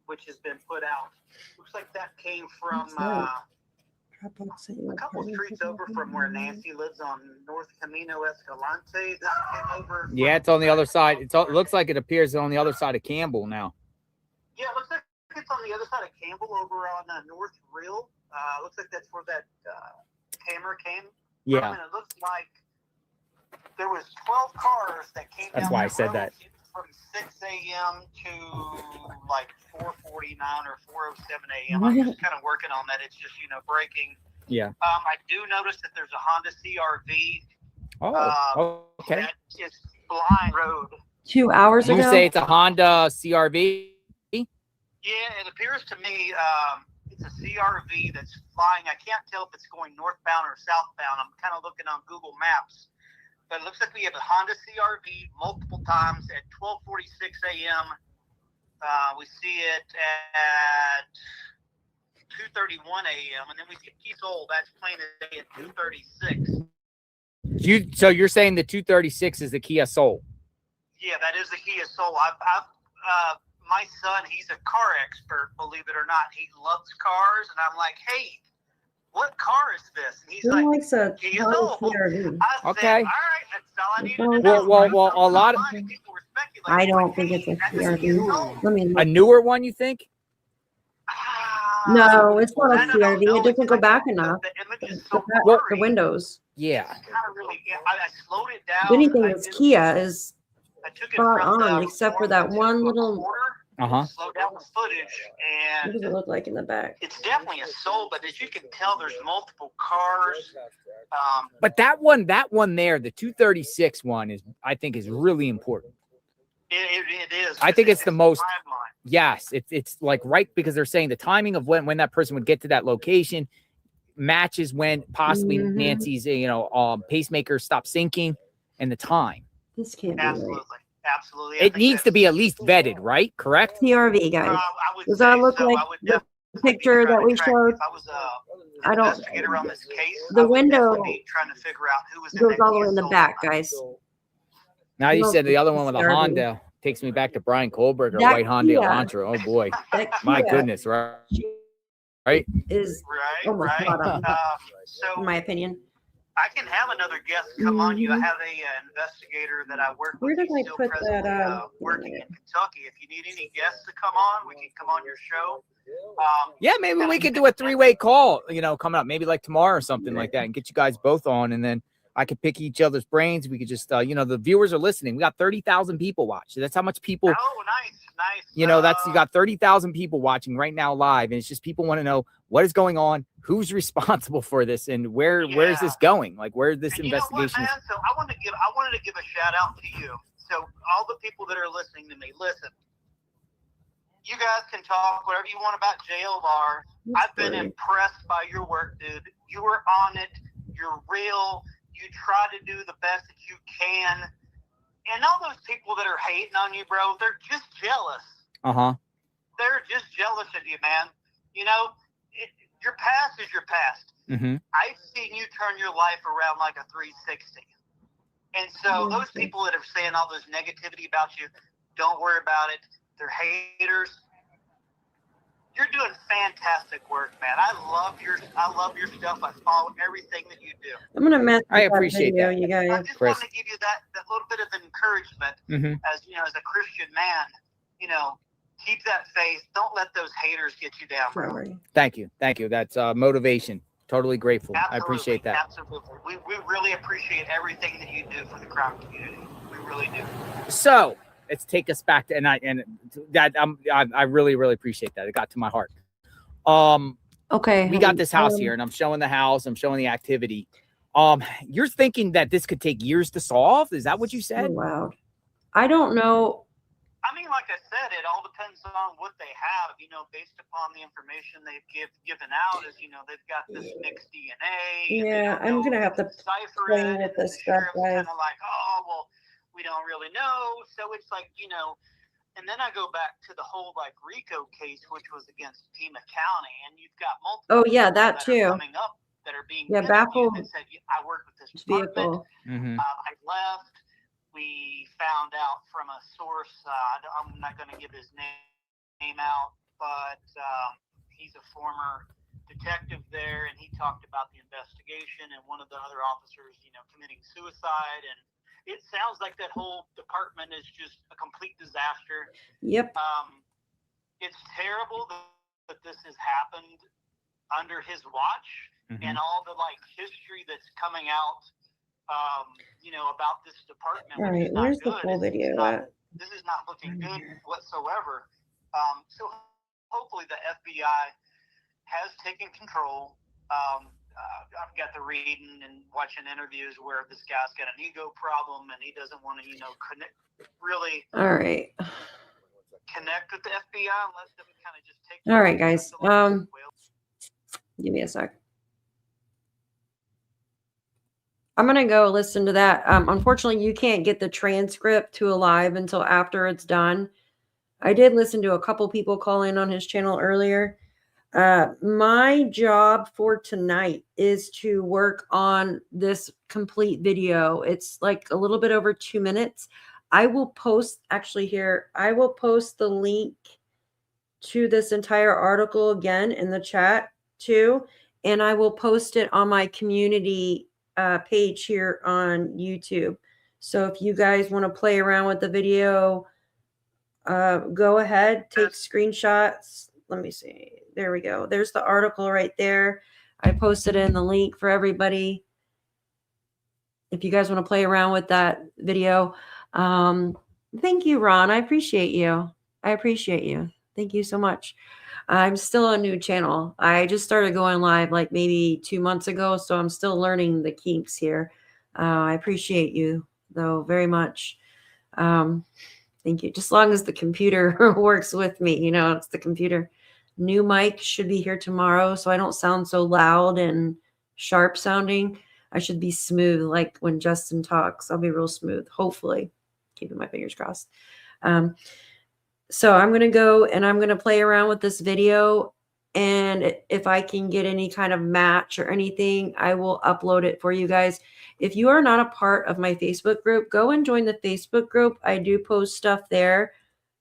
which has been put out. Looks like that came from a couple streets over from where Nancy lives on North Camino Escalante. That came over. Yeah, it's on the other side. It looks like it appears on the other side of Campbell now. Yeah, it looks like it's on the other side of Campbell over on North Real. Looks like that's where that camera came. Yeah. And it looks like there was 12 cars that came That's down why I that said road that. from 6 a.m. to like 4:49 or 4:07 a.m. I'm just kind of working on that. It's just, you know, breaking. Yeah. I do notice that there's a Honda CRV. Oh, okay. That is blind road. 2 hours You ago. say it's a Honda CRV? Yeah, it appears to me it's a CRV that's flying. I can't tell if it's going northbound or southbound. I'm kind of looking on Google Maps. But it looks like we have a Honda CRV multiple times at 12:46 a.m. We see it at 2:31 a.m. And then we see Key Soul. That's playing today at 2:36. So you're saying the 236 is the Kia Soul? Yeah, that is the Kia Soul. My son, he's a car expert, believe it or not. He loves cars, and I'm like, hey, what car is this? And he's Who like, likes a Kia Honda Soul. CRV? I said, Okay. all right, that's all I needed to know. Well, a lot of people were speculating. I don't Like, think hey, it's a that's a Kia Soul. CRV. Let me a look. newer one, you think? No, it's not a I don't CRV. know. It doesn't It's go like back the enough. image is The, so the blurry. windows. Yeah. Kind of really, I slowed it down. If anything, I it's did- Kia is I took it spot from the on, except for that recorder one to a little. quarter, Uh-huh. slow down the footage, What does and it look like in the back? it's definitely a Soul, but as you can tell, there's multiple cars. But that one there, the 236 one I think is really important. It is. I think it's the most- timeline. Yes, it's like right, because they're saying the timing of when that person would get to that location matches when possibly Mhm. Nancy's pacemaker stopped syncing, and the time. This can't be right. Absolutely. It needs to be at least vetted, right? Correct? CRV, guys. I would Does that say look so. like I would the definitely picture be trying that to we track- showed? If I was I an don't- investigator on this case, The I would window definitely be trying to figure out who was in goes that all the way Kia in the Soul back, that night. guys. Now you No, said the other it's one with a CRV. Honda takes me back to Brian Kohlberger, That white Honda Kia. Elantra. Oh boy, That my Kia goodness, right? is, Right, almost right. bottom. So in my opinion. I can have another guest come on. You I have a investigator that I work Where with. did He's I still put presently, that, working in Kentucky. If you need any guests to come on, we can come on your show. Yeah, maybe we could do a 3-way call, coming up, maybe like tomorrow or something like that, and get you guys both on, and then I could pick each other's brains. We could just, the viewers are listening. We got 30,000 people watching. That's how much people. Oh, nice. You got 30,000 people watching right now live, and it's just people want to know what is going on, who's responsible for this, and where is this going? Like, where this And you know what, investigation man? So I wanted to give a shout out to you. So all the people that are listening to me, listen. You guys can talk whatever you want about JLR. I've been impressed by your work, dude. You are on it. You're real. You try to do the best that you can. And all those people that are hating on you, bro, they're just jealous. Uh-huh. They're just jealous of you, man. Your past is your past. Mm-hmm. I've seen you turn your life around like a 360. And so those people that are saying all this negativity about you, don't worry about it. They're haters. You're doing fantastic work, man. I love your stuff. I follow everything that you do. I'm gonna message I that appreciate video, that, you guys. I just Chris. want to give you that little bit of encouragement as as a Christian man. Keep that faith. Don't let those haters get you down, bro. Sorry. Thank you. That's motivation. Totally grateful. Absolutely, I appreciate that. Absolutely. We really appreciate everything that you do for the crime community. We really do. So let's take us back to I really, really appreciate that. It got to my heart. Okay. We got this house here, and I'm showing the house. I'm showing the activity. You're thinking that this could take years to solve? Is that what you said? So loud. I don't know. I mean, like I said, it all depends on what they have, based upon the information they've given out. They've got this mixed DNA. Yeah, I'm going to have to decipher play it. with And this the stuff, sheriff's guys. kind of like, oh, well, we don't really know. So it's like, and then I go back to the whole RICO case, which was against Pima County, and you've got multiple. Oh, yeah, that are too. coming up that are being Baffled that said, I work with this vehicle. department. I left. We found out from a source. I'm not going to give his name out, but he's a former detective there, and he talked about the investigation and one of the other officers, committing suicide. And it sounds like that whole department is just a complete disaster. Yep. It's terrible that this has happened under his watch, and all the history that's coming out. About this department. All right, where's the full video at? This is not looking good whatsoever. So hopefully the FBI has taken control. I've got the reading and watching interviews where this guy's got an ego problem and he doesn't want to, really. All right. Connect with the FBI and let them kind of just take. All right, guys. Give me a sec. I'm going to go listen to that. Unfortunately, you can't get the transcript to Alive until after it's done. I did listen to a couple people call in on his channel earlier. My job for tonight is to work on this complete video. It's like a little bit over 2 minutes. I will post I will post the link to this entire article again in the chat too. And I will post it on my community page here on YouTube. So if you guys want to play around with the video, go ahead, take screenshots. Let me see. There we go. There's the article right there. I posted in the link for everybody. If you guys want to play around with that video. Thank you, Ron. I appreciate you. Thank you so much. I'm still a new channel. I just started going live like maybe 2 months ago, so I'm still learning the kinks here. I appreciate you, though, very much. Thank you. Just as long as the computer works with me, it's the computer. New mic should be here tomorrow, so I don't sound so loud and sharp sounding. I should be smooth, like when Justin talks. I'll be real smooth, hopefully. Keeping my fingers crossed. So I'm going to go and I'm going to play around with this video. And if I can get any kind of match or anything, I will upload it for you guys. If you are not a part of my Facebook group, go and join the Facebook group. I do post stuff there.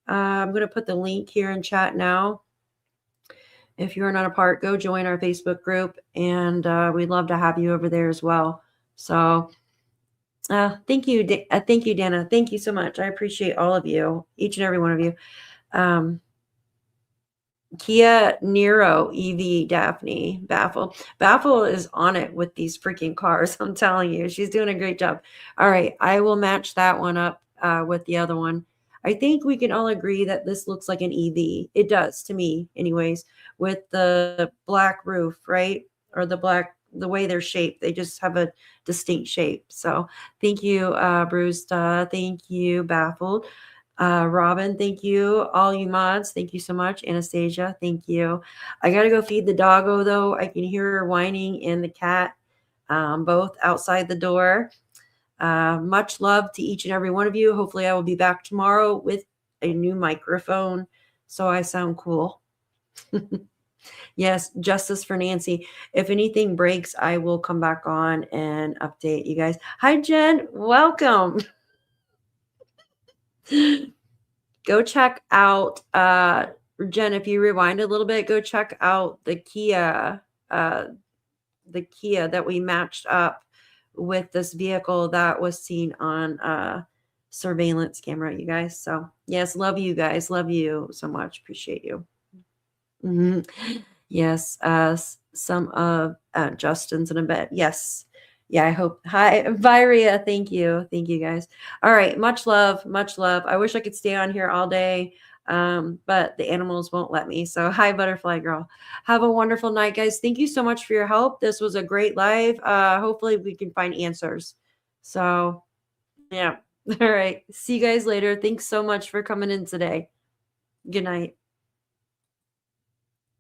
I'm going to put the link here in chat now. If you are not a part, go join our Facebook group. And we'd love to have you over there as well. So thank you. Thank you, Dana. Thank you so much. I appreciate all of you, each and every one of you. Kia Nero EV Daphne Baffle is on it with these freaking cars. I'm telling you, she's doing a great job. All right, I will match that one up with the other one. I think we can all agree that this looks like an EV. It does to me, anyways, with the black roof, right? Or the way they're shaped. They just have a distinct shape. So thank you, Bruce. Thank you, Baffled. Robin, thank you. All you mods, thank you so much. Anastasia, thank you. I got to go feed the doggo, though. I can hear her whining and the cat both outside the door. Much love to each and every one of you. Hopefully I will be back tomorrow with a new microphone so I sound cool. Yes, justice for Nancy. If anything breaks, I will come back on and update you guys. Hi, Jen. Welcome. go check out Jen, if you rewind a little bit, go check out the Kia that we matched up with this vehicle that was seen on surveillance camera, you guys. So yes, love you guys, love you so much, appreciate you. Yes, some of Justin's in a bit. Yes. Yeah, I hope. Hi, Viria. Thank you guys. All right, much love, much love. I wish I could stay on here all day, but the animals won't let me. So hi, Butterfly Girl. Have a wonderful night, guys. Thank you so much for your help. This was a great live. Hopefully we can find answers. So yeah. All right. See you guys later. Thanks so much for coming in today. Good night.